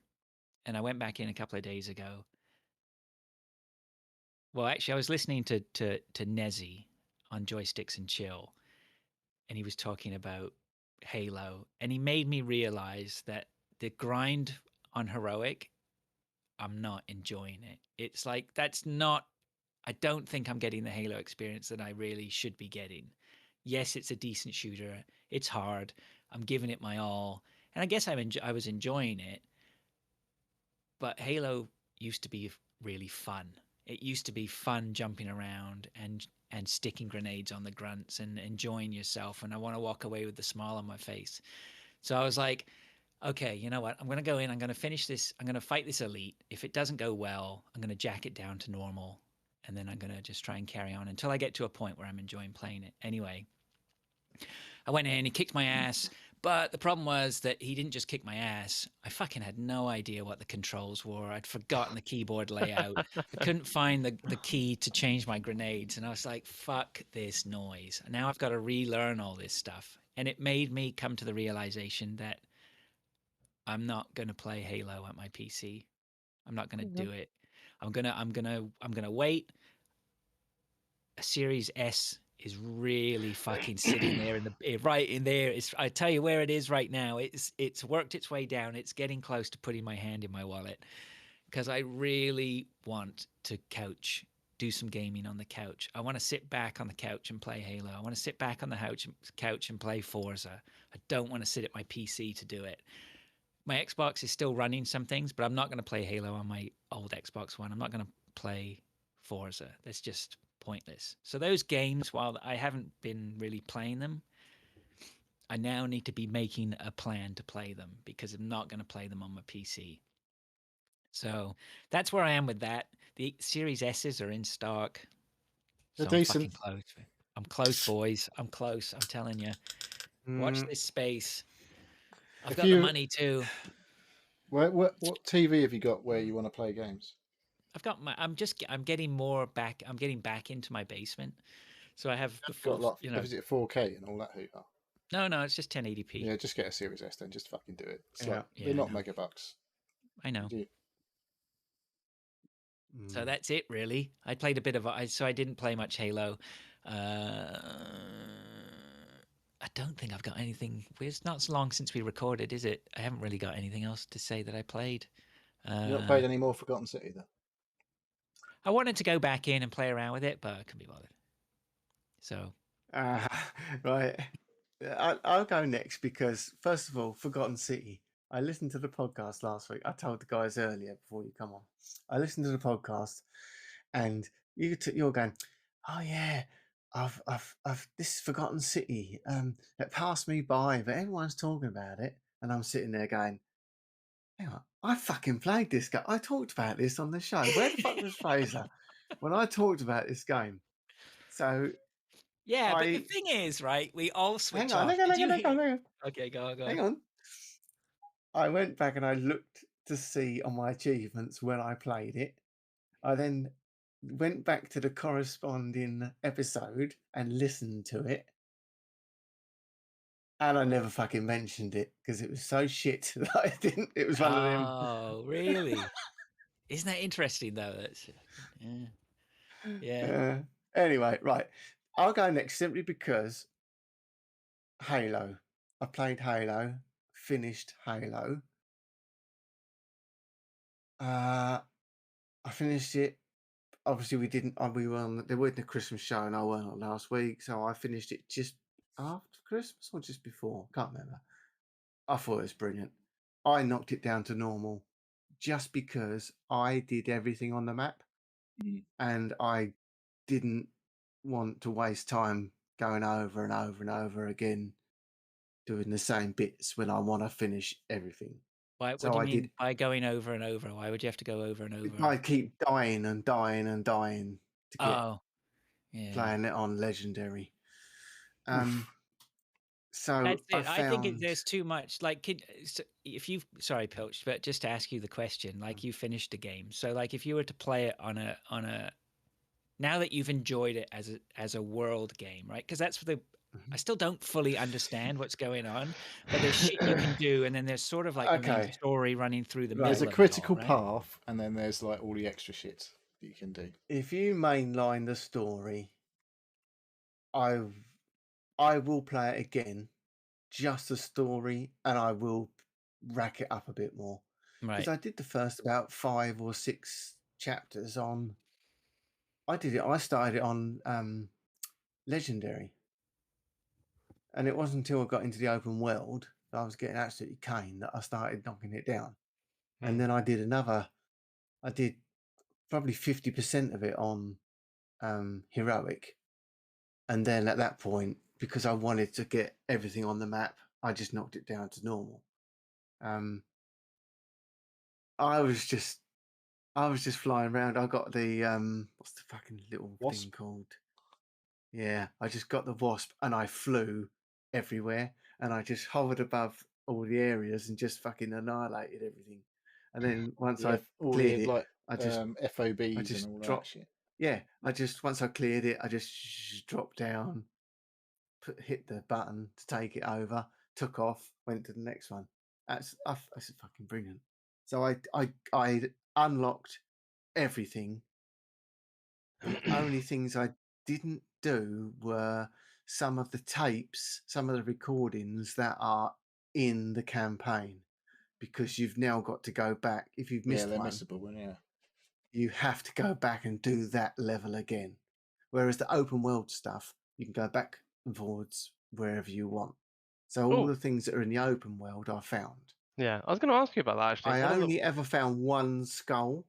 And I went back in a couple of days ago. Well, actually, I was listening to Nezzy on Joysticks and Chill, and he was talking about Halo, and he made me realize that the grind on heroic, I'm not enjoying it. It's like, that's not. I don't think I'm getting the Halo experience that I really should be getting. Yes, it's a decent shooter. It's hard. I'm giving it my all, and I guess I was enjoying it. But Halo used to be really fun. It used to be fun jumping around and sticking grenades on the grunts and enjoying yourself. And I want to walk away with a smile on my face. So I was like, okay, you know what? I'm going to go in. I'm going to finish this. I'm going to fight this elite. If it doesn't go well, I'm going to jack it down to normal. And then I'm going to just try and carry on until I get to a point where I'm enjoying playing it. Anyway, I went in, he kicked my ass. But the problem was that he didn't just kick my ass. I fucking had no idea what the controls were. I'd forgotten the keyboard layout. I couldn't find the key to change my grenades. And I was like, fuck this noise. Now I've got to relearn all this stuff. And it made me come to the realization that I'm not going to play Halo at my PC. I'm not going to do it. I'm going to wait. A Series S is really fucking sitting there right in there. I tell you where it is right now. It's worked its way down. It's getting close to putting my hand in my wallet because I really want to do some gaming on the couch. I want to sit back on the couch and play Halo. I want to sit back on the couch and play Forza. I don't want to sit at my PC to do it. My Xbox is still running some things, but I'm not going to play Halo on my old Xbox One. I'm not going to play Forza. That's just pointless. So those games, while I haven't been really playing them, I now need to be making a plan to play them because I'm not going to play them on my PC. So that's where I am with that. The Series S's are in stock. So They're I'm decent. fucking close. I'm close, boys. I'm close. I'm telling you. Watch this space. I've got the money too. What TV have you got where you want to play games? I'm getting back into my basement. So I have the full, Got is it 4K and all that hoot? No, it's just 1080p. Yeah, just get a Series S then. Just fucking do it. It's they're I not know. megabucks. I know. So that's it, really. I played a bit of so I didn't play much Halo. I don't think I've got anything. It's not so long since we recorded, is it? I haven't really got anything else to say that I played. You not played any more Forgotten City then? I wanted to go back in and play around with it, but I couldn't be bothered. So, right. I'll go next because, first of all, Forgotten City. I listened to the podcast last week. I told the guys earlier before you come on. I listened to the podcast, and you're going, "Oh yeah, I've this Forgotten City. It passed me by, but everyone's talking about it, and I'm sitting there going, hang on, I fucking played this game. I talked about this on the show. Where the fuck was Fraser when I talked about this game? So yeah, but the thing is, right? We all switch hang off. on. Okay, go on. Hang on. I went back and I looked to see on my achievements when I played it. I then went back to the corresponding episode and listened to it. And I never fucking mentioned it because it was so shit that I didn't. It was one of them. Oh, really? Isn't that interesting, though? That's, yeah. Anyway, right. I'll go next simply because Halo. I played Halo, finished Halo. I finished it. Obviously, we were on. There wasn't a Christmas show, and I weren't on last week, so I finished it just after Christmas or just before. Can't remember. I thought it was brilliant. I knocked it down to normal just because I did everything on the map, and I didn't want to waste time going over and over and over again, doing the same bits when I want to finish everything. What do you mean by going over and over? Why would you have to go over and over? I keep dying and dying and dying to get playing it on Legendary. So that's it. I think there's too much. Like, if you sorry, Pilch, but just to ask you the question, like you finished a game, so like if you were to play it on a now that you've enjoyed it as a world game, right? Because that's I still don't fully understand what's going on, but there's shit you can do, and then there's sort of like the main story running through the middle. There's a critical path, and then there's like all the extra shit that you can do. If you mainline the story, I will play it again, just the story, and I will rack it up a bit more. Because I did the first about 5 or 6 chapters on. I started it on Legendary. And it wasn't until I got into the open world that I was getting absolutely caned that I started knocking it down. And then I did probably 50% of it on Heroic. And then at that point, because I wanted to get everything on the map, I just knocked it down to normal. I was just flying around. I got the what's the fucking little Wasp? thing called? Yeah, I just got the Wasp and I flew everywhere and I just hovered above all the areas and just fucking annihilated everything. And then once I all cleared the it, like I just FOBs and all that dropped. shit. Yeah, once I cleared it, I just dropped down, hit the button to take it over, took off, went to the next one. That's fucking brilliant. So I unlocked everything. The only things I didn't do were some of the tapes, some of the recordings that are in the campaign, because you've now got to go back. If you've missed they're one, missable. Yeah, you have to go back and do that level again. Whereas the open world stuff, you can go back and forwards wherever you want. So all the things that are in the open world I found. Yeah, I was going to ask you about that actually. I only ever found one skull,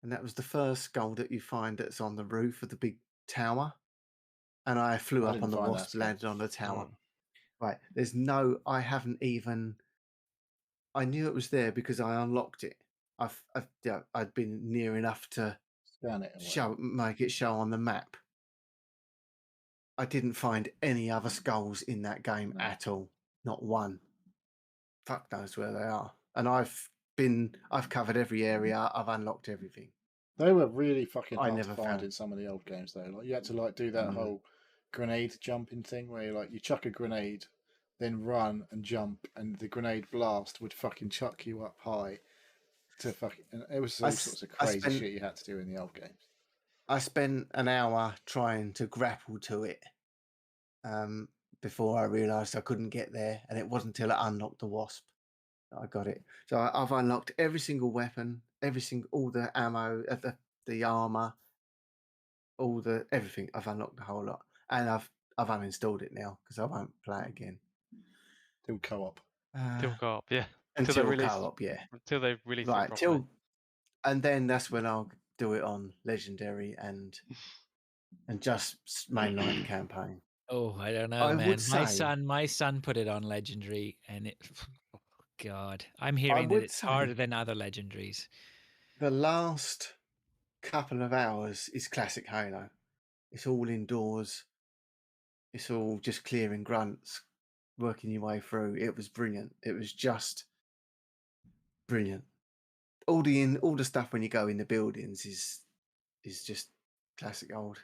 and that was the first skull that you find that's on the roof of the big tower. And I flew up on the Wasp, landed on the tower. Right, I haven't even. I knew it was there because I unlocked it. I'd been near enough to scan it. Make it show on the map. I didn't find any other skulls in that game at all. Not one. Fuck knows where they are. And I've covered every area. I've unlocked everything. They were really fucking hard never to find found. in some of the old games though. Like you had to do that whole grenade jumping thing where you chuck a grenade, then run and jump, and the grenade blast would fucking chuck you up high to fucking. And it was all sorts of crazy shit you had to do in the old games. I spent an hour trying to grapple to it before I realised I couldn't get there, and it wasn't until I unlocked the Wasp that I got it. So I've unlocked every single weapon, all the ammo, the armour, everything. I've unlocked the whole lot, and I've uninstalled it now because I won't play it again. Till co-op. Till co-op, yeah. Until co-op, yeah. Until they release it properly. And then that's when I'll do it on Legendary and just mainline the campaign. Oh, I don't know, man. My son put it on Legendary, and it. Oh, God, I'm hearing that it's harder than other Legendaries. The last couple of hours is classic Halo. It's all indoors. It's all just clearing grunts, working your way through. It was brilliant. It was just brilliant. All the stuff when you go in the buildings is just classic old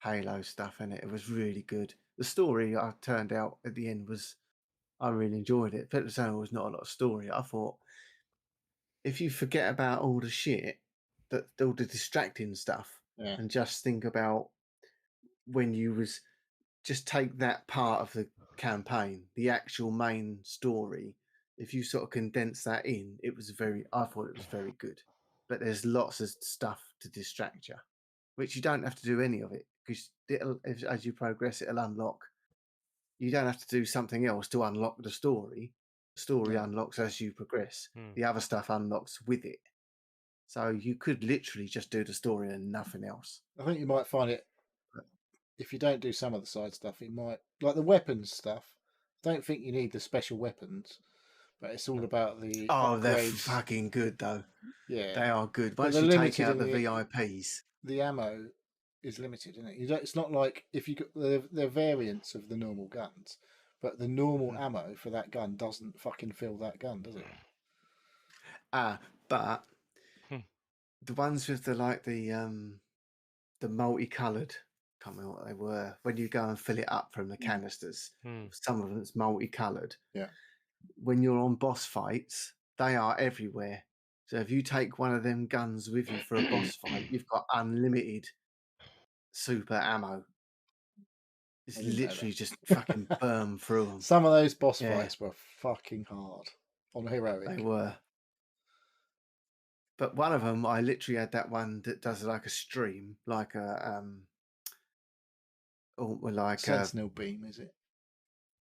Halo stuff, and it was really good. The story I turned out at the end I really enjoyed it. But there was not a lot of story. I thought if you forget about all the shit, all the distracting stuff, and just think about when you was just take that part of the campaign, the actual main story. If you sort of condense that in, I thought it was very good. But there's lots of stuff to distract you, which you don't have to do any of it because as you progress, it'll unlock. You don't have to do something else to unlock the story. The story unlocks as you progress. The other stuff unlocks with it. So you could literally just do the story and nothing else. I think you might find it, if you don't do some of the side stuff, it might, like the weapons stuff, I don't think you need the special weapons, but it's all about the upgrades. They're fucking good though. Yeah. They are good. Once you take out the VIPs. The ammo is limited, isn't it? It's not like if you they're variants of the normal guns, but the normal ammo for that gun doesn't fucking fill that gun, does it? But the ones with the multicoloured, can't remember what they were. When you go and fill it up from the canisters, some of them it's multicoloured. Yeah. When you're on boss fights, they are everywhere. So if you take one of them guns with you for a boss fight, you've got unlimited super ammo. It's literally just fucking burn through them. Some of those boss fights were fucking hard on Heroic. They were. But one of them, I literally had that one that does like a stream, like a Sentinel beam, is it?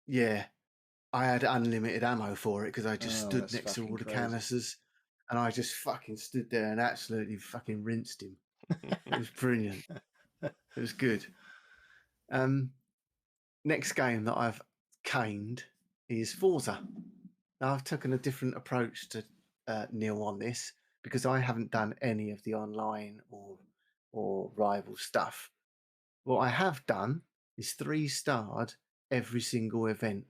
Yeah, I had unlimited ammo for it because I just stood next to all the canisters, and I just fucking stood there and absolutely fucking rinsed him. It was brilliant. It was good. Next game that I've caned is Forza. Now, I've taken a different approach to Neil on this because I haven't done any of the online or rival stuff. What I have done is 3-starred every single event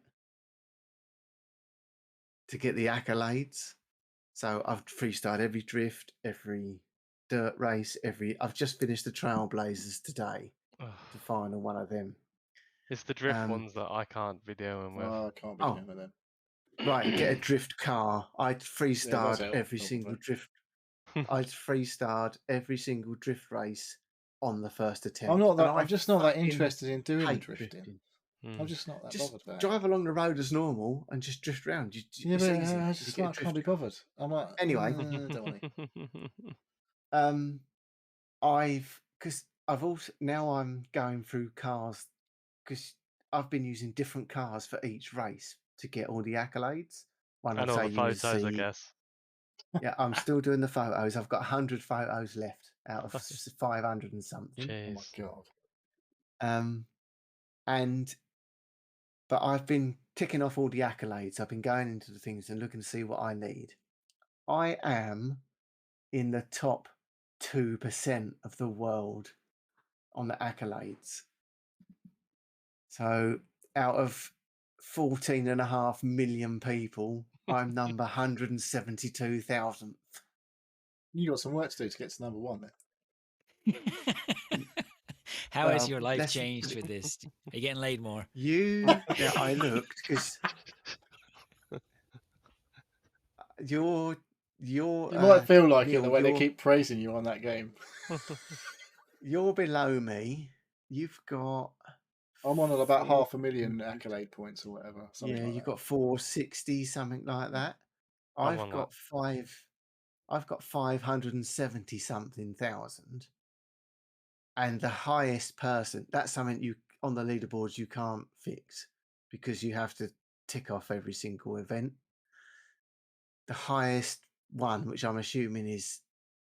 to get the accolades. So I've 3-starred every drift, every dirt race, I've just finished the Trailblazers today, the final one of them. It's the drift ones that I can't be dealing with. Oh, I can't be dealing with them. Right, get a drift car. I'd 3-starred help, every single drift. I'd 3-starred every single drift race on the first attempt. I'm just not that interested in doing the drifting. I'm just not that Just bothered about drive along the road as normal and just drift around. It's easy. I just can't be bothered. I'm like, anyway. Don't want to. Because I've also now I'm going through cars because I've been using different cars for each race to get all the accolades. And all the photos, I guess. Yeah, I'm still doing the photos. I've got 100 photos left out of 500 and something. Jeez. Oh my god. But I've been ticking off all the accolades. I've been going into the things and looking to see what I need. I am in the top 2% of the world on the accolades. So out of 14.5 million people, I'm number 172,000th. You got some work to do to get to number 1 then. How has your life changed with this? Are you getting laid more? I looked because you might feel like it the way they keep praising you on that game. You're below me. You've got. I'm on about 500,000 accolade points or whatever. Yeah, you've got 460, something like that. I've got 570 something thousand. And the highest person, that's something you on the leaderboards you can't fix because you have to tick off every single event. The highest one, which I'm assuming is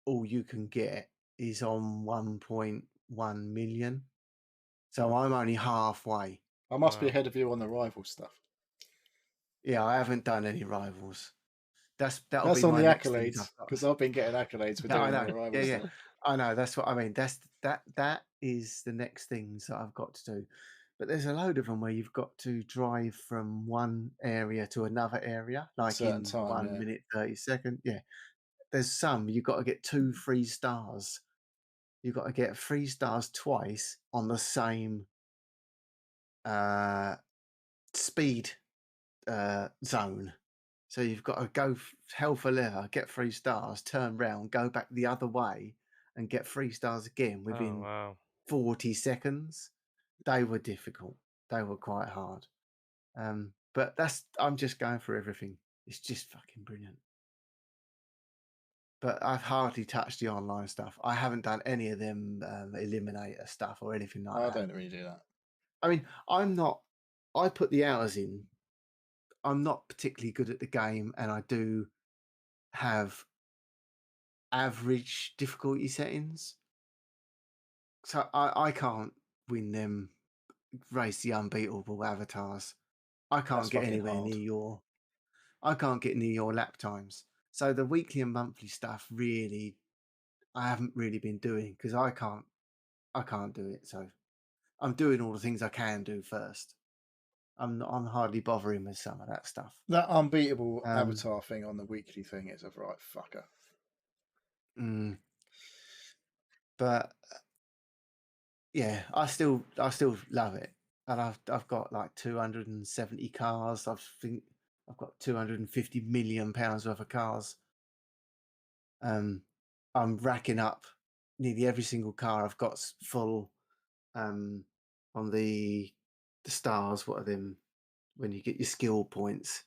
all you can get, is on 1.1 million. So I'm only halfway. I must be ahead of you on the rival stuff. Yeah, I haven't done any rivals. That's on the accolades because I've been getting accolades for doing the rival stuff. I know, that's what I mean. That is the next things that I've got to do. But there's a load of them where you've got to drive from one area to another area, like in 1 minute 30 seconds. Yeah, there's some you've got to get 2 3 stars. You've got to get 3 stars twice on the same speed zone. So you've got to go hell for leather, get 3 stars, turn round, go back the other way, and get 3 stars again within 40 seconds. They were difficult. They were quite hard. But I'm just going for everything. It's just fucking brilliant. But I've hardly touched the online stuff. I haven't done any of them eliminator stuff or anything like that. I don't really do that. I mean, I put the hours in. I'm not particularly good at the game, and I do have average difficulty settings. So I can't win them, race the unbeatable avatars. I can't get anywhere near your. I can't get near your lap times. So the weekly and monthly stuff really, I haven't really been doing because I can't do it. So I'm doing all the things I can do first. I'm hardly bothering with some of that stuff. That unbeatable avatar thing on the weekly thing is a right fucker. But yeah, I still love it, and I've got like 270 cars. I think I've got 250 million pounds worth of cars. I'm racking up nearly every single car I've got full. On the stars, what are them? When you get your skill points.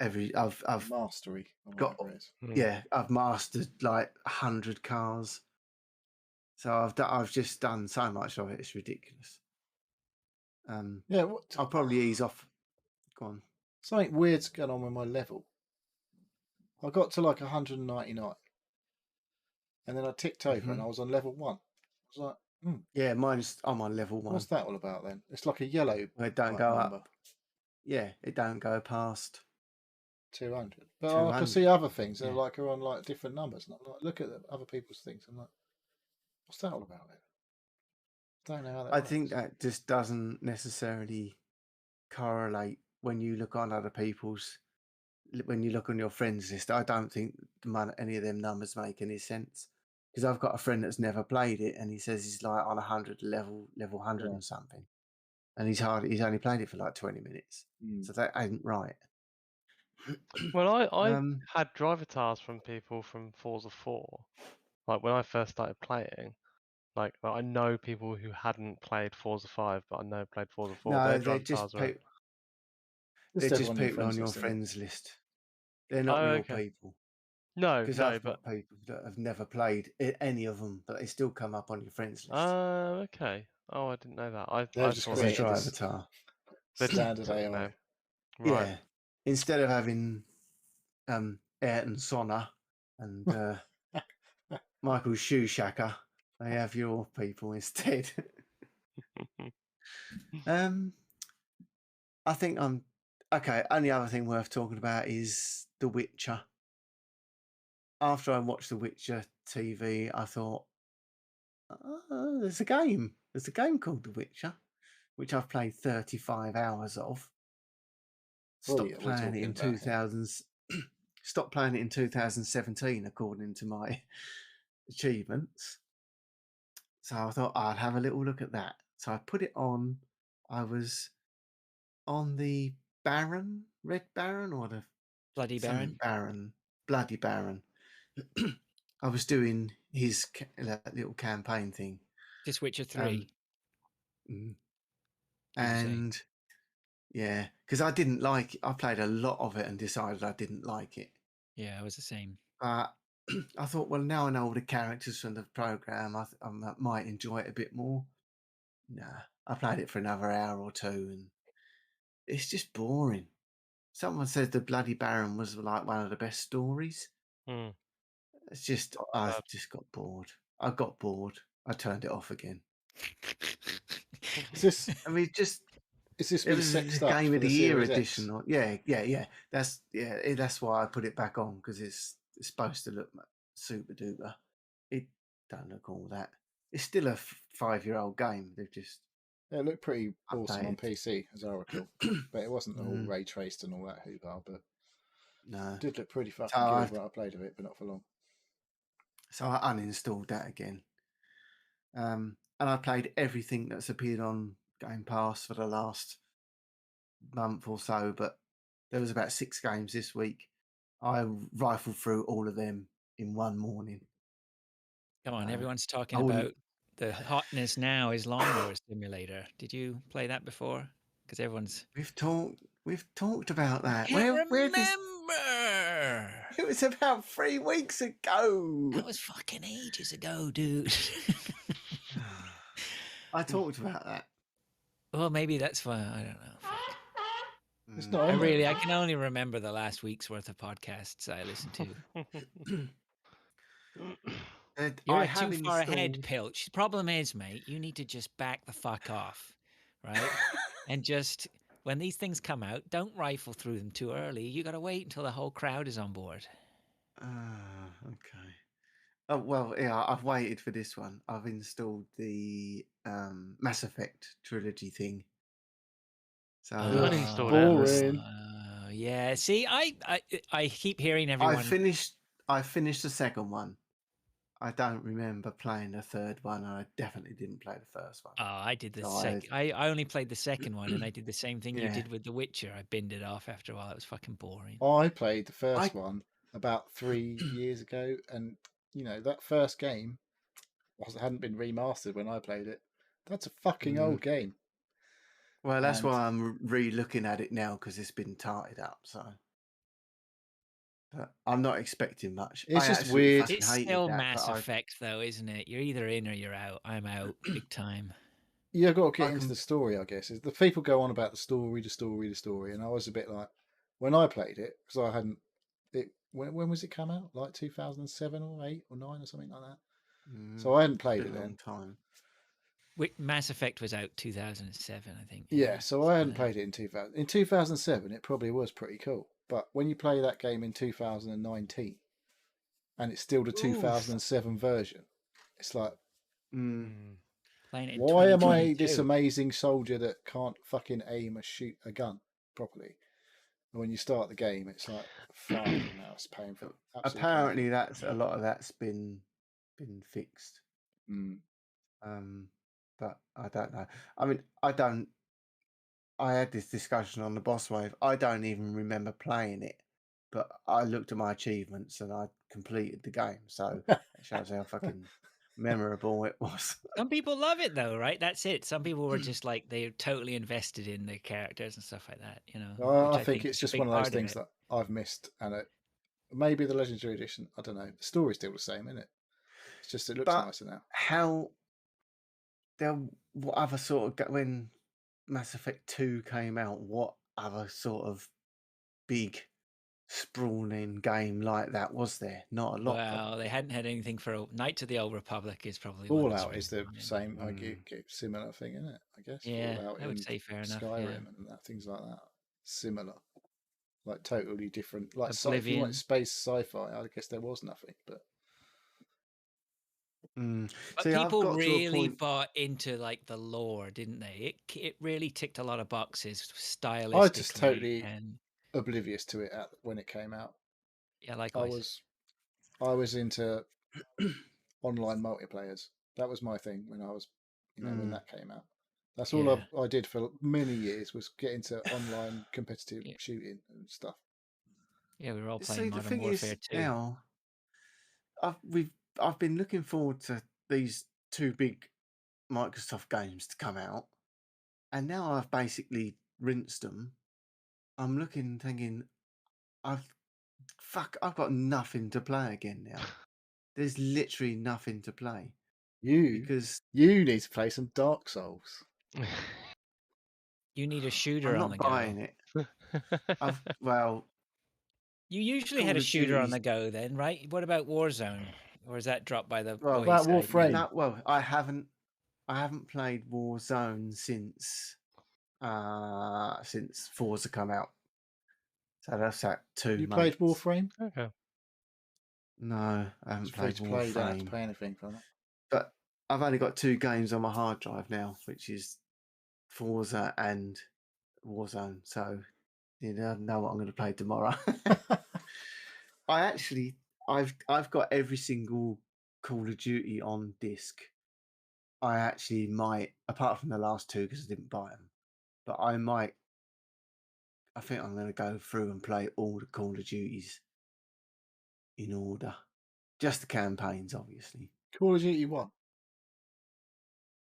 I've mastery got I've mastered like 100 cars. So I've just done so much of it. It's ridiculous. I'll probably ease off. Go on. Something weird's going on with my level. I got to like 199, and then I ticked over, and I was on level 1. I was like, yeah, I'm on level 1. What's that all about then? It's like a yellow. It don't go number. Up. Yeah, it don't go past 200. But I can 200. see other things that Yeah. are on like different numbers. And I'm like, look at other people's things. I'm like, what's that all about? I don't know how that I works. think that just doesn't necessarily correlate when you look on other people's. When you look on your friends list, I don't think any of them numbers make any sense. Because I've got a friend that's never played it, and he says he's like on 100 level 100 and something, and he's only played it for like 20 minutes. So that ain't right. Well, I had driver tasks from people from Forza 4. Like when I first started playing, like I know people who hadn't played Forza 5, but I know played Forza 4. No, Their they're driver just tasks were. they're just everyone people on your list, friends list. They're not Oh, real okay. people. No, Because no, I've but got people that have never played any of them, but they still come up on your friends list. oh, okay. Oh, I didn't know that. I just saw As a that. created driver this avatar. They're just standard putting AI. them. Right. Yeah. Instead of having Ayrton Senna and Michael Shoeshacker, they have your people instead. I think I'm okay. Only other thing worth talking about is The Witcher. After I watched The Witcher TV, I thought, there's a game. There's a game called The Witcher, which I've played 35 hours of. Stopped playing it in 2000s. Stopped playing it in 2017, according to my achievements. So I thought I'd have a little look at that. So I put it on. I was on the Baron, Red Baron, or the Bloody something Baron. Baron, Bloody Baron. I was doing his little campaign thing. Just Witcher 3. And yeah, because I didn't like it. I played a lot of it and decided I didn't like it. Yeah, it was the same. I thought, well, now I know all the characters from the program, I might enjoy it a bit more. Nah, I played it for another hour or two, and it's just boring. Someone said the Bloody Baron was like one of the best stories. It's just, I just got bored. I got bored. I turned it off again. Is this? I mean, just Is this it was a Game of the Year edition. Yeah. That's why I put it back on, because it's supposed to look super duper. It don't look all that. It's still a 5-year-old game. They've just it looked pretty awesome on updated. PC, as I recall, but it wasn't all ray traced and all that hoo-ha. But no, it did look pretty fucking good when I played of it, but not for long. So I uninstalled that again. And I played everything that's appeared on Game Pass for the last month or so, but there was about 6 games this week. I rifled through all of them in one morning. Come on, everyone's talking about the hotness now is Lawnmower Simulator. Did you play that before? Because everyone's we've talked about that. Can't remember. It was about 3 weeks ago. That was fucking ages ago, dude. I talked about that. Well, maybe that's why. I don't know. Fuck. It's not. I can only remember the last week's worth of podcasts I listened to. You're too far ahead, Pilch. The problem is, mate, you need to just back the fuck off, right? And just, when these things come out, don't rifle through them too early. You got to wait until the whole crowd is on board. Okay. Oh, well, yeah, I've waited for this one. I've installed the Mass Effect trilogy thing. So boring. Yeah, see, I keep hearing everyone. I finished the second one. I don't remember playing the third one, and I definitely didn't play the first one. Oh, I did the second. I only played the second one, and I did the same thing you did with The Witcher. I binned it off after a while. It was fucking boring. I played the first one about 3 years ago, and that first game hadn't been remastered when I played it. That's a fucking old game. Well, that's why I'm re-looking at it now, because it's been tarted up. So but I'm not expecting much. It's just weird. It's still Mass Effect, though, isn't it? You're either in or you're out. I'm out big time. Yeah, I've got to get into the story, I guess. The people go on about the story, and I was a bit like, when I played it, because I hadn't. When was it come out? Like 2007 or 8 or 9 or something like that. So I hadn't played it then. Time. Mass Effect was out 2007, I think. Yeah, so I hadn't played it in 2000. In 2007, it probably was pretty cool. But when you play that game in 2019, and it's still the 2007 version, it's like, Playing it in why am I this 2022? amazing soldier that can't fucking aim or shoot a gun properly? And when you start the game, it's like, fucking hell, it's painful. Absolutely Apparently, painful. that's a lot of that's been fixed. Mm. But I don't know. I mean, I had this discussion on the boss wave. I don't even remember playing it, but I looked at my achievements and I completed the game. So it shows how fucking memorable it was. Some people love it though, right? That's it. Some people were just like they're totally invested in the characters and stuff like that, you know. Well, Which I think it's is a just big one of those part things that I've missed, and maybe the Legendary Edition. I don't know. The story's still the same, isn't it? It's just it looks nicer now. What other sort of when Mass Effect 2 came out? What other sort of big sprawling game like that was there? Not a lot. Well, they hadn't had anything for Knights of the Old Republic is probably Fallout is the same, similar thing, isn't it? I guess. Yeah, Fallout I would say fair enough. Skyrim and things like that, similar, like totally different. Like Oblivion. if you want space sci-fi, I guess there was nothing, but. But See, people really bought into like the lore, didn't they? It really ticked a lot of boxes stylistically. I was just totally oblivious to it when it came out. Yeah, likewise. I was into online multiplayers. That was my thing when I was, when that came out. That's all I did for many years was get into online competitive shooting and stuff. Yeah, we were all playing Modern Warfare 2. Now, I've been looking forward to these two big Microsoft games to come out, and now I've basically rinsed them. I'm thinking, I've got nothing to play again now. There's literally nothing to play. Because you need to play some Dark Souls. You need a shooter I'm on not the go. buying it. You usually had a shooter on the go then, right? What about Warzone? Or is that dropped by the about Warframe? No, I haven't played Warzone since Forza come out. So that's at 2 months. You played Warframe? Okay. No, I haven't played Warframe. You don't have to pay anything for that. But I've only got 2 games on my hard drive now, which is Forza and Warzone. So you know what I'm going to play tomorrow. I've got every single Call of Duty on disc. I actually might, apart from the last 2 because I didn't buy them, but I think I'm going to go through and play all the Call of Duties in order. Just the campaigns, obviously. Call of Duty 1?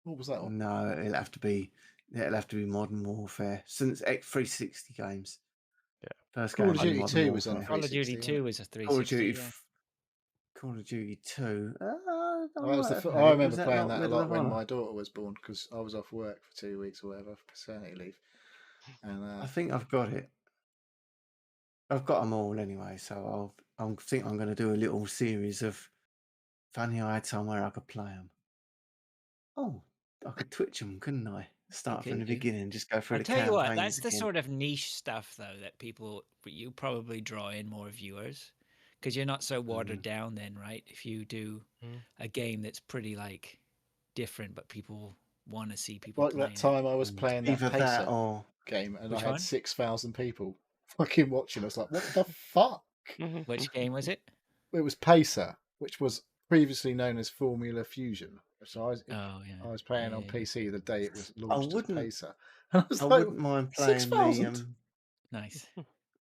What was that on? No, it'll have to be Modern Warfare. Since X360 games. Yeah. First Call of Duty 2 was on 360. Call of Duty 2 was a 360. Call of Duty 2. I remember playing that a lot when my daughter was born because I was off work for 2 weeks or whatever, paternity leave. And I think I've got it. I've got them all anyway, so I think I'm going to do a little series of. If only I had somewhere I could play them. Oh, I could Twitch them, couldn't I? Start from the beginning, just go through the campaigns. I'll tell you what, that's the sort of niche stuff though that you probably draw in more viewers because you're not so watered down then, right? If you do a game that's pretty like different, but people want to see people playing that time I was playing that Pacer game and I had 6,000 people fucking watching. I was like, what the fuck? Which game was it? It was Pacer, which was previously known as Formula Fusion. So I was playing on PC the day it was launched as Pacer. And I wouldn't mind playing 6,000. Nice.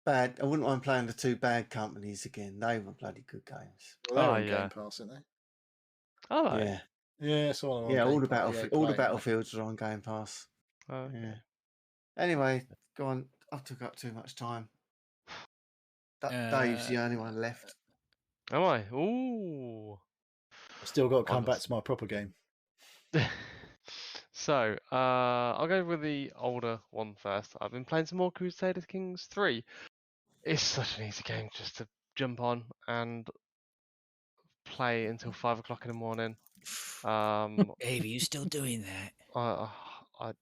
I wouldn't mind playing the 2 bad companies again. They were bloody good games. Well, they're on Game Pass, aren't they? Oh, yeah. Yeah, it's all on all the Battlefields are on Game Pass. Oh, okay. Yeah. Anyway, go on. I've took up too much time. Dave's the only one left. Am I? Ooh. I've still got to come back to my proper game. So, I'll go with the older one first. I've been playing some more Crusader Kings 3. It's such an easy game just to jump on and play until 5 o'clock in the morning. Dave, are you still doing that?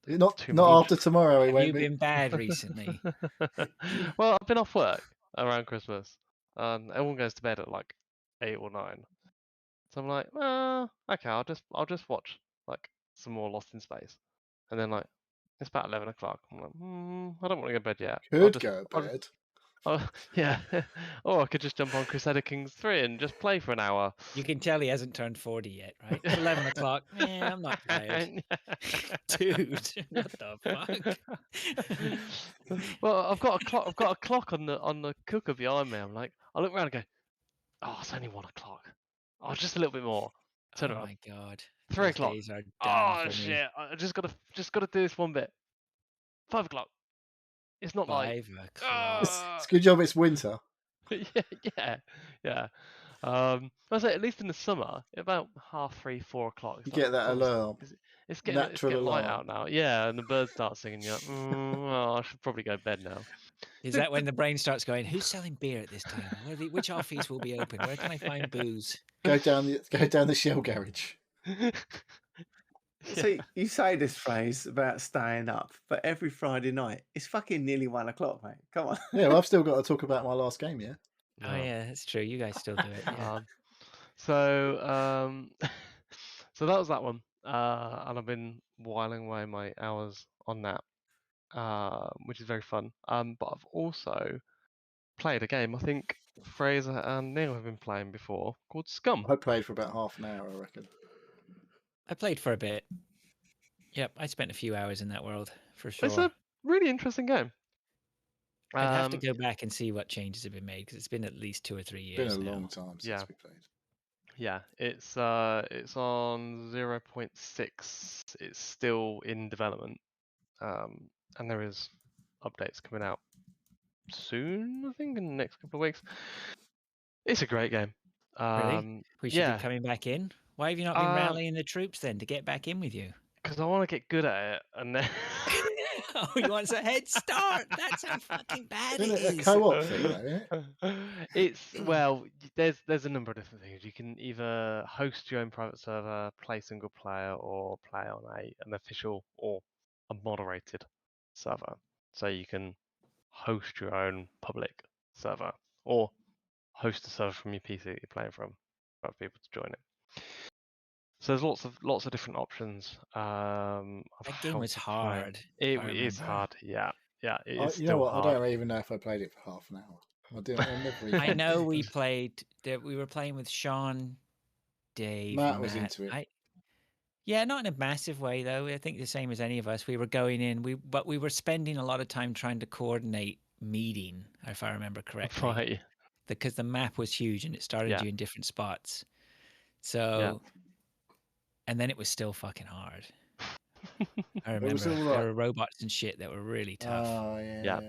Not after tomorrow. Have you been bad recently? Well, I've been off work, around Christmas. Everyone goes to bed at like 8 or 9. So I'm like, okay, I'll just watch like some more Lost in Space, and then like it's about 11 o'clock. I'm like, I don't want to go to bed yet. Could go to bed. Yeah, or I could just jump on Crusader Kings 3 and just play for an hour. You can tell he hasn't turned 40 yet, right? It's 11 o'clock. I'm not tired. Dude, what the fuck? Well, I've got a clock. I've got a clock on the cooker behind me. I'm like, I look around and go, oh, it's only 1 o'clock. Oh, just a little bit more. Turn Oh around. my god. 3 Those o'clock. days are done Oh for me. shit! I just gotta do this one bit. 5 o'clock. It's not like 5 o'clock. It's a good job it's winter. yeah. I say at least in the summer, about 3:30, 4 o'clock. You get that alarm. It's Natural getting light alarm. out now. Yeah, and the birds start singing. You're like, well, I should probably go to bed now. Is that when the brain starts going, who's selling beer at this time? Which office will be open? Where can I find booze? Go down the Shell garage. See, you say this phrase about staying up, but every Friday night, it's fucking nearly 1 o'clock, mate. Come on. Yeah, well, I've still got to talk about my last game, yeah? Oh yeah, that's true. You guys still do it. Yeah. So so that was that one. And I've been whiling away my hours on that, which is very fun. But I've also played a game I think Fraser and Neil have been playing before called Scum. I played for about half an hour, I reckon. I played for a bit. Yep, I spent a few hours in that world for sure. It's a really interesting game. I'd have to go back and see what changes have been made because it's been at least 2 or 3 years. It's been a now. long time since we played. Yeah, it's on 0.6. It's still in development, and there is updates coming out soon. I think in the next couple of weeks. It's a great game. Really? We should be coming back in. Why have you not been rallying the troops then to get back in with you? Because I want to get good at it, and then oh, you want a head start? That's how fucking bad it is. A co-op thing, though, yeah? It's there's a number of different things. You can either host your own private server, play single player, or play on an official or a moderated server. So you can host your own public server, or host a server from your PC that you're playing from for other people to join it. So there's lots of different options. That game was hard. It is hard. Yeah. It is you know what? hard. I don't even know if I played it for half an hour. I know we played. We were playing with Sean, Dave. Matt was into it. Yeah, not in a massive way though. I think the same as any of us. We were going in. But we were spending a lot of time trying to coordinate meeting, if I remember correctly. Right. Because the map was huge and it started you in different spots. So. And then it was still fucking hard. I remember there were robots and shit that were really tough. Oh yeah.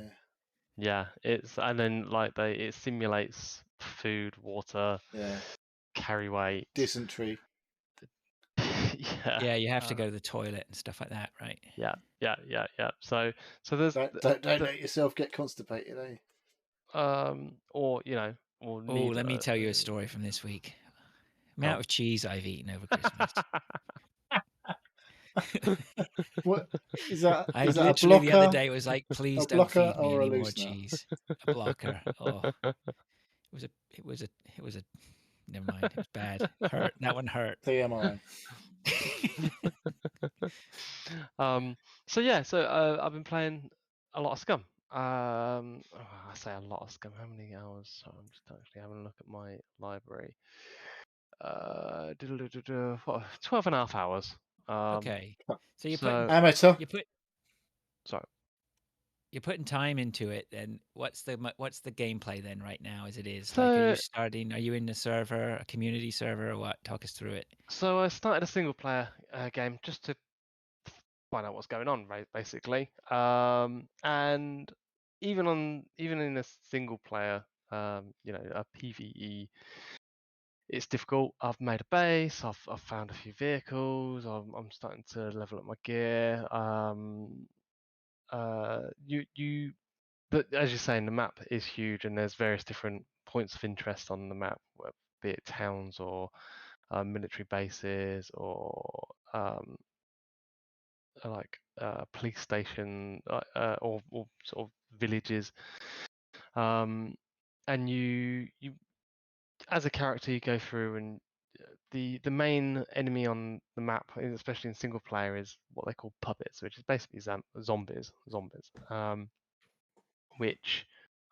Yeah. It's and then like it simulates food, water, carry weight, dysentery. Yeah, you have to go to the toilet and stuff like that, right? Yeah. So there's don't let yourself get constipated, eh? Or you know, or let me tell you a story from this week. The amount of cheese I've eaten over Christmas. What is that? I literally the other day was like, please don't feed me any more cheese. A blocker. Oh, it was a. Never mind. It was bad. Hurt. That one hurt. TMI. So I've been playing a lot of Scum. I say a lot of Scum. How many hours? So I'm just actually having a look at my library. 12 and a half hours. Okay. So you put amateur. You're putting time into it. Then what's the gameplay then right now as it is? So, like, are you starting? Are you in a server, a community server, or what? Talk us through it. So I started a single player game just to find out what's going on, basically. And even in a single player, a PvE. It's difficult. I've made a base. I've found a few vehicles. I'm starting to level up my gear. But as you're saying, the map is huge, and there's various different points of interest on the map, be it towns or military bases or police station or sort of villages. and you as a character, you go through, and the main enemy on the map, especially in single player, is what they call puppets, which is basically zombies. Which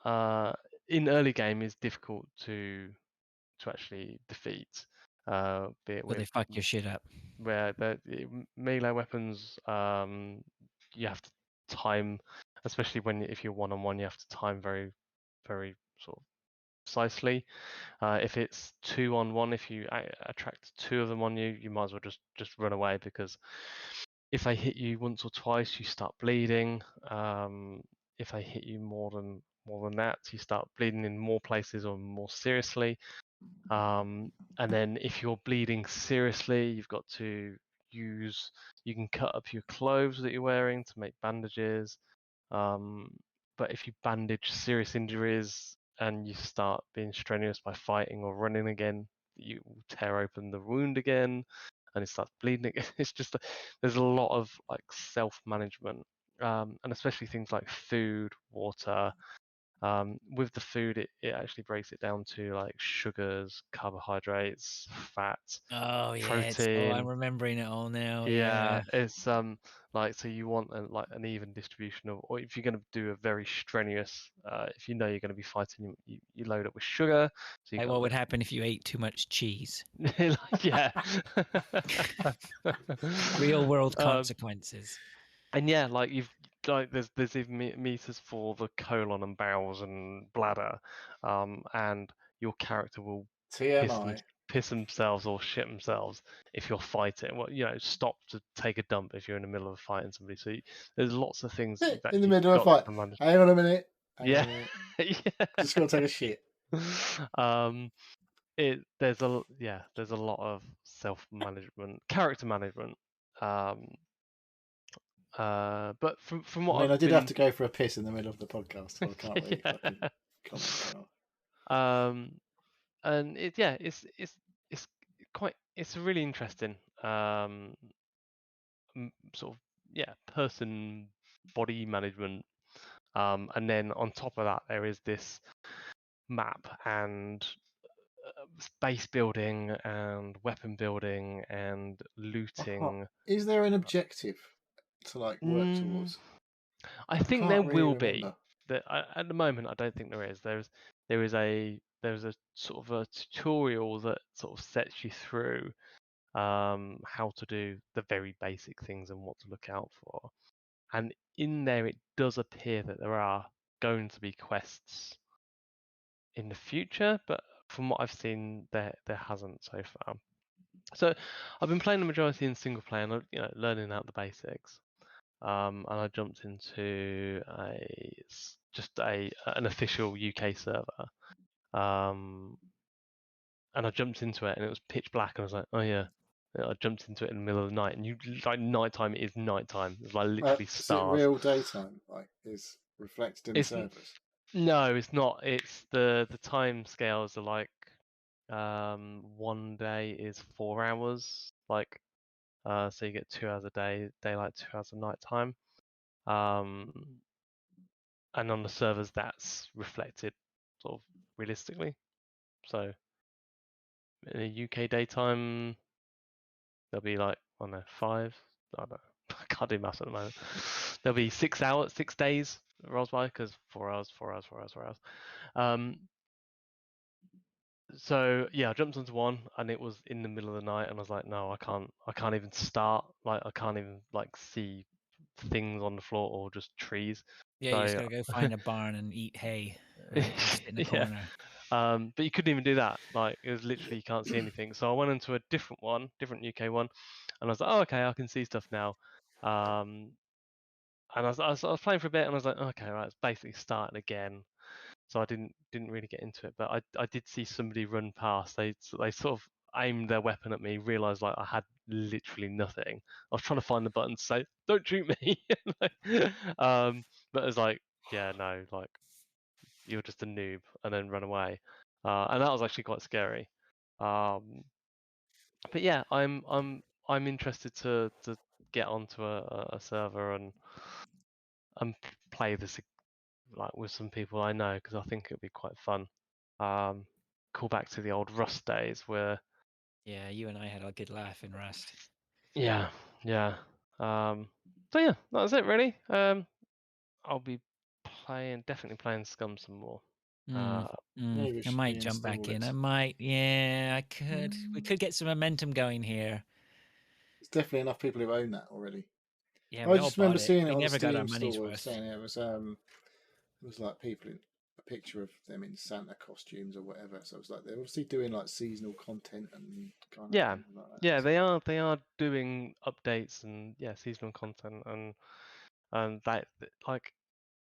in early game is difficult to actually defeat. Be it So they with fuck your shit up. where the melee weapons, you have to time, especially if you're one-on-one, you have to time very, very sort of precisely. If it's 2-on-1, if you attract two of them on you, you might as well just run away, because if they hit you once or twice, you start bleeding. If they hit you more than that, you start bleeding in more places or more seriously. And then if you're bleeding seriously, you've got to you can cut up your clothes that you're wearing to make bandages. But if you bandage serious injuries and you start being strenuous by fighting or running again, you tear open the wound again and it starts bleeding again. It's just, there's a lot of like self-management, and especially things like food, water. With the food, it actually breaks it down to like sugars, carbohydrates, fat, Oh yeah, protein. I'm remembering it all now. Yeah, it's like, so you want like an even distribution of, or if you're going to do a very strenuous, if you know you're going to be fighting, you load up with sugar. So you Like got what would happen if you ate too much cheese? yeah. Real world Um, consequences. and yeah, like there's even meters for the colon and bowels and bladder, and your character will TMI. piss themselves or shit themselves if you're fighting. Well, stop to take a dump if you're in the middle of fighting somebody. So there's lots of things that you've In the actually middle of a got fight. to manage. Hang on a minute. Yeah. Yeah. Just gotta take a shit. There's a lot of self-management, character management. But from what I mean, I I've did been, have to go for a piss in the middle of the podcast, so I can't really yeah. fucking comment on. And it's really interesting, sort of, person body management, and then on top of that there is this map and base building and weapon building and looting. Is there an objective to like work Mm, towards? I think there Can't really will be. remember. At the moment, I don't think there is. There's a sort of a tutorial that sort of sets you through how to do the very basic things and what to look out for. And in there, it does appear that there are going to be quests in the future, but from what I've seen, there hasn't so far. So I've been playing the majority in single player, and learning out the basics. And I jumped into an official UK server, and I jumped into it, and it was pitch black, and I was like, oh yeah. I jumped into it in the middle of the night, and nighttime is nighttime. It's like literally Is it stars. real daytime? Like is reflected in the servers? No, it's not. It's the time scales are like, one day is 4 hours, like, so you get 2 hours a day, daylight, 2 hours of nighttime. And on the servers that's reflected sort of realistically. So in a UK daytime, there'll be like, I don't know, 5. I don't know. I can't do maths at the moment. There'll be 6 days rolls by, because 4 hours, 4 hours, 4 hours, 4 hours. So yeah, I jumped onto one, and it was in the middle of the night, and I was like, no, I can't even start. Like, I can't even like see things on the floor or just trees. Yeah, So, you just gotta go find a barn and eat hay, right? And sit in the corner. But you couldn't even do that. Like, it was literally, you can't see anything. So I went into a different UK one, and I was like, oh, okay, I can see stuff now. And I was playing for a bit, and I was like, okay, right, it's basically starting again. So I didn't really get into it, but I did see somebody run past. They sort of aimed their weapon at me, realized like I had literally nothing. I was trying to find the button to say, don't shoot me. But it was like, yeah, no, like, you're just a noob, and then run away. And that was actually quite scary. But yeah, I'm interested to get onto a server and play this like with some people I know, because I think it'll be quite fun. Call back to the old Rust days where. Yeah, you and I had a good laugh in Rust. Yeah. So yeah, that was it really. I'll be definitely playing Scum some more. Maybe it I should might jump back reinstall in. it. I might. Yeah, I could. We could get some momentum going here. There's definitely enough people who own that already. Yeah, I we all just remember bought it. seeing it We on the never got our Steam money's store. worth. Saying it was like people in a picture of them in Santa costumes or whatever. So it was like they're obviously doing like seasonal content and kind of Yeah, thing like that. yeah, they are doing updates and seasonal content and that like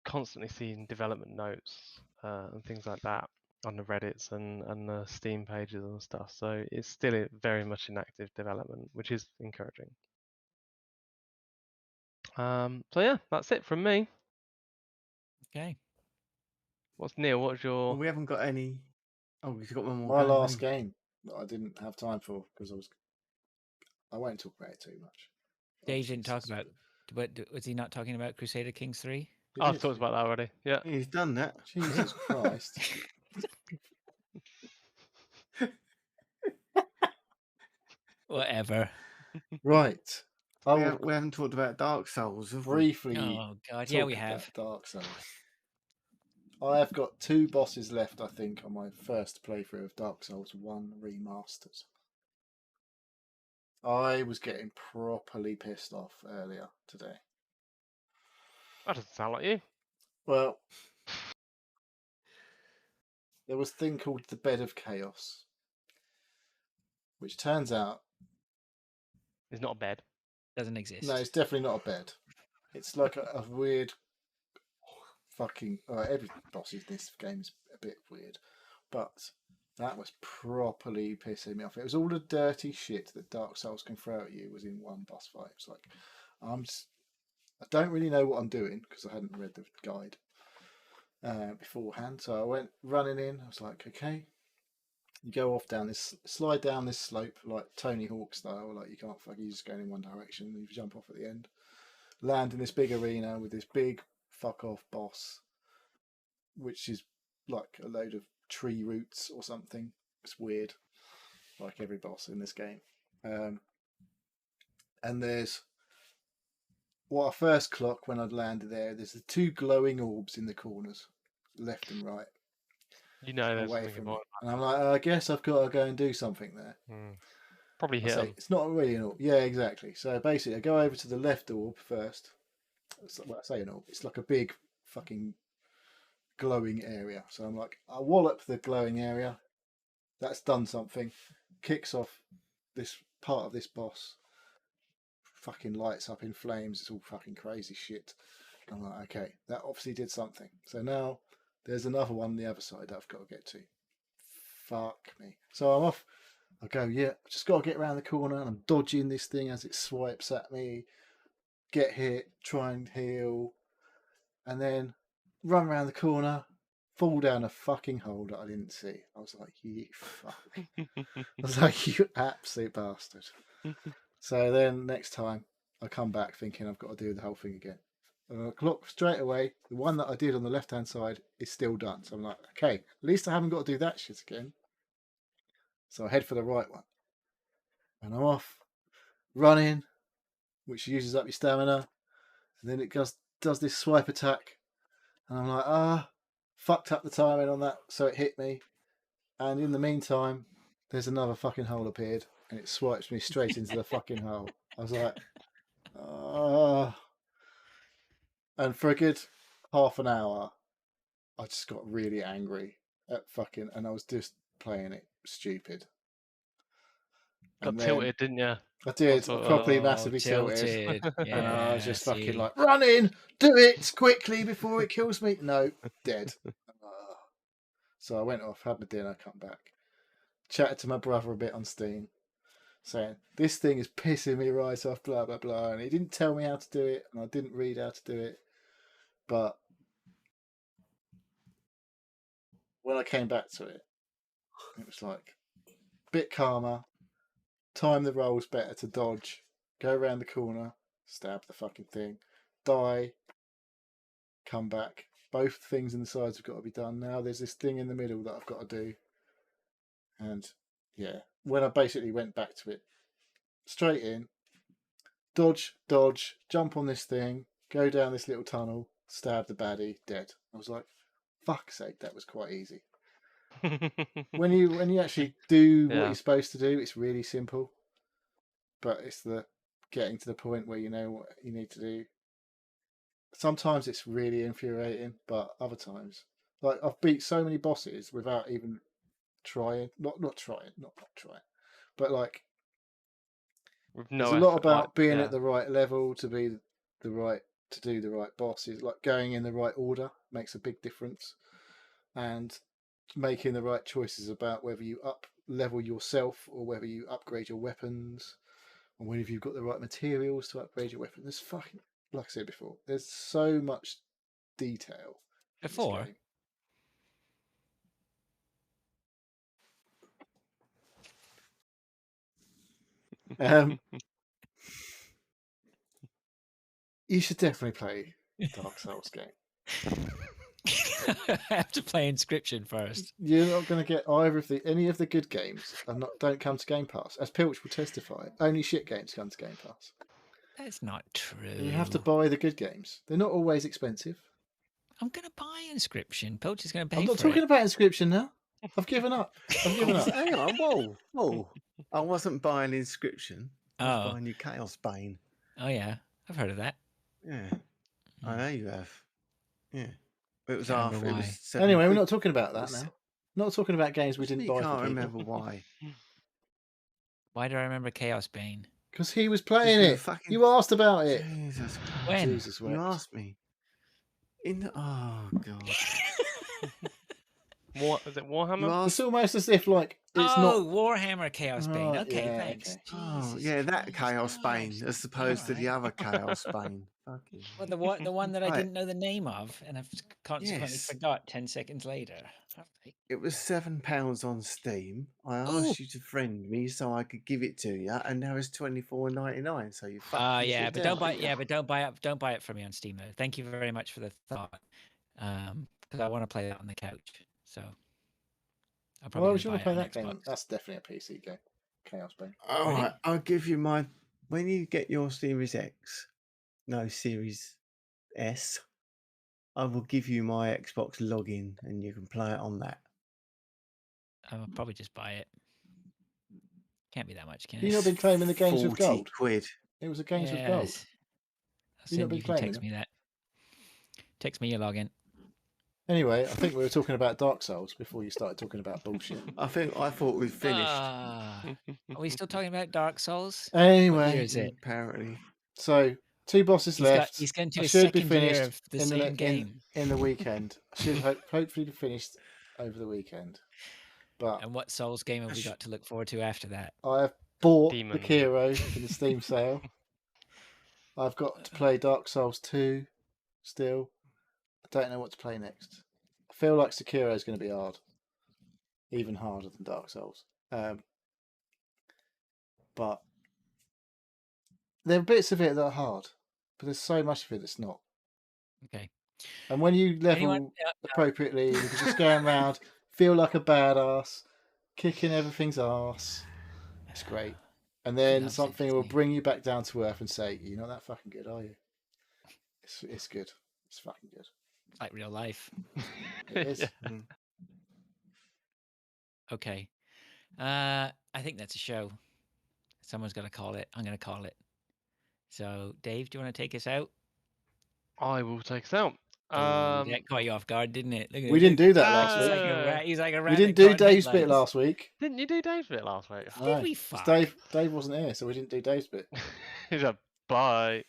constantly seeing development notes and things like that on the Reddits and the Steam pages and stuff. So it's still very much in active development, which is encouraging. So yeah, that's it from me. Okay. What's Neil? What's your? Well, we haven't got any. Oh, we've got one more. My game, last haven't game that I didn't have time for because I won't talk about it too much. Dave Obviously, didn't talk about. But was he not talking about Crusader Kings 3? Oh, I've talked about that already. Yeah. we? He's done that. Jesus Christ. Whatever. Right. I We will haven't talked about Dark Souls, have we? briefly Oh God, talk yeah, we about have. Dark Souls. I have got 2 bosses left, I think, on my first playthrough of Dark Souls 1 Remastered. I was getting properly pissed off earlier today. That doesn't sound like you. Well, there was a thing called the Bed of Chaos, which turns out It's not a bed. Doesn't exist. no, it's definitely not a bed. It's like a weird fucking. Every boss in this game is a bit weird, but that was properly pissing me off. It was all the dirty shit that Dark Souls can throw at you was in one boss fight. It's like I don't really know what I'm doing because I hadn't read the guide beforehand. So I went running in. I was like, okay, you go off slide down this slope like Tony Hawk style. Like you're just going in one direction and you jump off at the end. Land in this big arena with this big fuck off boss, which is like a load of tree roots or something. It's weird, like every boss in this game. And there's what I first clocked when I'd landed there. There's the 2 glowing orbs in the corners, left and right. You know, there's away something from me. about. And I'm like, I guess I've got to go and do something there. Probably hit them. It's not really an orb. Yeah, exactly. So basically, I go over to the left orb first. Well, I say an orb. It's like a big fucking glowing area. So I'm like, I wallop the glowing area. That's done something. Kicks off this part of this boss. Fucking lights up in flames. It's all fucking crazy shit. I'm like, okay, that obviously did something. So now there's another one on the other side that I've got to get to. Fuck me. So I'm off. I go, yeah, I just got to get around the corner and I'm dodging this thing as it swipes at me. Get hit, try and heal, and then run around the corner, fall down a fucking hole that I didn't see. I was like, you fuck. I was like, you absolute bastard. So then next time I come back thinking I've got to do the whole thing again. And I clock straight away, the one that I did on the left hand side is still done. So I'm like, okay, at least I haven't got to do that shit again. So I head for the right one. And I'm off running, which uses up your stamina. And then it does this swipe attack. And I'm like, fucked up the timing on that, so it hit me. And in the meantime, there's another fucking hole appeared, and it swipes me straight into the fucking hole. I was like, and for a good half an hour, I just got really angry at fucking, and I was just playing it stupid. Got tilted, didn't you? I did. I properly massively tilted. Yeah, and I was just fucking like, run in, do it quickly before it kills me. No, dead. So I went off, had my dinner, come back, chatted to my brother a bit on Steam, saying, this thing is pissing me right off, blah, blah, blah. And he didn't tell me how to do it, and I didn't read how to do it. But when I came back to it, it was like a bit calmer, time the rolls better to dodge, go around the corner, stab the fucking thing, die, come back, both things in the sides have got to be done. Now there's this thing in the middle that I've got to do. And yeah, when I basically went back to it, straight in, dodge, jump on this thing, go down this little tunnel, stab the baddie, dead. I was like, fuck's sake, that was quite easy. When you actually do what you're supposed to do, it's really simple. But it's the getting to the point where you know what you need to do. Sometimes it's really infuriating, but other times, like I've beat so many bosses without even trying. Not trying, but like there's a lot about being at the right level to be the right to do the right bosses. Like going in the right order makes a big difference, and making the right choices about whether you up level yourself or whether you upgrade your weapons, or whether you've got the right materials to upgrade your weapon. There's fucking, like I said before, there's so much detail in this game. You should definitely play Dark Souls game. I have to play Inscription first. You're not going to get any of the good games. Don't come to Game Pass, as Pilch will testify. Only shit games come to Game Pass. That's not true. You have to buy the good games. They're not always expensive. I'm going to buy Inscription. Pilch is going to pay. I'm not talking about Inscription now. I've given up. Hang on, whoa! I wasn't buying Inscription. I was buying your Chaos Bane. Oh yeah, I've heard of that. Yeah, I know you have. Yeah, it was after. It was anyway, we're not talking about that now. Not talking about games we didn't buy. I can't remember why. Why do I remember Chaos Bane? Because he was playing it. You asked about it. Jesus, when? Jesus, you asked me. Oh god. Is it Warhammer? It's almost as if like it's not Warhammer Chaos Bane. Okay, thanks. Okay. Oh yeah, that Chaos Bane as opposed to the other Chaos Bane. Well, the one that I didn't know the name of, and I've consequently forgot 10 seconds later. It was £7 on Steam. I asked you to friend me so I could give it to you, and now it's $24.99. So you yeah, but don't buy. Yeah, but don't buy it for me on Steam though. Thank you very much for the thought. Because I want to play that on the couch. So I'll probably. Why would you want to play that game? That's definitely a PC game. Chaos Bane. All right, I'll give you my. When you get your Series S, I will give you my Xbox login, and you can play it on that. I'll probably just buy it. Can't be that much, can it? You've not been claiming the games with gold. £40. It was a games with gold. You've not been claiming. Text me that. Text me your login. Anyway, I think we were talking about Dark Souls before you started talking about bullshit. I thought we'd finished. Are we still talking about Dark Souls? Anyway, what year is it? Apparently. So 2 bosses left. He's going to a second year of the same game in the weekend. I should hopefully be finished over the weekend. And what Souls game have we got to look forward to after that? I have bought the Hero in the Steam sale. I've got to play Dark Souls 2 still. I don't know what to play next. I feel like Sekiro is going to be hard. Even harder than Dark Souls. But there are bits of it that are hard. But there's so much of it that's not. Okay. And when you level appropriately, you can just go around, feel like a badass, kicking everything's ass. It's great. And then something will bring you back down to earth and say, "You're not that fucking good, are you?" It's good. It's fucking good. Like real life. It is. Okay. I think that's a show. Someone's got to call it. I'm going to call it. So, Dave, do you want to take us out? I will take us out. That caught you off guard, didn't it? We didn't do that last week. He's like a rat. We didn't do Dave's bit last week. Didn't you do Dave's bit last week? Did we? Fuck? Dave wasn't here, so we didn't do Dave's bit. He's like, bye.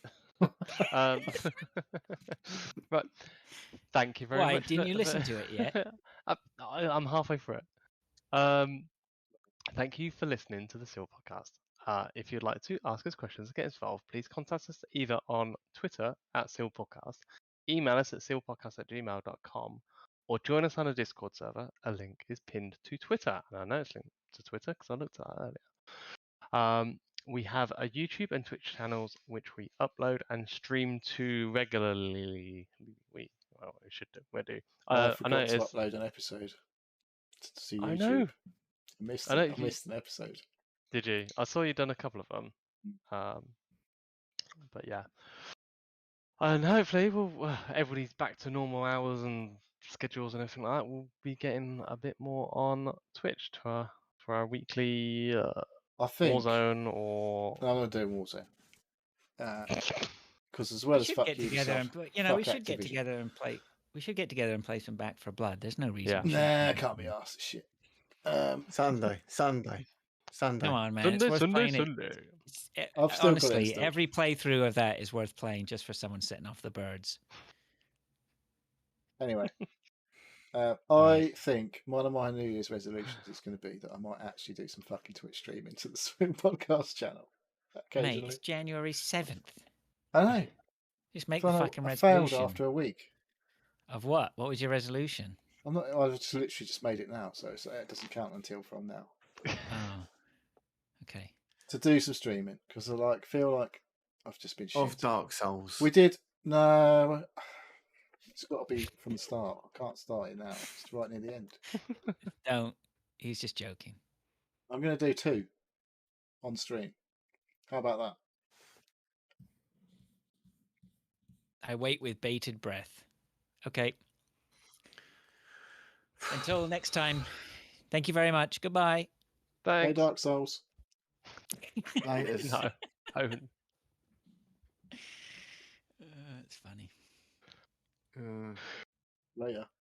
But thank you very much. Why didn't you listen to it yet? I'm halfway through it. Thank you for listening to the Seal Podcast. If you'd like to ask us questions and get involved, please contact us either on Twitter @SealPodcast, email us at sealpodcast@gmail.com, or join us on a Discord server. A link is pinned to Twitter, and I know it's linked to Twitter because I looked at that earlier. We have a YouTube and Twitch channels which we upload and stream to regularly. well, we should do. We'll do. I I forgot to noticed. upload an episode to YouTube. I know. I missed an episode. Did you? I saw you done a couple of them. But yeah. And hopefully, everybody's back to normal hours and schedules and everything like that. We'll be getting a bit more on Twitch for our weekly I think Warzone or. No, I'm going to do Warzone. Because as well as fuck get together Ubisoft, and we should Activision. get together and play. We should get together and play some Back for Blood. There's no reason. Yeah. Nah, can't be arsed. Shit. Sunday. Come on, man. It's worth playing it. I've still got it Honestly, installed. every playthrough of that is worth playing just for someone setting off the birds. Anyway, I think one of my New Year's resolutions is going to be that I might actually do some fucking Twitch streaming to the Swim Podcast channel. Occasionally. Mate, it's January 7th. I know. Just make the fucking I resolution. failed after a week. Of what? What was your resolution? I literally just made it now, so it doesn't count until from now. Oh, okay. To do some streaming because I feel like I've just been shit. Of Dark Souls. We did no. It's got to be from the start. I can't start it now. It's right near the end. Don't. He's just joking. I'm going to do 2 on stream. How about that? I wait with bated breath. Okay. Until next time. Thank you very much. Goodbye. Thanks. Hey, Dark Souls. Laters. No, I haven't. It's funny. Later.